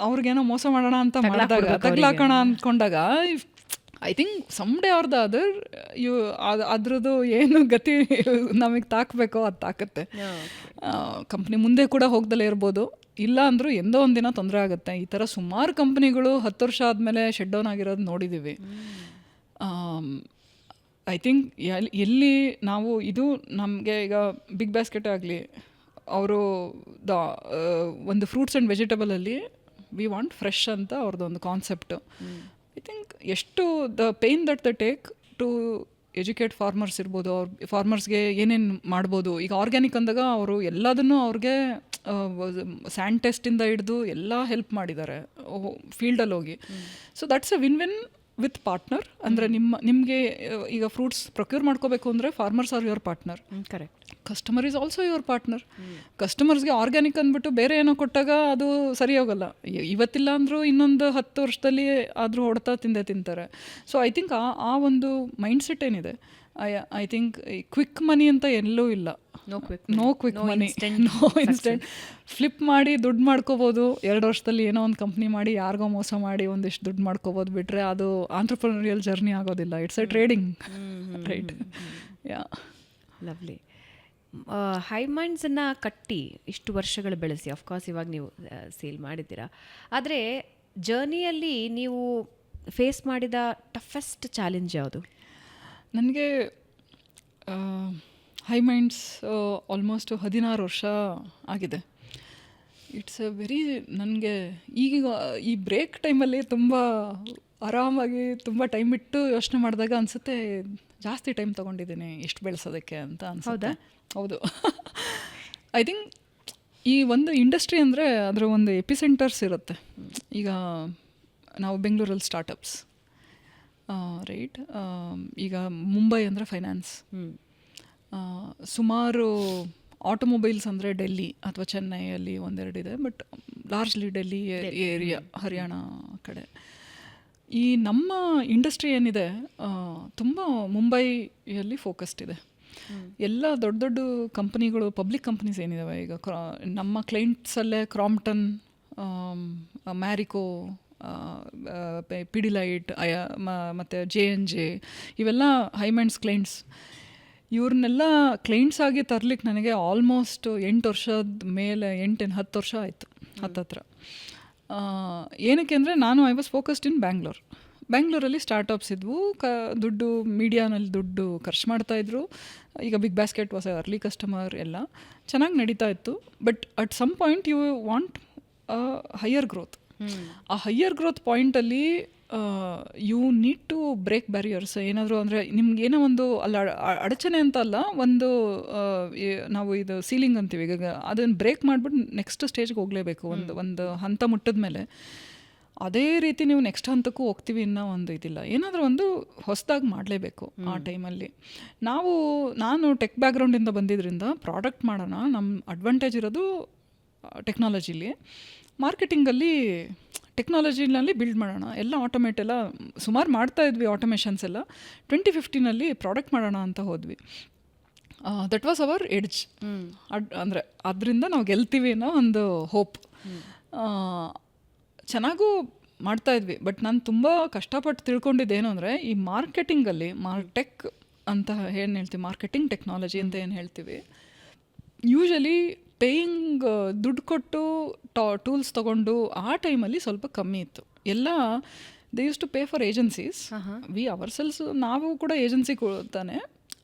ಅವ್ರಿಗೇನೋ ಮೋಸ ಮಾಡೋಣ ಅಂತ ಮಾಡಿದಾಗ, ತಗ್ಲಾಕೋಣ ಅಂದ್ಕೊಂಡಾಗ, I think some day or the other ಅದ್ರದ್ದು ಏನು ಗತಿ ನಮಗೆ ತಾಕಬೇಕೋ ಅದು ತಾಕತ್ತೆ. ಕಂಪ್ನಿ ಮುಂದೆ ಕೂಡ ಹೋಗ್ದಲೇ ಇರ್ಬೋದು, ಇಲ್ಲ ಅಂದರೂ ಎಂದೋ ಒಂದಿನ ತೊಂದರೆ ಆಗುತ್ತೆ. ಈ ಥರ ಸುಮಾರು ಕಂಪ್ನಿಗಳು 10 ವರ್ಷ ಆದಮೇಲೆ ಶಟ್ ಡೌನ್ ಆಗಿರೋದು ನೋಡಿದ್ದೀವಿ. ಐ ಥಿಂಕ್ ಎಲ್ಲಿ ನಾವು ಇದು ನಮಗೆ ಈಗ ಬಿಗ್ ಬ್ಯಾಸ್ಕೆಟ್ ಆಗಲಿ, ಅವರು ಒಂದು ಫ್ರೂಟ್ಸ್ ಆ್ಯಂಡ್ ವೆಜಿಟೇಬಲಲ್ಲಿ ವಿ ವಾಂಟ್ ಫ್ರೆಶ್ ಅಂತ ಅವ್ರದ್ದು ಒಂದು ಕಾನ್ಸೆಪ್ಟು. ಐ ಥಿಂಕ್ ಎಷ್ಟು the pain that the take to educate farmers ಇರ್ಬೋದು, ಅವ್ರ ಫಾರ್ಮರ್ಸ್ಗೆ ಏನೇನು ಮಾಡ್ಬೋದು. ಈಗ ಆರ್ಗ್ಯಾನಿಕ್ ಅಂದಾಗ ಅವರು ಎಲ್ಲದನ್ನೂ ಅವ್ರಿಗೆ ಸ್ಯಾಂಡ್ ಟೆಸ್ಟಿಂದ ಹಿಡಿದು ಎಲ್ಲ ಹೆಲ್ಪ್ ಮಾಡಿದ್ದಾರೆ ಫೀಲ್ಡಲ್ಲಿ ಹೋಗಿ. So that's a win win with partner. ಅಂದರೆ ನಿಮಗೆ ಈಗ ಫ್ರೂಟ್ಸ್ ಪ್ರೊಕ್ಯೂರ್ ಮಾಡ್ಕೋಬೇಕು ಅಂದರೆ farmers are your partner. Correct. Customer is also your partner. ಕಸ್ಟಮರ್ಸ್ಗೆ ಆರ್ಗ್ಯಾನಿಕ್ ಅಂದ್ಬಿಟ್ಟು ಬೇರೆ ಏನೋ ಕೊಟ್ಟಾಗ ಅದು ಸರಿ ಹೋಗಲ್ಲ. ಇವತ್ತಿಲ್ಲ ಅಂದರೂ ಇನ್ನೊಂದು 10 ವರ್ಷದಲ್ಲಿ ಆದರೂ ಹೊಡ್ತಾ ತಿಂತಾರೆ. ಸೊ ಐ ಥಿಂಕ್ ಆ ಒಂದು ಮೈಂಡ್ಸೆಟ್ ಏನಿದೆ, ಐ ಥಿಂಕ್ ಕ್ವಿಕ್ ಮನಿ ಅಂತ ಎಲ್ಲೂ ಇಲ್ಲ. ನೋ ಕ್ವಿಕ್ ಮನಿ, ನೋ ಇನ್ಸ್ಟೆಂಟ್. ಫ್ಲಿಪ್ ಮಾಡಿ ದುಡ್ಡು ಮಾಡ್ಕೋಬೋದು, 2 ವರ್ಷದಲ್ಲಿ ಏನೋ ಒಂದು ಕಂಪ್ನಿ ಮಾಡಿ ಯಾರಿಗೋ ಮೋಸ ಮಾಡಿ ಒಂದಿಷ್ಟು ದುಡ್ಡು ಮಾಡ್ಕೋಬೋದು, ಬಿಟ್ಟರೆ ಅದು ಆಂಟ್ರಪ್ರನರಿಯಲ್ ಜರ್ನಿ ಆಗೋದಿಲ್ಲ. It's a trading. Right. Yeah. Lovely. ಹೈಮಂಡ್ಸನ್ನು ಕಟ್ಟಿ ಇಷ್ಟು ವರ್ಷಗಳು ಬೆಳೆಸಿ, ಅಫ್ಕೋರ್ಸ್ ಇವಾಗ ನೀವು ಸೇಲ್ ಮಾಡಿದ್ದೀರಾ, ಆದರೆ ಜರ್ನಿಯಲ್ಲಿ ನೀವು ಫೇಸ್ ಮಾಡಿದ ಟಫೆಸ್ಟ್ ಚಾಲೆಂಜ್ ಯಾವುದು? ನನಗೆ ಹೈಮಂಡ್ಸ್ ಆಲ್ಮೋಸ್ಟ್ 16 ವರ್ಷ ಆಗಿದೆ. ಇಟ್ಸ್ ಎ ವೆರಿ, ನನಗೆ ಈಗ ಈ ಬ್ರೇಕ್ ಟೈಮಲ್ಲಿ ತುಂಬ ಆರಾಮಾಗಿ ತುಂಬ ಟೈಮ್ ಇಟ್ಟು ಯೋಚನೆ ಮಾಡಿದಾಗ ಅನಿಸುತ್ತೆ ಜಾಸ್ತಿ ಟೈಮ್ ತೊಗೊಂಡಿದ್ದೀನಿ ಇಷ್ಟು ಬೆಳೆಸೋದಕ್ಕೆ ಅಂತ ಅನ್ಸುತ್ತೆ. ಹೌದು. ಐ ಥಿಂಕ್ ಈ ಒಂದು ಇಂಡಸ್ಟ್ರಿ ಅಂದರೆ ಅದರ ಒಂದು ಎಪಿಸೆಂಟರ್ಸ್ ಇರುತ್ತೆ. ಈಗ ನಾವು ಬೆಂಗಳೂರಲ್ಲಿ ಸ್ಟಾರ್ಟಪ್ಸ್, ರೈಟ್. ಈಗ ಮುಂಬೈ ಅಂದರೆ ಫೈನಾನ್ಸ್, ಸುಮಾರು ಆಟೋಮೊಬೈಲ್ಸ್ ಅಂದರೆ ಡೆಲ್ಲಿ ಅಥವಾ ಚೆನ್ನೈಯಲ್ಲಿ 1-2 ಇದೆ, but largely Delhi area, Haryana ಕಡೆ. ಈ ನಮ್ಮ ಇಂಡಸ್ಟ್ರಿ ಏನಿದೆ ತುಂಬ ಮುಂಬೈಯಲ್ಲಿ ಫೋಕಸ್ಡ್ ಇದೆ. ಎಲ್ಲ ದೊಡ್ಡ ದೊಡ್ಡ ಕಂಪ್ನಿಗಳು, ಪಬ್ಲಿಕ್ ಕಂಪ್ನೀಸ್ ಏನಿದಾವೆ ಈಗ ನಮ್ಮ ಕ್ಲೈಂಟ್ಸಲ್ಲೇ ಕ್ರಾಂಪ್ಟನ್, ಮ್ಯಾರಿಕೋ, ಪಿಡಿಲೈಟ್ ಮತ್ತು J&J, ಇವೆಲ್ಲ ಹೈಮಂಡ್ಸ್ ಕ್ಲೈಂಟ್ಸ್. ಇವ್ರನ್ನೆಲ್ಲ ಕ್ಲೈಂಟ್ಸ್ ಆಗಿ ತರ್ಲಿಕ್ಕೆ ನನಗೆ ಆಲ್ಮೋಸ್ಟ್ 8 ವರ್ಷದ ಮೇಲೆ 10 ವರ್ಷ ಆಯಿತು ಹತ್ತತ್ರ. ಏನಕ್ಕೆ ಅಂದರೆ ನಾನು ಐ ವಾಸ್ ಫೋಕಸ್ಡ್ ಇನ್ ಬ್ಯಾಂಗ್ಳೂರಲ್ಲಿ ಸ್ಟಾರ್ಟಪ್ಸ್ ಇದ್ವು, ದುಡ್ಡು ಮೀಡಿಯಾನಲ್ಲಿ ದುಡ್ಡು ಖರ್ಚು ಮಾಡ್ತಾಯಿದ್ರು. ಈಗ Big Basket was early customer, ಎಲ್ಲ ಚೆನ್ನಾಗಿ ನಡೀತಾ ಇತ್ತು. But at some point you want higher growth. ಆ ಹೈಯರ್ ಗ್ರೋತ್ ಪಾಯಿಂಟಲ್ಲಿ you need to break barriers. ಏನಾದರೂ ಅಂದರೆ ನಿಮ್ಗೆ ಏನೋ ಒಂದು ಅಲ್ಲ ಅಡಚಣೆ ಅಂತ ಅಲ್ಲ, ಒಂದು ನಾವು ಇದು ಸೀಲಿಂಗ್ ಅಂತೀವಿ, ಈಗ ಅದನ್ನು ಬ್ರೇಕ್ ಮಾಡಿಬಿಟ್ಟು ನೆಕ್ಸ್ಟ್ ಸ್ಟೇಜ್ಗೆ ಹೋಗಲೇಬೇಕು. ಒಂದು ಹಂತ ಮುಟ್ಟಿದ ಮೇಲೆ ಅದೇ ರೀತಿ ನೀವು ನೆಕ್ಸ್ಟ್ ಹಂತಕ್ಕೂ ಹೋಗ್ತೀವಿ ಅನ್ನೋ ಒಂದು ಇದಿಲ್ಲ. ಏನಾದರೂ ಒಂದು ಹೊಸದಾಗಿ ಮಾಡಲೇಬೇಕು ಆ ಟೈಮಲ್ಲಿ. ನಾನು ಟೆಕ್ ಬ್ಯಾಕ್ಗ್ರೌಂಡಿಂದ ಬಂದಿದ್ದರಿಂದ ಪ್ರಾಡಕ್ಟ್ ಮಾಡೋಣ, ನಮ್ಮ ಅಡ್ವಾಂಟೇಜ್ ಇರೋದು ಟೆಕ್ನಾಲಜಿಲಿ. ಮಾರ್ಕೆಟಿಂಗಲ್ಲಿ ಟೆಕ್ನಾಲಜಿನಲ್ಲಿ ಬಿಲ್ಡ್ ಮಾಡೋಣ, ಎಲ್ಲ ಆಟೋಮೇಟ್ ಎಲ್ಲ ಸುಮಾರು ಮಾಡ್ತಾಯಿದ್ವಿ, ಆಟೋಮೇಷನ್ಸ್ ಎಲ್ಲ. 2015 ಪ್ರಾಡಕ್ಟ್ ಮಾಡೋಣ ಅಂತ ಹೋದ್ವಿ. That was our edge. ಅಂದರೆ ಅದರಿಂದ ನಾವು ಗೆಲ್ತೀವಿ ಅನ್ನೋ ಒಂದು ಹೋಪ್. ಚೆನ್ನಾಗೂ ಮಾಡ್ತಾಯಿದ್ವಿ. ಬಟ್ ನಾನು ತುಂಬ ಕಷ್ಟಪಟ್ಟು ತಿಳ್ಕೊಂಡಿದ್ದೇನು ಅಂದರೆ, ಈ ಮಾರ್ಕೆಟಿಂಗಲ್ಲಿ ಟೆಕ್ ಅಂತ ಏನು ಹೇಳ್ತೀವಿ, ಮಾರ್ಕೆಟಿಂಗ್ ಟೆಕ್ನಾಲಜಿ ಅಂತ ಏನು ಹೇಳ್ತೀವಿ, ಯೂಶಲಿ ಪೇಯಿಂಗ್ ದುಡ್ಡು ಕೊಟ್ಟು ಟೂಲ್ಸ್ ತೊಗೊಂಡು ಆ ಟೈಮಲ್ಲಿ ಸ್ವಲ್ಪ ಕಮ್ಮಿ ಇತ್ತು. ಎಲ್ಲ they use to pay for agencies. We our sales ನಾವು ಕೂಡ ಏಜೆನ್ಸಿ ಕೊಡ್ತಾನೆ.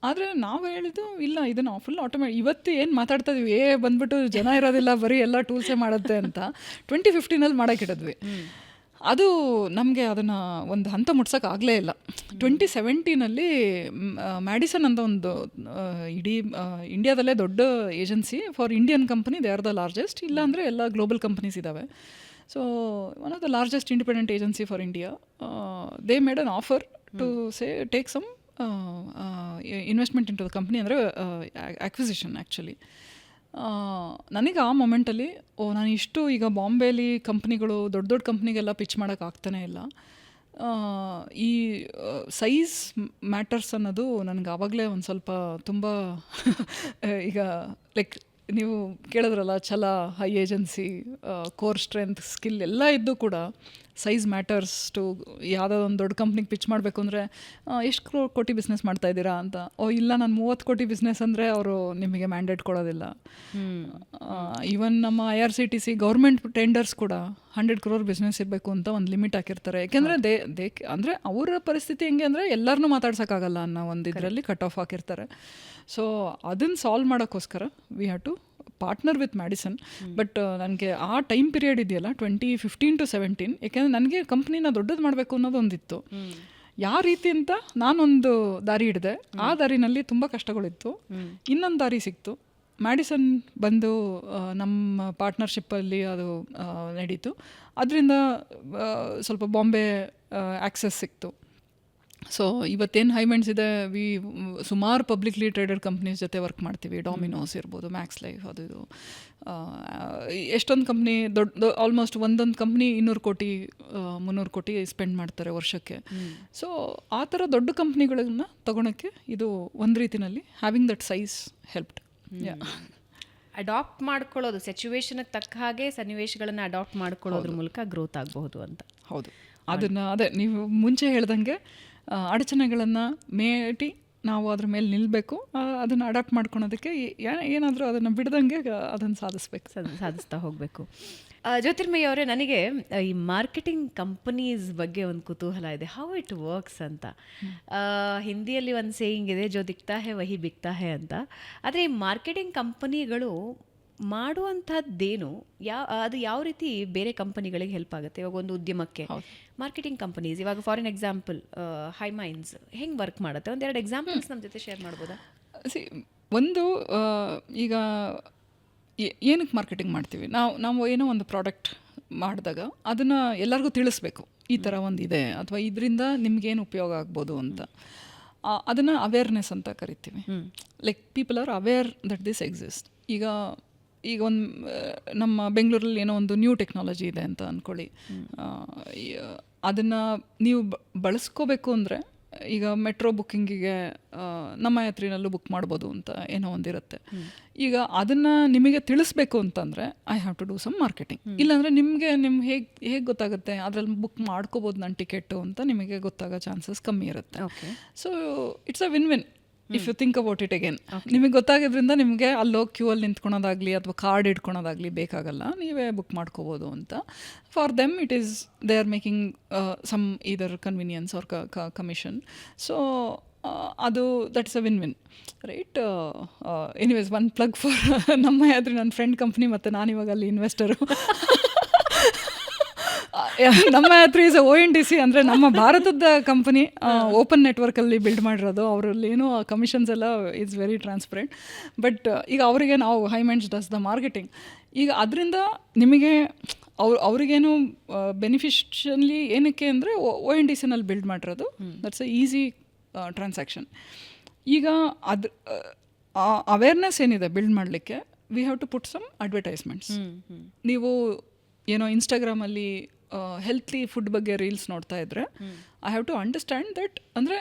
ಆದರೆ ನಾವು ಹೇಳಿದ್ದು ಇಲ್ಲ, ಇದನ್ನು ಫುಲ್ ಇವತ್ತು ಏನು ಮಾತಾಡ್ತಾ ಇದೀವಿ, ಬಂದ್ಬಿಟ್ಟು ಜನ ಇರೋದಿಲ್ಲ, ಬರೀ ಎಲ್ಲ ಟೂಲ್ಸೇ ಮಾಡುತ್ತೆ ಅಂತ 2015 ಮಾಡೋಕ್ಕಿಟ್ಟಿದ್ವಿ. ಅದು ನಮಗೆ ಅದನ್ನು ಒಂದು ಹಂತ ಮುಟ್ಸೋಕ್ಕಾಗಲೇ ಇಲ್ಲ. 2017 ಮ್ಯಾಡಿಸನ್ ಅಂತ ಒಂದು ಇಡೀ ಇಂಡಿಯಾದಲ್ಲೇ ದೊಡ್ಡ agency for Indian company, they are the largest. ಇಲ್ಲಾಂದರೆ ಎಲ್ಲ ಗ್ಲೋಬಲ್ ಕಂಪನೀಸ್ ಇದ್ದಾವೆ. So one of the largest independent agency for India, they made an offer to say take some investment in to the company, ಅಂದರೆ acquisition actually. ನನಗೆ ಆ ಮೊಮೆಂಟಲ್ಲಿ ನಾನು ಇಷ್ಟು ಈಗ ಬಾಂಬೆಲಿ ಕಂಪ್ನಿಗಳು ದೊಡ್ಡ ದೊಡ್ಡ ಕಂಪ್ನಿಗೆಲ್ಲ ಪಿಚ್ ಮಾಡೋಕ್ಕಾಗ್ತಾನೆ ಇಲ್ಲ. ಈ ಸೈಜ್ ಮ್ಯಾಟರ್ಸ್ ಅನ್ನೋದು ನನಗೆ ಆವಾಗಲೇ ಒಂದು ಸ್ವಲ್ಪ ತುಂಬ ಈಗ ಲೈಕ್ ನೀವು ಕೇಳಿದ್ರಲ್ಲ, ಛಲ, high agency, core strength, skill ಎಲ್ಲ ಇದ್ದು ಕೂಡ ಸೈಜ್ ಮ್ಯಾಟರ್ಸ್ ಟು ಯಾವುದೋ ಒಂದು ದೊಡ್ಡ ಕಂಪ್ನಿಗೆ ಪಿಚ್ ಮಾಡಬೇಕು ಅಂದರೆ ಎಷ್ಟು ಕೋಟಿ ಬಿಸ್ನೆಸ್ ಮಾಡ್ತಾಯಿದ್ದೀರಾ ಅಂತ. ಇಲ್ಲ ನಾನು 30 ಕೋಟಿ ಬಿಸ್ನೆಸ್ ಅಂದರೆ ಅವರು ನಿಮಗೆ ಮ್ಯಾಂಡೇಟ್ ಕೊಡೋದಿಲ್ಲ. ಈವನ್ ನಮ್ಮ IRCTC ಗೌರ್ಮೆಂಟ್ ಟೆಂಡರ್ಸ್ ಕೂಡ 100 crore ಬಿಸ್ನೆಸ್ ಇರಬೇಕು ಅಂತ ಒಂದು ಲಿಮಿಟ್ ಹಾಕಿರ್ತಾರೆ. ಯಾಕೆಂದರೆ ಅಂದರೆ ಅವರ ಪರಿಸ್ಥಿತಿ ಹೆಂಗೆ ಅಂದರೆ ಎಲ್ಲರನ್ನೂ ಮಾತಾಡ್ಸೋಕ್ಕಾಗಲ್ಲ ಅನ್ನೋ ಒಂದು ಇದರಲ್ಲಿ ಕಟ್ ಆಫ್ ಹಾಕಿರ್ತಾರೆ. ಸೊ ಅದನ್ನು ಸಾಲ್ವ್ ಮಾಡೋಕ್ಕೋಸ್ಕರ we have to partner with Madison. But ನನಗೆ ಆ ಟೈಮ್ ಪೀರಿಯಡ್ ಇದೆಯಲ್ಲ 2015 to 2017, ಯಾಕೆಂದರೆ ನನಗೆ ಕಂಪ್ನಿನ ದೊಡ್ಡದು ಮಾಡಬೇಕು ಅನ್ನೋದು ಒಂದಿತ್ತು. ಯಾವ ರೀತಿ ಅಂತ ನಾನೊಂದು ದಾರಿ ಹಿಡಿದೆ. ಆ ದಾರಿನಲ್ಲಿ ತುಂಬ ಕಷ್ಟಗಳಿತ್ತು. ಇನ್ನೊಂದು ದಾರಿ ಸಿಕ್ತು, ಮ್ಯಾಡಿಸನ್ ಬಂದು ನಮ್ಮ ಪಾರ್ಟ್ನರ್ಶಿಪ್ಪಲ್ಲಿ ಅದು ನಡೀತು. ಅದರಿಂದ ಸ್ವಲ್ಪ ಬಾಂಬೆ ಆ್ಯಕ್ಸೆಸ್ ಸಿಕ್ತು. ಸೊ ಇವತ್ತೇನು ಹೈಮೆಂಡ್ಸ್ ಇದೆ, ಸುಮಾರು ಪಬ್ಲಿಕ್ಲಿ ಟ್ರೇಡೆಡ್ ಕಂಪ್ನೀಸ್ ಜೊತೆ ವರ್ಕ್ ಮಾಡ್ತೀವಿ. ಡಾಮಿನೋಸ್ ಇರ್ಬೋದು, ಮ್ಯಾಕ್ಸ್ ಲೈಫ್, ಅದು ಇದು ಎಷ್ಟೊಂದು ಕಂಪ್ನಿ ದೊಡ್ಡ ಆಲ್ಮೋಸ್ಟ್ ಒಂದೊಂದು ಕಂಪ್ನಿ 200 ಕೋಟಿ 300 ಕೋಟಿ ಸ್ಪೆಂಡ್ ಮಾಡ್ತಾರೆ ವರ್ಷಕ್ಕೆ. ಸೊ ಆ ಥರ ದೊಡ್ಡ ಕಂಪ್ನಿಗಳನ್ನ ತೊಗೊಳಕ್ಕೆ ಇದು ಒಂದು ರೀತಿಯಲ್ಲಿ having that size helped. Adapt ಮಾಡ್ಕೊಳ್ಳೋದು, ಸಿಚುವೇಶನ್ಗೆ ತಕ್ಕ ಹಾಗೆ ಸನ್ನಿವೇಶಗಳನ್ನು ಅಡಾಪ್ಟ್ ಮಾಡ್ಕೊಳ್ಳೋದ್ರ ಮೂಲಕ ಗ್ರೋತ್ ಆಗಬಹುದು ಅಂತ. ಹೌದು, ಅದನ್ನು ಅದೇ ನೀವು ಮುಂಚೆ ಹೇಳ್ದಂಗೆ ಅಡಚಣೆಗಳನ್ನು ಮೇಟಿ ನಾವು ಅದ್ರ ಮೇಲೆ ನಿಲ್ಲಬೇಕು. ಅದನ್ನು ಅಡಾಪ್ಟ್ ಮಾಡ್ಕೊಳೋದಕ್ಕೆ ಏನಾದರೂ ಅದನ್ನು ಬಿಡ್ದಂಗೆ ಅದನ್ನು ಸಾಧಿಸ್ತಾ ಹೋಗಬೇಕು. ಜ್ಯೋತಿರ್ಮಯಿ ಅವರೇ, ನನಗೆ ಈ ಮಾರ್ಕೆಟಿಂಗ್ ಕಂಪನೀಸ್ ಬಗ್ಗೆ ಒಂದು ಕುತೂಹಲ ಇದೆ, ಹೌ ಇಟ್ ವರ್ಕ್ಸ್ ಅಂತ. ಹಿಂದಿಯಲ್ಲಿ ಒಂದು ಸೇಯಿಂಗ್ ಇದೆ, ಜೋ ದಿಕ್ತಾ ಹೇ ವಹಿ ಬಿಕ್ತಾ ಹೇ ಅಂತ. ಆದರೆ ಈ ಮಾರ್ಕೆಟಿಂಗ್ ಕಂಪನಿಗಳು ಮಾಡುವಂಥದ್ದೇನು, ಅದು ಯಾವ ರೀತಿ ಬೇರೆ ಕಂಪನಿಗಳಿಗೆ ಹೆಲ್ಪ್ ಆಗುತ್ತೆ? ಇವಾಗ ಒಂದು ಉದ್ಯಮಕ್ಕೆ ಮಾರ್ಕೆಟಿಂಗ್ ಕಂಪನೀಸ್, ಇವಾಗ ಫಾರ್ ಎನ್ ಎಕ್ಸಾಂಪಲ್ ಹೈಮೈನ್ಸ್ ಹೆಂಗೆ ವರ್ಕ್ ಮಾಡುತ್ತೆ? ಒಂದೆರಡು ಎಕ್ಸಾಂಪಲ್ಸ್ ನಮ್ಮ ಜೊತೆ ಶೇರ್ ಮಾಡ್ಬೋದಾ? ಒಂದು ಈಗ ಏನಕ್ಕೆ ಮಾರ್ಕೆಟಿಂಗ್ ಮಾಡ್ತೀವಿ ನಾವು ಏನೋ ಒಂದು ಪ್ರಾಡಕ್ಟ್ ಮಾಡಿದಾಗ ಅದನ್ನು ಎಲ್ಲರಿಗೂ ತಿಳಿಸ್ಬೇಕು, ಈ ಥರ ಒಂದು ಇದೆ ಅಥವಾ ಇದರಿಂದ ನಿಮ್ಗೇನು ಉಪಯೋಗ ಆಗ್ಬೋದು ಅಂತ. ಅದನ್ನು ಅವೇರ್ನೆಸ್ ಅಂತ ಕರಿತೀವಿ. Like people are aware that this exist. ಈಗ ಒಂದು ನಮ್ಮ ಬೆಂಗಳೂರಲ್ಲಿ ಏನೋ ಒಂದು ನ್ಯೂ ಟೆಕ್ನಾಲಜಿ ಇದೆ ಅಂತ ಅಂದ್ಕೊಳ್ಳಿ, ಅದನ್ನು ನೀವು ಬಳಸ್ಕೋಬೇಕು ಅಂದರೆ ಈಗ ಮೆಟ್ರೋ ಬುಕ್ಕಿಂಗಿಗೆ ನಮ್ಮ ಯಾತ್ರಿನಲ್ಲೂ ಬುಕ್ ಮಾಡ್ಬೋದು ಅಂತ ಏನೋ ಒಂದಿರುತ್ತೆ. ಈಗ ಅದನ್ನು ನಿಮಗೆ ತಿಳಿಸ್ಬೇಕು ಅಂತಂದರೆ I have to do some marketing. ಇಲ್ಲಾಂದರೆ ನಿಮಗೆ ಹೇಗೆ ಗೊತ್ತಾಗುತ್ತೆ ಅದರಲ್ಲಿ ಬುಕ್ ಮಾಡ್ಕೋಬೋದು ನನ್ನ ಟಿಕೆಟು ಅಂತ ನಿಮಗೆ ಗೊತ್ತಾಗೋ ಚಾನ್ಸಸ್ ಕಮ್ಮಿ ಇರುತ್ತೆ. So it's a win win. If you think about it again. ನಿಮಗೆ ಗೊತ್ತಾಗೋದ್ರಿಂದ ನಿಮಗೆ ಅಲ್ಲೋಗಿ ಕ್ಯೂ ಅಲ್ಲಿ ನಿಂತ್ಕೊಳೋದಾಗಲಿ ಅಥವಾ ಕಾರ್ಡ್ ಇಟ್ಕೊಳೋದಾಗಲಿ ಬೇಕಾಗಲ್ಲ, ನೀವೇ ಬುಕ್ ಮಾಡ್ಕೋಬೋದು ಅಂತ. For them it is they are making some either convenience or commission. So ಅದು that is a win win, right? Anyways, one plug for ನಮ್ಮ ಯಾವ್ದು ನನ್ನ ಫ್ರೆಂಡ್ ಕಂಪ್ನಿ, ಮತ್ತು ನಾನಿವಾಗ ಅಲ್ಲಿ ಇನ್ವೆಸ್ಟರು. ನಮ್ಮ ಹತ್ರ ಈಸ್ ONDC ಅಂದರೆ ನಮ್ಮ ಭಾರತದ ಕಂಪನಿ, ಓಪನ್ ನೆಟ್ವರ್ಕಲ್ಲಿ ಬಿಲ್ಡ್ ಮಾಡಿರೋದು. ಅವರಲ್ಲಿ ಏನೋ ಕಮಿಷನ್ಸ್ ಎಲ್ಲ ಇಟ್ಸ್ ವೆರಿ ಟ್ರಾನ್ಸ್ಪರೆಂಟ್. ಬಟ್ ಈಗ ಅವರಿಗೆ ನಾವು ಹೈಮೆಂಡ್ಸ್ ಡಸ್ ದ ಮಾರ್ಕೆಟಿಂಗ್. ಈಗ ಅದರಿಂದ ನಿಮಗೆ ಅವ್ರಿಗೇನು ಬೆನಿಫಿಷಿಯಲಿ ಏನಕ್ಕೆ ಅಂದರೆ ONDCನಲ್ಲಿ ಬಿಲ್ಡ್ ಮಾಡಿರೋದು, ದಟ್ಸ್ ಅ ಈಸಿ ಟ್ರಾನ್ಸಾಕ್ಷನ್. ಈಗ ಅದು ಅವೇರ್ನೆಸ್ ಏನಿದೆ ಬಿಲ್ಡ್ ಮಾಡಲಿಕ್ಕೆ, we have to put some advertisements. ನೀವು ಏನೋ ಇನ್ಸ್ಟಾಗ್ರಾಮಲ್ಲಿ ಹೆಲ್ತಿ ಫುಡ್ ಬಗ್ಗೆ ರೀಲ್ಸ್ ನೋಡ್ತಾ ಇದ್ದರೆ, I have to understand that ಅಂದರೆ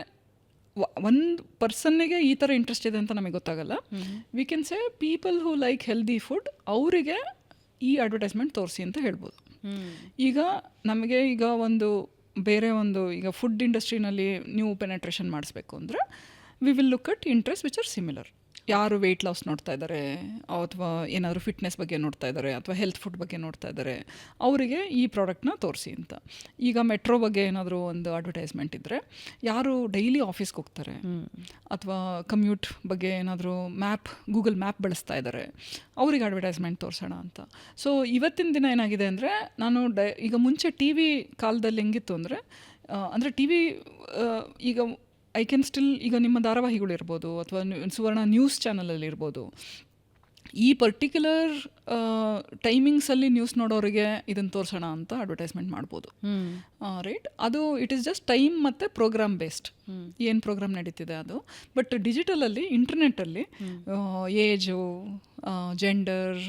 ಒಂದು ಪರ್ಸನ್ನಿಗೆ ಈ ಥರ ಇಂಟ್ರೆಸ್ಟ್ ಇದೆ ಅಂತ ನಮಗೆ ಗೊತ್ತಾಗಲ್ಲ. We can say people who like healthy food, ಅವರಿಗೆ ಈ ಅಡ್ವರ್ಟೈಸ್ಮೆಂಟ್ ತೋರಿಸಿ ಅಂತ ಹೇಳ್ಬೋದು. ಈಗ ನಮಗೆ ಈಗ ಬೇರೆ ಈಗ ಫುಡ್ ಇಂಡಸ್ಟ್ರಿನಲ್ಲಿ ನ್ಯೂ ಪೆನೆಟ್ರೇಷನ್ ಮಾಡಿಸ್ಬೇಕು ಅಂದರೆ we will look at interest which are similar. ಯಾರು ವೆಯ್ಟ್ ಲಾಸ್ ನೋಡ್ತಾ ಇದ್ದಾರೆ, ಅಥವಾ ಏನಾದರೂ ಫಿಟ್ನೆಸ್ ಬಗ್ಗೆ ನೋಡ್ತಾ ಇದ್ದಾರೆ, ಅಥವಾ ಹೆಲ್ತ್ ಫುಡ್ ಬಗ್ಗೆ ನೋಡ್ತಾ ಇದ್ದಾರೆ, ಅವರಿಗೆ ಈ ಪ್ರಾಡಕ್ಟ್ನ ತೋರಿಸಿ ಅಂತ. ಈಗ ಮೆಟ್ರೋ ಬಗ್ಗೆ ಏನಾದರೂ ಒಂದು ಅಡ್ವರ್ಟೈಸ್ಮೆಂಟ್ ಇದ್ದರೆ, ಯಾರು ಡೈಲಿ ಆಫೀಸ್ಗೆ ಹೋಗ್ತಾರೆ ಅಥವಾ ಕಮ್ಯೂಟ್ ಬಗ್ಗೆ ಏನಾದರೂ ಗೂಗಲ್ ಮ್ಯಾಪ್ ಬಳಸ್ತಾ ಇದ್ದಾರೆ, ಅವ್ರಿಗೆ ಅಡ್ವರ್ಟೈಸ್ಮೆಂಟ್ ತೋರಿಸೋಣ ಅಂತ. ಸೊ ಇವತ್ತಿನ ದಿನ ಏನಾಗಿದೆ ಅಂದರೆ, ನಾನು ಈಗ ಮುಂಚೆ ಟಿ ವಿ ಕಾಲದಲ್ಲಿ ಹೆಂಗಿತ್ತು ಅಂದರೆ ಟಿ ವಿ ಈಗ ಐ ಕ್ಯಾನ್ ಸ್ಟಿಲ್, ಈಗ ನಿಮ್ಮ ಧಾರಾವಾಹಿಗಳಿರ್ಬೋದು ಅಥವಾ ಸುವರ್ಣ ನ್ಯೂಸ್ ಚಾನಲಲ್ಲಿ ಇರ್ಬೋದು, ಈ ಪರ್ಟಿಕ್ಯುಲರ್ ಟೈಮಿಂಗ್ಸಲ್ಲಿ ನ್ಯೂಸ್ ನೋಡೋರಿಗೆ ಇದನ್ನು ತೋರಿಸೋಣ ಅಂತ ಅಡ್ವರ್ಟೈಸ್ಮೆಂಟ್ ಮಾಡ್ಬೋದು, ರೈಟ್? ಅದು ಇಟ್ ಈಸ್ ಜಸ್ಟ್ ಟೈಮ್ ಮತ್ತು ಪ್ರೋಗ್ರಾಮ್ ಬೇಸ್ಡ್, ಏನು ಪ್ರೋಗ್ರಾಮ್ ನಡೀತಿದೆ ಅದು. ಬಟ್ ಡಿಜಿಟಲಲ್ಲಿ, ಇಂಟರ್ನೆಟ್ಟಲ್ಲಿ ಏಜು, ಜೆಂಡರ್,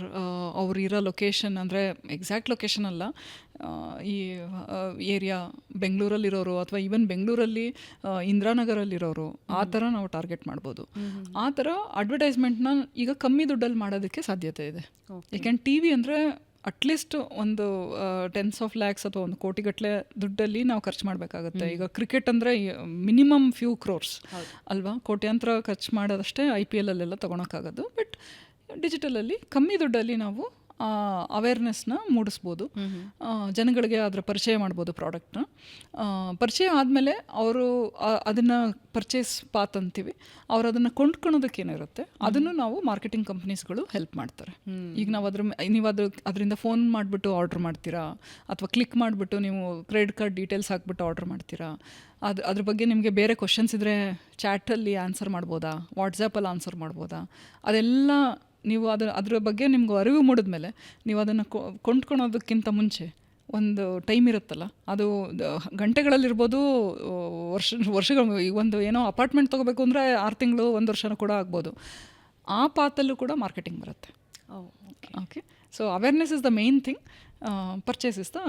ಅವ್ರು ಇರೋ ಲೊಕೇಶನ್, ಅಂದರೆ ಎಕ್ಸಾಕ್ಟ್ ಲೊಕೇಶನ್ ಅಲ್ಲ, ಈ ಏರಿಯಾ ಬೆಂಗಳೂರಲ್ಲಿರೋರು ಅಥವಾ ಈವನ್ ಬೆಂಗಳೂರಲ್ಲಿ ಇಂದಿರಾನಗರಲ್ಲಿರೋರು, ಆ ಥರ ನಾವು ಟಾರ್ಗೆಟ್ ಮಾಡ್ಬೋದು. ಆ ಥರ ಅಡ್ವರ್ಟೈಸ್ಮೆಂಟ್ನ ಈಗ ಕಮ್ಮಿ ದುಡ್ಡಲ್ಲಿ ಮಾಡೋದಕ್ಕೆ ಸಾಧ್ಯತೆ ಇದೆ. ಯಾಕೆಂದ್ರೆ ಟಿ ವಿ ಅಂದರೆ ಅಟ್ಲೀಸ್ಟ್ ಒಂದು ಟೆನ್ಸ್ ಆಫ್ ಲ್ಯಾಕ್ಸ್ ಅಥವಾ ಒಂದು ಕೋಟಿಗಟ್ಟಲೆ ದುಡ್ಡಲ್ಲಿ ನಾವು ಖರ್ಚು ಮಾಡಬೇಕಾಗುತ್ತೆ. ಈಗ ಕ್ರಿಕೆಟ್ ಅಂದರೆ ಮಿನಿಮಮ್ ಫ್ಯೂ ಕ್ರೋರ್ಸ್ ಅಲ್ವಾ, ಕೋಟ್ಯಾಂತರ ಖರ್ಚು ಮಾಡೋದಷ್ಟೇ IPL ಅಲ್ಲೆಲ್ಲ ತೊಗೊಳಕ್ಕಾಗೋದು. ಬಟ್ ಡಿಜಿಟಲಲ್ಲಿ ಕಮ್ಮಿ ದುಡ್ಡಲ್ಲಿ ನಾವು ಅವೇರ್ನೆಸ್ನ ಮೂಡಿಸ್ಬೋದು, ಜನಗಳಿಗೆ ಅದರ ಪರಿಚಯ ಮಾಡ್ಬೋದು ಪ್ರಾಡಕ್ಟ್ನ. ಪರಿಚಯ ಆದಮೇಲೆ ಅವರು ಅದನ್ನು ಪರ್ಚೇಸ್ ಪಾತ್ ಅಂತೀವಿ, ಅವ್ರು ಅದನ್ನು ಕೊಂಡ್ಕೊಳೋದಕ್ಕೆ ಏನಿರುತ್ತೆ ಅದನ್ನು ನಾವು ಮಾರ್ಕೆಟಿಂಗ್ ಕಂಪ್ನೀಸ್ಗಳು ಹೆಲ್ಪ್ ಮಾಡ್ತಾರೆ. ಈಗ ನಾವು ನೀವು ಅದರಿಂದ ಫೋನ್ ಮಾಡಿಬಿಟ್ಟು ಆರ್ಡ್ರ್ ಮಾಡ್ತೀರಾ, ಅಥವಾ ಕ್ಲಿಕ್ ಮಾಡಿಬಿಟ್ಟು ನೀವು ಕ್ರೆಡಿಟ್ ಕಾರ್ಡ್ ಡೀಟೇಲ್ಸ್ ಹಾಕ್ಬಿಟ್ಟು ಆರ್ಡ್ರ್ ಮಾಡ್ತೀರಾ. ಅದ್ರ ಬಗ್ಗೆ ನಿಮಗೆ ಬೇರೆ ಕ್ವಶನ್ಸ್ ಇದ್ದರೆ ಚಾಟಲ್ಲಿ ಆನ್ಸರ್ ಮಾಡ್ಬೋದಾ, ವಾಟ್ಸಪ್ಪಲ್ಲಿ ಆನ್ಸರ್ ಮಾಡ್ಬೋದಾ, ಅದೆಲ್ಲ ನೀವು ಅದ್ರ ಬಗ್ಗೆ ನಿಮ್ಗೆ ಅರಿವು ಮೂಡಿದ್ಮೇಲೆ ನೀವು ಅದನ್ನು ಕೊಂಡ್ಕೊಳೋದಕ್ಕಿಂತ ಮುಂಚೆ ಒಂದು ಟೈಮ್ ಇರುತ್ತಲ್ಲ, ಅದು ಗಂಟೆಗಳಲ್ಲಿರ್ಬೋದು, ವರ್ಷಗಳು. ಈಗ ಏನೋ ಅಪಾರ್ಟ್ಮೆಂಟ್ ತೊಗೋಬೇಕು ಅಂದರೆ 6 ತಿಂಗಳು 1 ವರ್ಷನೂ ಕೂಡ ಆಗ್ಬೋದು. ಆ ಪಾತಲ್ಲೂ ಕೂಡ ಮಾರ್ಕೆಟಿಂಗ್ ಬರುತ್ತೆ. Okay, so awareness is the main thing, purchase is the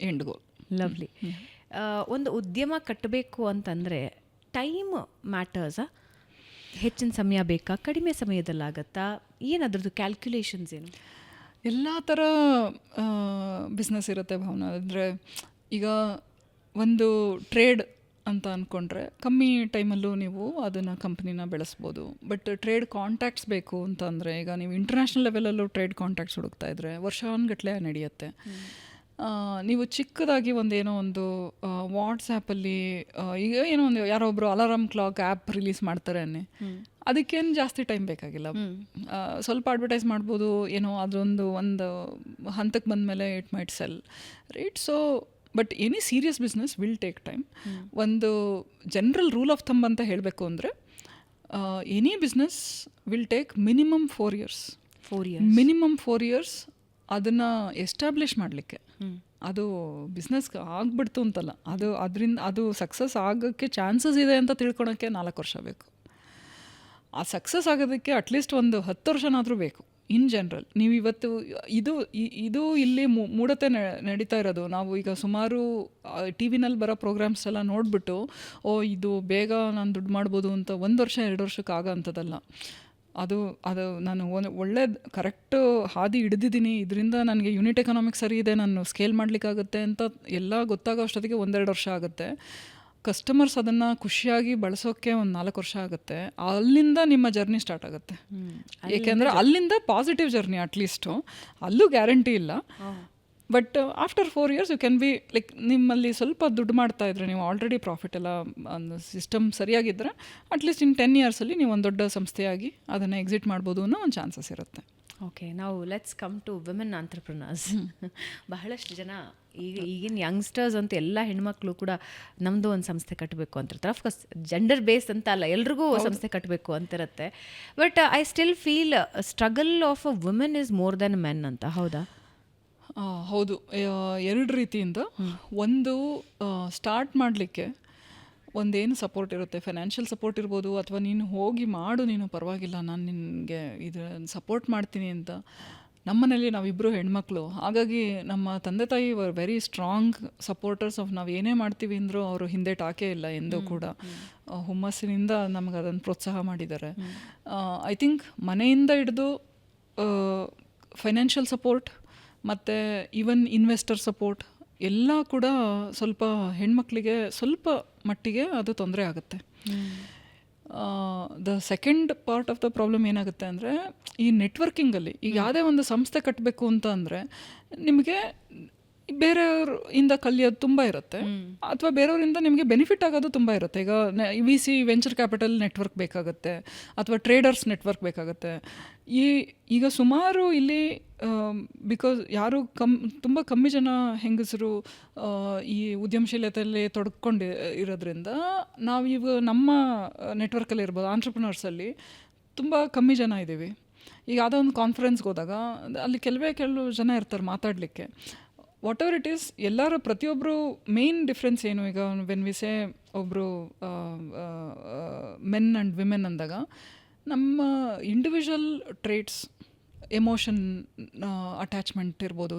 end goal. Lovely. ಒಂದು ಉದ್ಯಮ ಕಟ್ಟಬೇಕು ಅಂತಂದರೆ ಟೈಮ್ ಮ್ಯಾಟರ್ಸಾ? ಹೆಚ್ಚಿನ ಸಮಯ ಬೇಕಾ, ಕಡಿಮೆ ಸಮಯದಲ್ಲಾಗತ್ತಾ, ಏನದ್ರದ್ದು ಕ್ಯಾಲ್ಕ್ಯುಲೇಷನ್ಸ್ ಏನು? ಎಲ್ಲ ಥರ ಬಿಸ್ನೆಸ್ ಇರುತ್ತೆ ಭಾವನಾ. ಅಂದರೆ ಈಗ ಒಂದು ಟ್ರೇಡ್ ಅಂತ ಅಂದ್ಕೊಂಡ್ರೆ ಕಮ್ಮಿ ಟೈಮಲ್ಲೂ ನೀವು ಅದನ್ನು ಕಂಪ್ನಿನ ಬೆಳೆಸ್ಬೋದು. ಬಟ್ ಟ್ರೇಡ್ ಕಾಂಟ್ಯಾಕ್ಟ್ಸ್ ಬೇಕು ಅಂತ ಅಂದರೆ, ಈಗ ನೀವು ಇಂಟರ್ನ್ಯಾಷನಲ್ ಲೆವೆಲಲ್ಲೂ ಟ್ರೇಡ್ ಕಾಂಟ್ಯಾಕ್ಟ್ಸ್ ಹುಡುಕ್ತಾ ಇದ್ದರೆ ವರ್ಷಾನುಗಟ್ಟಲೆ ನಡೆಯುತ್ತೆ. ನೀವು ಚಿಕ್ಕದಾಗಿ ಏನೋ ಒಂದು ವಾಟ್ಸಾಪಲ್ಲಿ ಈಗ ಏನೋ ಒಂದು ಯಾರೋ ಒಬ್ಬರು ಅಲಾರಾಮ್ ಕ್ಲಾಕ್ ಆ್ಯಪ್ ರಿಲೀಸ್ ಮಾಡ್ತಾರೆ, ಅದಕ್ಕೇನು ಜಾಸ್ತಿ ಟೈಮ್ ಬೇಕಾಗಿಲ್ಲ. ಸ್ವಲ್ಪ ಅಡ್ವರ್ಟೈಸ್ ಮಾಡ್ಬೋದು, ಏನೋ ಅದೊಂದು ಹಂತಕ್ಕೆ ಬಂದಮೇಲೆ it might cell, right? So but any serious business will take time. ಒಂದು ಜನರಲ್ ರೂಲ್ ಆಫ್ ಥಂಬ್ ಅಂತ ಹೇಳಬೇಕು ಅಂದರೆ, any business will take minimum 4 years. Minimum 4 years ಅದನ್ನು ಎಸ್ಟಾಬ್ಲಿಷ್ ಮಾಡಲಿಕ್ಕೆ. ಅದು ಬಿಸ್ನೆಸ್ಗೆ ಆಗ್ಬಿಡ್ತು ಅಂತಲ್ಲ, ಅದು ಸಕ್ಸಸ್ ಆಗೋಕ್ಕೆ ಚಾನ್ಸಸ್ ಇದೆ ಅಂತ ತಿಳ್ಕೊಳಕ್ಕೆ 4 ವರ್ಷ ಬೇಕು. ಆ ಸಕ್ಸಸ್ ಆಗೋದಕ್ಕೆ ಅಟ್ಲೀಸ್ಟ್ ಒಂದು 10 ವರ್ಷನಾದರೂ ಬೇಕು ಇನ್ ಜನರಲ್. ನೀವು ಇವತ್ತು ಇದು ಇಲ್ಲಿ ಮೂಢತೆ ನಡೀತಾ ಇರೋದು. ನಾವು ಈಗ ಸುಮಾರು TV-ನಲ್ಲಿ ಬರೋ ಪ್ರೋಗ್ರಾಮ್ಸ್ ಎಲ್ಲ ನೋಡಿಬಿಟ್ಟು, ಇದು ಬೇಗ ನಾನು ದುಡ್ಡು ಮಾಡ್ಬೋದು ಅಂತ 1 ವರ್ಷ 2 ವರ್ಷಕ್ಕೆ ಆಗೋ ಅಂಥದ್ದಲ್ಲ. ಅದು ನಾನು ಒಳ್ಳೆ ಕರೆಕ್ಟ್ ಹಾದಿ ಹಿಡಿದಿದ್ದೀನಿ, ಇದರಿಂದ ನನಗೆ ಯೂನಿಟ್ ಎಕನಾಮಿಕ್ಸ್ ಸರಿ ಇದೆ, ನಾನು ಸ್ಕೇಲ್ ಮಾಡಲಿಕ್ಕಾಗುತ್ತೆ ಅಂತ ಎಲ್ಲ ಗೊತ್ತಾಗೋ ಅಷ್ಟೊತ್ತಿಗೆ 1-2 ವರ್ಷ ಆಗುತ್ತೆ. ಕಸ್ಟಮರ್ಸ್ ಅದನ್ನು ಖುಷಿಯಾಗಿ ಬಳಸೋಕ್ಕೆ ಒಂದು 4 ವರ್ಷ ಆಗುತ್ತೆ. ಅಲ್ಲಿಂದ ನಿಮ್ಮ ಜರ್ನಿ ಸ್ಟಾರ್ಟ್ ಆಗುತ್ತೆ. ಏಕೆಂದರೆ ಅಲ್ಲಿಂದ ಪಾಸಿಟಿವ್ ಜರ್ನಿ ಅಟ್ಲೀಸ್ಟು, ಅಲ್ಲೂ ಗ್ಯಾರಂಟಿ ಇಲ್ಲ. But after 4 years you can be like, ನಿಮ್ಮಲ್ಲಿ ಸ್ವಲ್ಪ ದುಡ್ಡು ಮಾಡ್ತಾ ಇದ್ರೆ, ನೀವು ಆಲ್ರೆಡಿ ಪ್ರಾಫಿಟ್ ಎಲ್ಲ ಒಂದು ಸಿಸ್ಟಮ್ ಸರಿಯಾಗಿದ್ದರೆ ಅಟ್ಲೀಸ್ಟ್ ಇನ್ 10 yearsಲ್ಲಿ ನೀವು ಒಂದು ದೊಡ್ಡ ಸಂಸ್ಥೆಯಾಗಿ ಅದನ್ನು ಎಕ್ಸಿಟ್ ಮಾಡ್ಬೋದು ಅನ್ನೋ ಒಂದು ಚಾನ್ಸಸ್ ಇರುತ್ತೆ. ಓಕೆ, ನಾವು let's come to women entrepreneurs. ಬಹಳಷ್ಟು ಜನ ಈಗಿನ ಯಂಗ್ಸ್ಟರ್ಸ್ ಅಂತೂ ಎಲ್ಲ ಹೆಣ್ಮಕ್ಳು ಕೂಡ ನಮ್ಮದು ಒಂದು ಸಂಸ್ಥೆ ಕಟ್ಟಬೇಕು ಅಂತಿರ್ತಾರೆ. ಅಫ್ಕೋರ್ಸ್ ಜೆಂಡರ್ ಬೇಸ್ ಅಂತ ಅಲ್ಲ, ಎಲ್ರಿಗೂ ಸಂಸ್ಥೆ ಕಟ್ಟಬೇಕು ಅಂತಿರುತ್ತೆ. But I still feel struggle of a women is more than men ಅಂತ. ಹೌದಾ? ಹೌದು, 2 ರೀತಿಯಿಂದ. ಒಂದು, ಸ್ಟಾರ್ಟ್ ಮಾಡಲಿಕ್ಕೆ ಒಂದೇನು ಸಪೋರ್ಟ್ ಇರುತ್ತೆ, ಫೈನಾನ್ಷಿಯಲ್ ಸಪೋರ್ಟ್ ಇರ್ಬೋದು, ಅಥವಾ ನೀನು ಹೋಗಿ ಮಾಡು, ನೀನು ಪರವಾಗಿಲ್ಲ, ನಾನು ನಿನಗೆ ಇದು ಸಪೋರ್ಟ್ ಮಾಡ್ತೀನಿ ಅಂತ. ನಮ್ಮನೇಲಿ ನಾವಿಬ್ಬರು ಹೆಣ್ಮಕ್ಳು, ಹಾಗಾಗಿ ನಮ್ಮ ತಂದೆ ತಾಯಿ were very strong supporters of ನಾವು ಏನೇ ಮಾಡ್ತೀವಿ ಅಂದರೂ ಅವರು ಹಿಂದೆ ಟಾಕೇ ಇಲ್ಲ ಎಂದೂ ಕೂಡ. ಹುಮ್ಮಸ್ಸಿನಿಂದ ನಮಗೆ ಅದನ್ನು ಪ್ರೋತ್ಸಾಹ ಮಾಡಿದ್ದಾರೆ. ಐ ಥಿಂಕ್ ಮನೆಯಿಂದ ಹಿಡಿದು ಫೈನಾನ್ಷಿಯಲ್ ಸಪೋರ್ಟ್ ಮತ್ತು ಈವನ್ ಇನ್ವೆಸ್ಟರ್ ಸಪೋರ್ಟ್ ಎಲ್ಲ ಕೂಡ ಸ್ವಲ್ಪ ಹೆಣ್ಮಕ್ಳಿಗೆ ಸ್ವಲ್ಪ ಮಟ್ಟಿಗೆ ಅದು ತೊಂದರೆ ಆಗುತ್ತೆ. The second part of the problem ಏನಾಗುತ್ತೆ ಅಂದರೆ, ಈ ನೆಟ್ವರ್ಕಿಂಗಲ್ಲಿ ಈಗ ಯಾವುದೇ ಒಂದು ಸಂಸ್ಥೆ ಕಟ್ಟಬೇಕು ಅಂತ ಅಂದರೆ ನಿಮಗೆ ಬೇರೆಯವರಿಂದ ಕಲಿಯೋದು ತುಂಬ ಇರುತ್ತೆ, ಅಥವಾ ಬೇರೆಯವರಿಂದ ನಿಮಗೆ ಬೆನಿಫಿಟ್ ಆಗೋದು ತುಂಬ ಇರುತ್ತೆ. ಈಗ VC ವೆಂಚರ್ ಕ್ಯಾಪಿಟಲ್ ನೆಟ್ವರ್ಕ್ ಬೇಕಾಗುತ್ತೆ, ಅಥವಾ ಟ್ರೇಡರ್ಸ್ ನೆಟ್ವರ್ಕ್ ಬೇಕಾಗುತ್ತೆ. ಈಗ ಸುಮಾರು ಇಲ್ಲಿ ಬಿಕಾಸ್ ಯಾರು ತುಂಬ ಕಮ್ಮಿ ಜನ ಹೆಂಗಸರು ಈ ಉದ್ಯಮಶೀಲತೆಯಲ್ಲಿ ತೊಡ್ಕೊಂಡು ಇರೋದ್ರಿಂದ ನಾವು ಈಗ ನಮ್ಮ ನೆಟ್ವರ್ಕಲ್ಲಿ ಇರ್ಬೋದು, ಆಂಟ್ರಪ್ರನರ್ಸಲ್ಲಿ ತುಂಬ ಕಮ್ಮಿ ಜನ ಇದ್ದೀವಿ. ಈಗ ಯಾವುದೋ ಒಂದು ಕಾನ್ಫರೆನ್ಸ್ಗೆ ಹೋದಾಗ ಅಲ್ಲಿ ಕೆಲವು ಜನ ಇರ್ತಾರೆ ಮಾತಾಡಲಿಕ್ಕೆ. ವಾಟ್ ಎವರ್ ಇಟ್ ಈಸ್, ಎಲ್ಲರ ಪ್ರತಿಯೊಬ್ಬರು ಮೇನ್ ಡಿಫ್ರೆನ್ಸ್ ಏನು, ಈಗ ವೆನ್ ವಿ ಸೇ ಒಬ್ಬರು ಮೆನ್ ಆ್ಯಂಡ್ ವಿಮೆನ್ ಅಂದಾಗ, ನಮ್ಮ ಇಂಡಿವಿಜುವಲ್ ಟ್ರೇಟ್ಸ್, ಎಮೋಷನ್ ಅಟ್ಯಾಚ್ಮೆಂಟ್ ಇರ್ಬೋದು.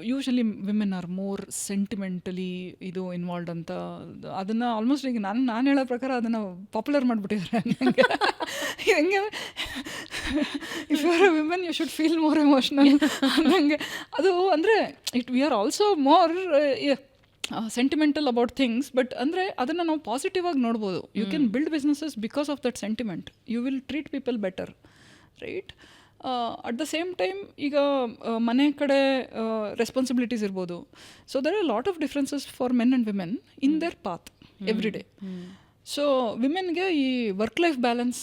ಯೂಶ್ವಲಿ ವಿಮೆನ್ ಆರ್ ಮೋರ್ ಸೆಂಟಿಮೆಂಟಲಿ ಇದು ಇನ್ವಾಲ್ವ್ಡ್ ಅಂತ. ಅದನ್ನು ಆಲ್ಮೋಸ್ಟ್ ಈಗ ನಾನು ಹೇಳೋ ಪ್ರಕಾರ ಅದನ್ನು ಪಾಪ್ಯುಲರ್ ಮಾಡಿಬಿಟ್ಟಿದ್ದಾರೆ. ಹೆಂಗೆ if you are a women you should feel more emotional ಅನ್ನಂಗೆ. ಅದು ಅಂದರೆ we are also more sentimental about things. But ಅಂದರೆ ಅದನ್ನು ನಾವು ಪಾಸಿಟಿವ್ ಆಗಿ ನೋಡ್ಬೋದು. You can build businesses because of that sentiment. You will treat people better, right? At the same time ಈಗ ಮನೆ ಕಡೆ ರೆಸ್ಪಾನ್ಸಿಬಿಲಿಟೀಸ್ ಇರ್ಬೋದು. So there are lot of differences for men and women in their path every day. So ವಿಮೆನ್ಗೆ ಈ work life balance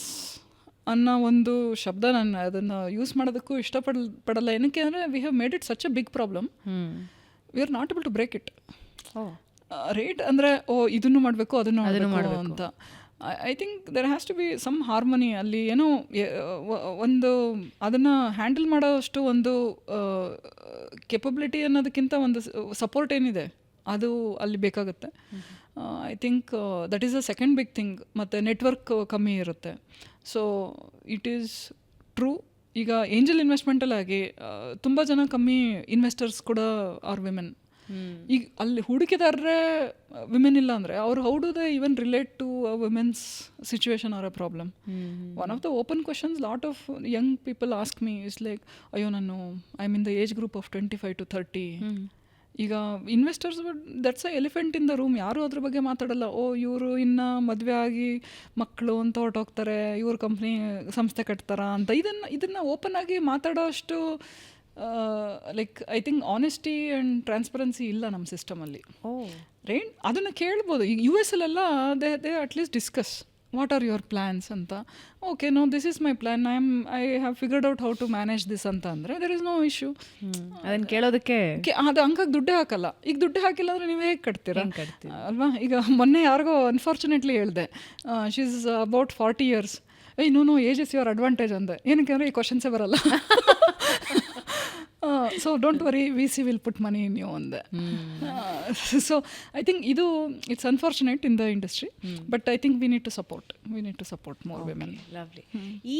ಅನ್ನೋ ಒಂದು ಶಬ್ದ ನಾನು ಅದನ್ನು ಯೂಸ್ ಮಾಡೋದಕ್ಕೂ ಇಷ್ಟಪಡಲ್ಲ. ಏನಕ್ಕೆ ಅಂದರೆ we have made it such a big problem. We are not able to break it, right? ಅಂದರೆ ಇದನ್ನು ಮಾಡಬೇಕು ಅದನ್ನು ಮಾಡಬೇಕು ಅಂತ. I think there has to be some harmony. ಅಲ್ಲಿ ಏನೋ ಒಂದು ಅದನ್ನು ಹ್ಯಾಂಡಲ್ ಮಾಡೋಷ್ಟು ಒಂದು ಕೆಪಬಿಲಿಟಿ ಅನ್ನೋದಕ್ಕಿಂತ ಒಂದು ಸಪೋರ್ಟ್ ಏನಿದೆ ಅದು ಅಲ್ಲಿ ಬೇಕಾಗುತ್ತೆ. I think that is a second big thing. ಮತ್ತು ನೆಟ್ವರ್ಕ್ ಕಮ್ಮಿ ಇರುತ್ತೆ. So it is true. ಈಗ ಏಂಜಲ್ ಇನ್ವೆಸ್ಟ್ಮೆಂಟಲ್ಲಾಗಿ ತುಂಬ ಜನ ಕಮ್ಮಿ ಇನ್ವೆಸ್ಟರ್ಸ್ ಕೂಡ ಆರ್ ವಿಮೆನ್. ಈಗ ಅಲ್ಲಿ ಹೂಡಿಕೆದಾರರೇ ವಿಮೆನ್ ಇಲ್ಲ ಅಂದರೆ ಅವ್ರು how do they even relate to women's situation are a problem? One of the open questions lot of young people ask me is like, ಅಯ್ಯೋ ನಾನು I am in the age group of 25 to 30. ಈಗ investors that's a elephant in the room. ಯಾರು ಅದ್ರ ಬಗ್ಗೆ ಮಾತಾಡಲ್ಲ. ಇವರು ಇನ್ನು ಮದುವೆ ಆಗಿ ಮಕ್ಕಳು ಅಂತ ಹೊರಟೋಗ್ತಾರೆ, ಇವ್ರ ಕಂಪ್ನಿ ಸಂಸ್ಥೆ ಕಟ್ತಾರ ಅಂತ. ಇದನ್ನು ಓಪನ್ ಆಗಿ ಮಾತಾಡೋ ಅಷ್ಟು like I think honesty and transparency ಇಲ್ಲ ನಮ್ಮ ಸಿಸ್ಟಮಲ್ಲಿ, ರೈಟ್? ಅದನ್ನು ಕೇಳ್ಬೋದು. ಈಗ US ಅಲ್ಲೆಲ್ಲ they at least discuss what are your plans ಅಂತ. Okay, no this is my plan, I have figured out how to manage this ಅಂತ ಅಂದರೆ ದೆರ್ ಇಸ್ ನೋ ಇಶ್ಯೂ. ಅದನ್ನು ಕೇಳೋದಕ್ಕೆ ಅದು ಹಂಗಾಗಿ ದುಡ್ಡೇ ಹಾಕಲ್ಲ. ಈಗ ದುಡ್ಡೇ ಹಾಕಿಲ್ಲ ಅಂದರೆ ನೀವು ಹೇಗೆ ಕಟ್ತೀರಾ ಅಲ್ವಾ? ಈಗ ಮೊನ್ನೆ ಯಾರಿಗೋ ಅನ್ಫಾರ್ಚುನೇಟ್ಲಿ ಹೇಳಿದೆ, she is about 40 years. No age is your advantage ಅಂದೆ. ಏನಕ್ಕೆ ಅಂದರೆ ಈ ಕ್ವಶನ್ಸೇ ಬರಲ್ಲ. So don't worry, VC will put money in you ಅಂದೆ. ಸೊ ಐ ಥಿಂಕ್ ಇದು it's unfortunate in the industry, but I think we need to support more women. Lovely.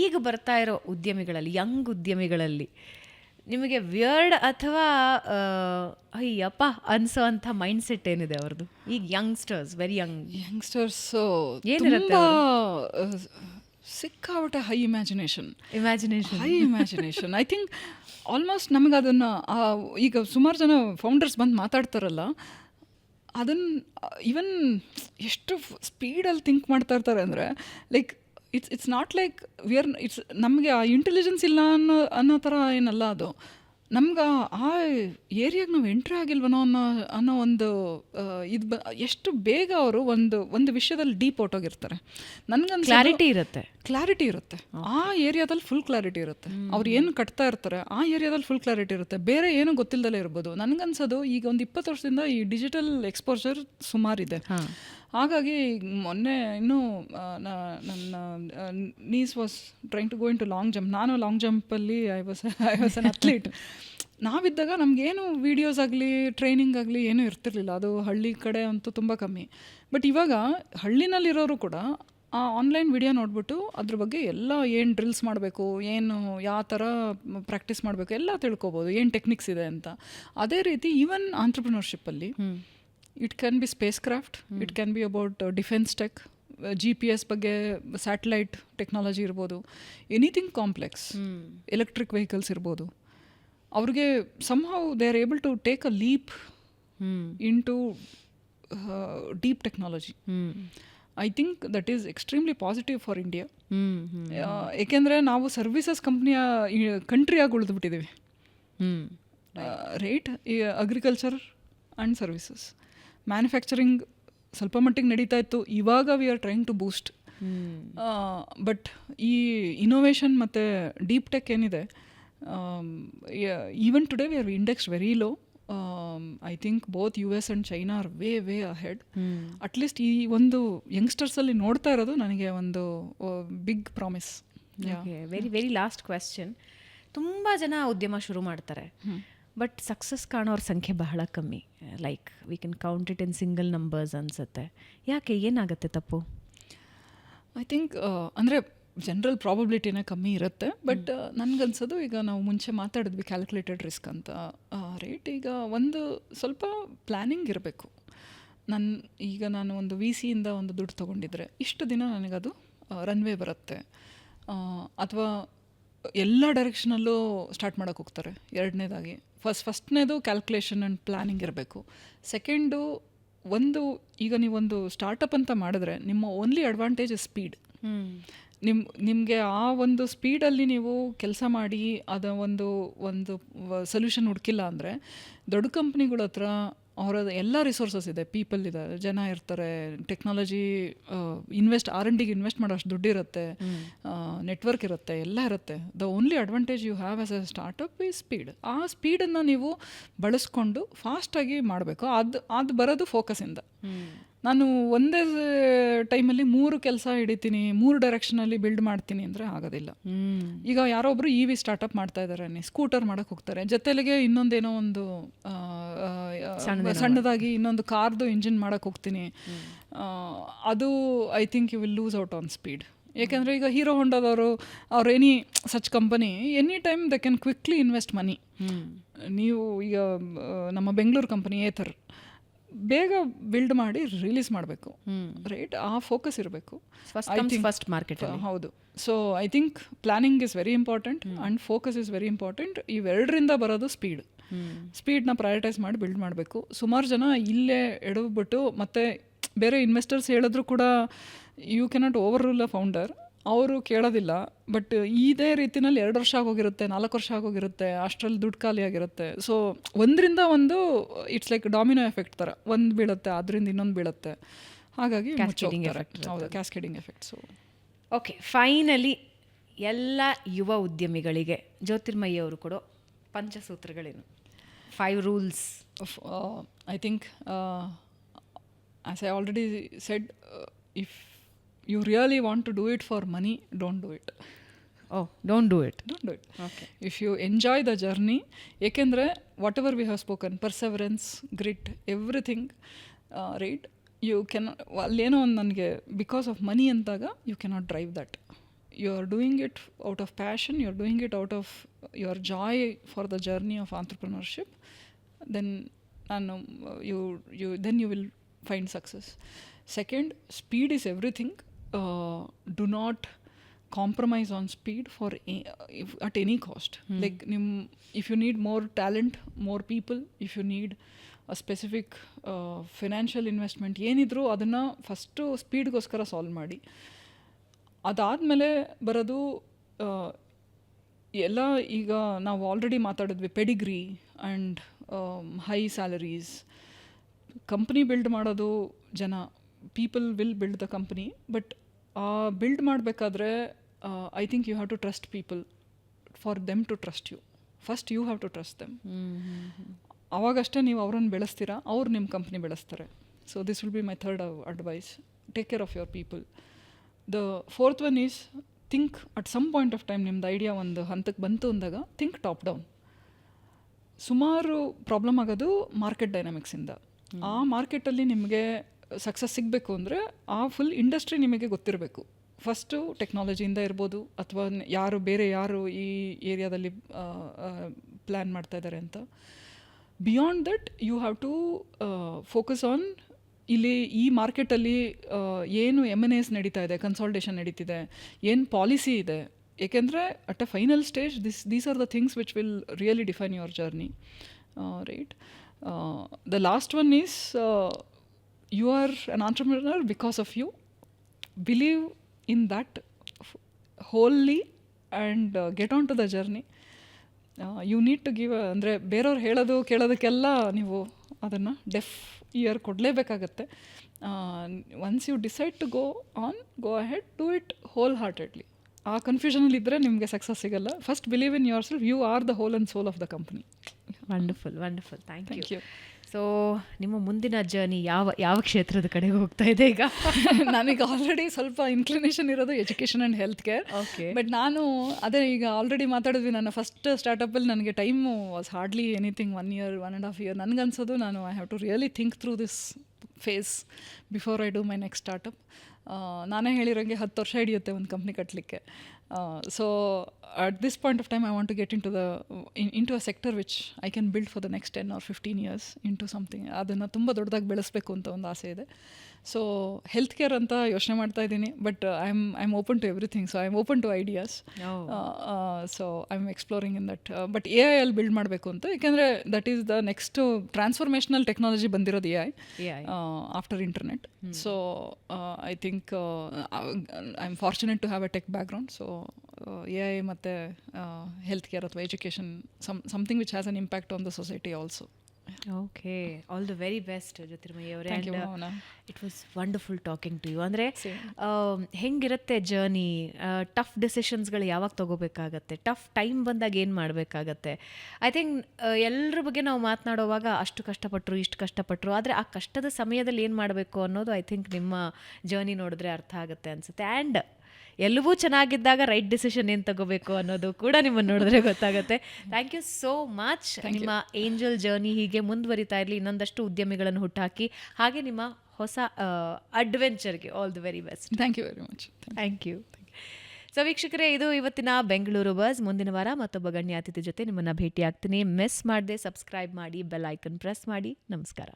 ಈಗ ಬರ್ತಾ ಇರೋ ಉದ್ಯಮಿಗಳಲ್ಲಿ, ಯಂಗ್ ಉದ್ಯಮಿಗಳಲ್ಲಿ ನಿಮಗೆ ವಿಯರ್ಡ್ ಅಥವಾ ಅಯ್ಯಪ್ಪ ಅನ್ಸೋ ಅಂಥ ಮೈಂಡ್ ಸೆಟ್ ಏನಿದೆ ಅವ್ರದ್ದು? ಈಗ ವೆರಿ ಯಂಗ್ಸ್ಟರ್ಸ್ ಏನಿರುತ್ತೆ? ಸಿಕ್ಕಾಬಿಟ್ಟೆ high imagination. I think almost ನಮಗೆ ಅದನ್ನು ಈಗ ಸುಮಾರು ಜನ ಫೌಂಡರ್ಸ್ ಬಂದು ಮಾತಾಡ್ತಾರಲ್ಲ, ಅದನ್ನು ಈವನ್ ಎಷ್ಟು ಸ್ಪೀಡಲ್ಲಿ ಥಿಂಕ್ ಮಾಡ್ತಾ ಇರ್ತಾರೆ ಅಂದರೆ like it's not like it's ನಮಗೆ ಆ ಇಂಟೆಲಿಜೆನ್ಸ್ ಇಲ್ಲ ಅನ್ನೋ ಥರ ಏನಲ್ಲ ಅದು. ನಮ್ಗೆ ಆ ಏರಿಯಾಗೆ ನಾವು ಎಂಟ್ರಿ ಆಗಿಲ್ವನೋ ಅನ್ನೋ ಒಂದು ಇದು ಎಷ್ಟು ಬೇಗ ಅವರು ಒಂದು ವಿಷಯದಲ್ಲಿ ಡೀಪ್ ಹೊಟ್ಟೋಗಿರ್ತಾರೆ. ನನಗನ್ಸ ಕ್ಲಾರಿಟಿ ಇರುತ್ತೆ ಆ ಏರಿಯಾದಲ್ಲಿ ಫುಲ್ ಕ್ಲಾರಿಟಿ ಇರುತ್ತೆ. ಅವ್ರು ಏನು ಕಟ್ತಾ ಇರ್ತಾರೆ ಆ ಏರಿಯಾದಲ್ಲಿ ಫುಲ್ ಕ್ಲಾರಿಟಿ ಇರುತ್ತೆ. ಬೇರೆ ಏನೂ ಗೊತ್ತಿಲ್ಲದಲ್ಲೇ ಇರ್ಬೋದು. ನನಗನ್ಸೋದು ಈಗ ಒಂದು 20 ವರ್ಷದಿಂದ ಈ ಡಿಜಿಟಲ್ ಎಕ್ಸ್ಪೋಜರ್ ಸುಮಾರಿದೆ. ಹಾಗಾಗಿ ಮೊನ್ನೆ ಇನ್ನೂ ನನ್ನ niece was trying to go into long jump. ನಾನು ಲಾಂಗ್ ಜಂಪಲ್ಲಿ ಐ ವಾಸ್ ಅನ್ ಅಥ್ಲೀಟ್. ನಾವಿದ್ದಾಗ ನಮಗೇನು ವೀಡಿಯೋಸ್ ಆಗಲಿ ಟ್ರೈನಿಂಗ್ ಆಗಲಿ ಏನೂ ಇರ್ತಿರ್ಲಿಲ್ಲ. ಅದು ಹಳ್ಳಿ ಕಡೆ ಅಂತೂ ತುಂಬ ಕಮ್ಮಿ. ಬಟ್ ಇವಾಗ ಹಳ್ಳಿನಲ್ಲಿರೋರು ಕೂಡ ಆ ಆನ್ಲೈನ್ ವಿಡಿಯೋ ನೋಡಿಬಿಟ್ಟು ಅದ್ರ ಬಗ್ಗೆ ಎಲ್ಲ ಏನು ಡ್ರಿಲ್ಸ್ ಮಾಡಬೇಕು, ಏನು ಯಾವ ಥರ ಪ್ರಾಕ್ಟೀಸ್ ಮಾಡಬೇಕು ಎಲ್ಲ ತಿಳ್ಕೊಬೋದು, ಏನು ಟೆಕ್ನಿಕ್ಸ್ ಇದೆ ಅಂತ. ಅದೇ ರೀತಿ ಈವನ್ ಆಂಟ್ರಪ್ರಿನರ್ಶಿಪ್ಪಲ್ಲಿ it can be spacecraft, it can be about defence tech, GPS ಬಗ್ಗೆ, ಸ್ಯಾಟಲೈಟ್ ಟೆಕ್ನಾಲಜಿ ಇರ್ಬೋದು, ಎನಿಥಿಂಗ್ ಕಾಂಪ್ಲೆಕ್ಸ್, ಎಲೆಕ್ಟ್ರಿಕ್ ವೆಹಿಕಲ್ಸ್ ಇರ್ಬೋದು. ಅವ್ರಿಗೆ somehow they are able to take a leap into deep technology. I think that is extremely positive for India. ಏಕೆಂದರೆ ನಾವು services ಕಂಟ್ರಿಯಾಗಿ ಉಳಿದ್ಬಿಟ್ಟಿದ್ದೀವಿ, right? Agriculture and services, manufacturing ಸ್ವಲ್ಪ ಮಟ್ಟಿಗೆ ನಡೀತಾ ಇತ್ತು. ಇವಾಗ we are trying to boost. But ಈ ಇನೋವೇಷನ್ ಮತ್ತು ಡೀಪ್ ಟೆಕ್ ಏನಿದೆ, even today we are indexed very low. I think both US and China are way ahead. At least ಈ ಒಂದು ಯಂಗ್ಸ್ಟರ್ಸಲ್ಲಿ ನೋಡ್ತಾ ಇರೋದು ನನಗೆ ಒಂದು big promise. Very last question. ತುಂಬ ಜನ ಉದ್ಯಮ ಶುರು ಮಾಡ್ತಾರೆ, ಬಟ್ ಸಕ್ಸಸ್ ಕಾಣೋರ ಸಂಖ್ಯೆ ಬಹಳ ಕಮ್ಮಿ. Like we can count it in single numbers ಅನ್ಸುತ್ತೆ. ಯಾಕೆ, ಏನಾಗುತ್ತೆ ತಪ್ಪು? ಐ ಥಿಂಕ್ ಅಂದರೆ ಜನರಲ್ ಪ್ರಾಬಬಿಲಿಟಿನೇ ಕಮ್ಮಿ ಇರುತ್ತೆ. ಬಟ್ ನನಗನ್ಸೋದು, ಈಗ ನಾವು ಮುಂಚೆ ಮಾತಾಡಿದ್ವಿ ಕ್ಯಾಲ್ಕುಲೇಟೆಡ್ ರಿಸ್ಕ್ ಅಂತ, ರೈಟ್? ಈಗ ಒಂದು ಸ್ವಲ್ಪ ಪ್ಲ್ಯಾನಿಂಗ್ ಇರಬೇಕು. ಈಗ ನಾನು ಒಂದು VC ಇಂದ ಒಂದು ದುಡ್ಡು ತೊಗೊಂಡಿದ್ರೆ ಇಷ್ಟು ದಿನ ನನಗದು ರನ್ವೇ ಬರುತ್ತೆ, ಅಥವಾ ಎಲ್ಲ ಡೈರೆಕ್ಷನಲ್ಲೂ ಸ್ಟಾರ್ಟ್ ಮಾಡೋಕ್ಕೆ ಹೋಗ್ತಾರೆ. ಎರಡನೇದಾಗಿ ಫಸ್ಟ್ನೇದು ಕ್ಯಾಲ್ಕುಲೇಷನ್ ಆ್ಯಂಡ್ ಪ್ಲ್ಯಾನಿಂಗ್ ಇರಬೇಕು. ಸೆಕೆಂಡು, ಈಗ ನೀವೊಂದು ಸ್ಟಾರ್ಟಪ್ ಅಂತ ಮಾಡಿದ್ರೆ ನಿಮ್ಮ ಓನ್ಲಿ ಅಡ್ವಾಂಟೇಜ್ ಇಸ್ ಸ್ಪೀಡ್. ನಿಮಗೆ ಆ ಒಂದು ಸ್ಪೀಡಲ್ಲಿ ನೀವು ಕೆಲಸ ಮಾಡಿ ಅದ ಒಂದು ಸೊಲ್ಯೂಷನ್ ಹುಡುಕಿಲ್ಲ ಅಂದರೆ, ದೊಡ್ಡ ಕಂಪ್ನಿಗಳ ಹತ್ರ ಅವರ ಎಲ್ಲ ರಿಸೋರ್ಸಸ್ ಇದೆ, ಪೀಪಲ್ ಇದ್ದಾರೆ, ಜನ ಇರ್ತಾರೆ, ಟೆಕ್ನಾಲಜಿ R&Dಗೆ ಇನ್ವೆಸ್ಟ್ ಮಾಡೋಷ್ಟು ದುಡ್ಡು ಇರುತ್ತೆ, ನೆಟ್ವರ್ಕ್ ಇರುತ್ತೆ, ಎಲ್ಲ ಇರುತ್ತೆ. The only advantage you have as a startup ಈ ಸ್ಪೀಡ್. ಆ ಸ್ಪೀಡನ್ನು ನೀವು ಬಳಸ್ಕೊಂಡು ಫಾಸ್ಟಾಗಿ ಮಾಡಬೇಕು. ಅದು ಬರೋದು ಫೋಕಸಿಂದ. ನಾನು ಒಂದೇ ಟೈಮಲ್ಲಿ 3 ಕೆಲಸ ಹಿಡಿತೀನಿ, 3 ಡೈರೆಕ್ಷನಲ್ಲಿ ಬಿಲ್ಡ್ ಮಾಡ್ತೀನಿ ಅಂದರೆ ಆಗೋದಿಲ್ಲ. ಈಗ ಯಾರೋ ಒಬ್ರು EV ಸ್ಟಾರ್ಟಪ್ ಮಾಡ್ತಾ ಇದ್ದಾರೆ, ಸ್ಕೂಟರ್ ಮಾಡೋಕ್ಕೆ ಹೋಗ್ತಾರೆ, ಜೊತೆಲಿಗೆ ಇನ್ನೊಂದೇನೋ ಒಂದು ಸಣ್ಣದಾಗಿ ಇನ್ನೊಂದು ಕಾರ್ದು ಇಂಜಿನ್ ಮಾಡೋಕ್ಕೆ ಹೋಗ್ತೀನಿ. ಅದು I think you will lose out on speed. ಏಕೆಂದರೆ ಈಗ ಹೀರೋ ಹೊಂಡಾದವರು ಅವ್ರು any such company any time they can quickly invest money. ನೀವು ಈಗ ನಮ್ಮ ಬೆಂಗಳೂರು ಕಂಪನಿ ಏಥರ್ ಬೇಗ ಬಿಲ್ಡ್ ಮಾಡಿ ರಿಲೀಸ್ ಮಾಡಬೇಕು, ರೈಟ್? ಆ ಫೋಕಸ್ ಇರಬೇಕು. First market. ಹೌದು. So I think planning is very important and focus is very important. ಇವೆರಡರಿಂದ ಬರೋದು ಸ್ಪೀಡ್ನ ಪ್ರಯಾರಿಟೈಸ್ ಮಾಡಿ ಬಿಲ್ಡ್ ಮಾಡಬೇಕು. ಸುಮಾರು ಜನ ಇಲ್ಲೇ ಎಡವ್ಬಿಟ್ಟು ಮತ್ತೆ ಬೇರೆ ಇನ್ವೆಸ್ಟರ್ಸ್ ಹೇಳಿದ್ರು ಕೂಡ you cannot overrule a founder. ಅವರು ಕೇಳೋದಿಲ್ಲ. ಬಟ್ ಇದೇ ರೀತಿನಲ್ಲಿ 2 ವರ್ಷ ಆಗೋಗಿರುತ್ತೆ, 4 ವರ್ಷ ಆಗೋಗಿರುತ್ತೆ, ಅಷ್ಟರಲ್ಲಿ ದುಡ್ಡು ಖಾಲಿ ಆಗಿರುತ್ತೆ. ಸೊ ಒಂದರಿಂದ ಒಂದು ಇಟ್ಸ್ ಲೈಕ್ ಡಾಮಿನೋ ಎಫೆಕ್ಟ್ ಥರ, ಒಂದು ಬೀಳುತ್ತೆ ಅದರಿಂದ ಇನ್ನೊಂದು ಬೀಳುತ್ತೆ. ಹಾಗಾಗಿ ಹೌದು, cascading effect. So okay, finally ಎಲ್ಲ ಯುವ ಉದ್ಯಮಿಗಳಿಗೆ ಜ್ಯೋತಿರ್ಮಯಿ ಅವರು ಕೊಡೋ ಪಂಚಸೂತ್ರಗಳೇನು? 5 rules. I think as I already shed, if you really want to do it for money, don't do it. Don't do it. Okay. If you enjoy the journey, ekendre whatever we have spoken, perseverance, grit, everything, right? You cannot, alleno ಒಂದು ನನಗೆ because of money ಅಂತಾಗ you cannot drive that. You are doing it out of passion, you are doing it out of your joy for the journey of entrepreneurship, then you will find success. Second, speed is everything. Do not compromise on speed at any cost. Like if you need more talent, more people, if you need specific financial investment ಏನಿದ್ರು ಅದನ್ನು first ಸ್ಪೀಡ್ಗೋಸ್ಕರ solve ಮಾಡಿ. ಅದಾದಮೇಲೆ ಬರೋದು ಎಲ್ಲ ಈಗ ನಾವು already ಮಾತಾಡಿದ್ವಿ, pedigree and high salaries. Company build ಮಾಡೋದು ಜನ, people will build the company, but build ಮಾಡಬೇಕಾದ್ರೆ I think you have to trust people for them to trust you. First you have to trust them. ಅವಾಗಷ್ಟೇ ನೀವು ಅವ್ರನ್ನ ಬೆಳೆಸ್ತೀರಾ, ಅವ್ರು ನಿಮ್ಮ company ಬೆಳೆಸ್ತಾರೆ. So this will be my third advice. Take care of your people. The fourth one is think at some point of time ನಿಮ್ದು idea ಒಂದು ಹಂತಕ್ಕೆ ಬಂತು ಅಂದಾಗ ಥಿಂಕ್ ಟಾಪ್ ಡೌನ್. ಸುಮಾರು ಪ್ರಾಬ್ಲಮ್ ಆಗೋದು ಮಾರ್ಕೆಟ್ ಡೈನಾಮಿಕ್ಸಿಂದ. ಆ ಮಾರ್ಕೆಟಲ್ಲಿ ನಿಮಗೆ ಸಕ್ಸಸ್ ಸಿಗಬೇಕು ಅಂದರೆ ಆ ಫುಲ್ ಇಂಡಸ್ಟ್ರಿ ನಿಮಗೆ ಗೊತ್ತಿರಬೇಕು. ಫಸ್ಟು ಟೆಕ್ನಾಲಜಿಯಿಂದ ಇರ್ಬೋದು, ಅಥವಾ ಬೇರೆ ಯಾರು ಈ ಏರಿಯಾದಲ್ಲಿ ಪ್ಲ್ಯಾನ್ ಮಾಡ್ತಾ ಇದ್ದಾರೆ ಅಂತ. Beyond that you have to focus on ಇಲ್ಲಿ ಈ ಮಾರ್ಕೆಟಲ್ಲಿ ಏನು M&As ನಡೀತಾ ಇದೆ, ಕನ್ಸಾಲ್ಟೇಷನ್ ನಡೀತಿದೆ, ಏನು ಪಾಲಿಸಿ ಇದೆ. ಏಕೆಂದರೆ at a final stage these are the things which will really define your journey, right? The last one is you are an entrepreneur because of you. Believe in that wholly and get on to the journey. You need to give ಅಂದರೆ ಬೇರೆಯವ್ರು ಹೇಳೋದು ಕೇಳೋದಕ್ಕೆಲ್ಲ ನೀವು ಅದನ್ನು deaf ear ಕೊಡಲೇಬೇಕಾಗತ್ತೆ. Once you decide to go ahead, do it whole heartedly. ಆ ಕನ್ಫ್ಯೂಷನಲ್ಲಿದ್ದರೆ ನಿಮಗೆ ಸಕ್ಸಸ್ ಸಿಗಲ್ಲ. First believe in yourself. You are the whole and soul of the company. Wonderful, wonderful. Thank you. So ನಿಮ್ಮ ಮುಂದಿನ journey ಯಾವ ಕ್ಷೇತ್ರದ ಕಡೆಗೆ ಹೋಗ್ತಾ ಇದೆ ಈಗ? ನನಗೆ ಆಲ್ರೆಡಿ ಸ್ವಲ್ಪ ಇನ್ಕ್ಲಿನೇಷನ್ ಇರೋದು education and health care. Okay. But ನಾನು ಅದೇ ಈಗ ಆಲ್ರೆಡಿ ಮಾತಾಡಿದ್ವಿ, ನನ್ನ ಫಸ್ಟ್ ಸ್ಟಾರ್ಟಪ್ಪಲ್ಲಿ ನನಗೆ time was hardly anything 1 year, 1.5 year. ನನಗನ್ಸೋದು ನಾನು I have to really think through this phase before I do my next startup. ನಾನೇ ಹೇಳಿರೋಂಗೆ 10 ವರ್ಷ ಹಿಡಿಯುತ್ತೆ ಒಂದು ಕಂಪ್ನಿ ಕಟ್ಟಲಿಕ್ಕೆ. So at this point of time I want to get into a sector which I can build for the next 10 or 15 years into something. ಅದನ್ನು ತುಂಬ ದೊಡ್ಡದಾಗಿ ಬೆಳೆಸಬೇಕು ಅಂತ ಒಂದು ಆಸೆ ಇದೆ. ಸೊ ಹೆಲ್ತ್ ಕೇರ್ ಅಂತ ಯೋಚನೆ ಮಾಡ್ತಾ ಇದ್ದೀನಿ, but I am open to everything. So I am open to ideas. So I am exploring in that. But AI ಅಲ್ಲಿ ಬಿಲ್ಡ್ ಮಾಡಬೇಕು ಅಂತ, ಯಾಕೆಂದರೆ that is the next transformational technology ಬಂದಿರೋದು AI after internet. So I think I am fortunate to have a tech background. So AI ಮತ್ತು health care ಅಥವಾ education, something which has an impact on the society also. Okay, all the very best Jyotirmayi ಅವರೇ. Thank you, Bhavna. It was wonderful talking to you. ಅಂದರೆ ಹೆಂಗಿರುತ್ತೆ journey, tough ಡಿಸಿಷನ್ಸ್ಗಳು ಯಾವಾಗ ತೊಗೋಬೇಕಾಗತ್ತೆ, tough time ಬಂದಾಗ ಏನು ಮಾಡಬೇಕಾಗತ್ತೆ. I think ಎಲ್ಲರ ಬಗ್ಗೆ ನಾವು ಮಾತನಾಡುವಾಗ ಅಷ್ಟು ಕಷ್ಟಪಟ್ಟರು, ಇಷ್ಟು ಕಷ್ಟಪಟ್ಟರು, ಆದರೆ ಆ ಕಷ್ಟದ ಸಮಯದಲ್ಲಿ ಏನು ಮಾಡಬೇಕು ಅನ್ನೋದು ಐ ಥಿಂಕ್ ನಿಮ್ಮ ಜರ್ನಿ ನೋಡಿದ್ರೆ ಅರ್ಥ ಆಗುತ್ತೆ ಅನಿಸುತ್ತೆ. ಆ್ಯಂಡ್ ಎಲ್ಲವೂ ಚೆನ್ನಾಗಿದ್ದಾಗ ರೈಟ್ ಡಿಸಿಷನ್ ಏನು ತಗೋಬೇಕು ಅನ್ನೋದು ಕೂಡ ನಿಮ್ಮನ್ನು ನೋಡಿದ್ರೆ ಗೊತ್ತಾಗುತ್ತೆ. Thank you so much. ನಿಮ್ಮ ಏಂಜಲ್ ಜರ್ನಿ ಹೀಗೆ ಮುಂದುವರಿತಾ ಇರಲಿ, ಇನ್ನೊಂದಷ್ಟು ಉದ್ಯಮಿಗಳನ್ನು ಹುಟ್ಟಾಕಿ, ಹಾಗೆ ನಿಮ್ಮ ಹೊಸ ಅಡ್ವೆಂಚರ್ಗೆ all the very best. Thank you very much. Thank you. So ವೀಕ್ಷಕರೇ, ಇದು ಇವತ್ತಿನ ಬೆಂಗಳೂರು ಬಸ್. ಮುಂದಿನ ವಾರ ಮತ್ತೊಬ್ಬ ಗಣ್ಯ ಅತಿಥಿ ಜೊತೆ ನಿಮ್ಮನ್ನು ಭೇಟಿ ಆಗ್ತೀನಿ. ಮಿಸ್ ಮಾಡದೆ ಸಬ್ಸ್ಕ್ರೈಬ್ ಮಾಡಿ, ಬೆಲ್ ಐಕನ್ ಪ್ರೆಸ್ ಮಾಡಿ. ನಮಸ್ಕಾರ.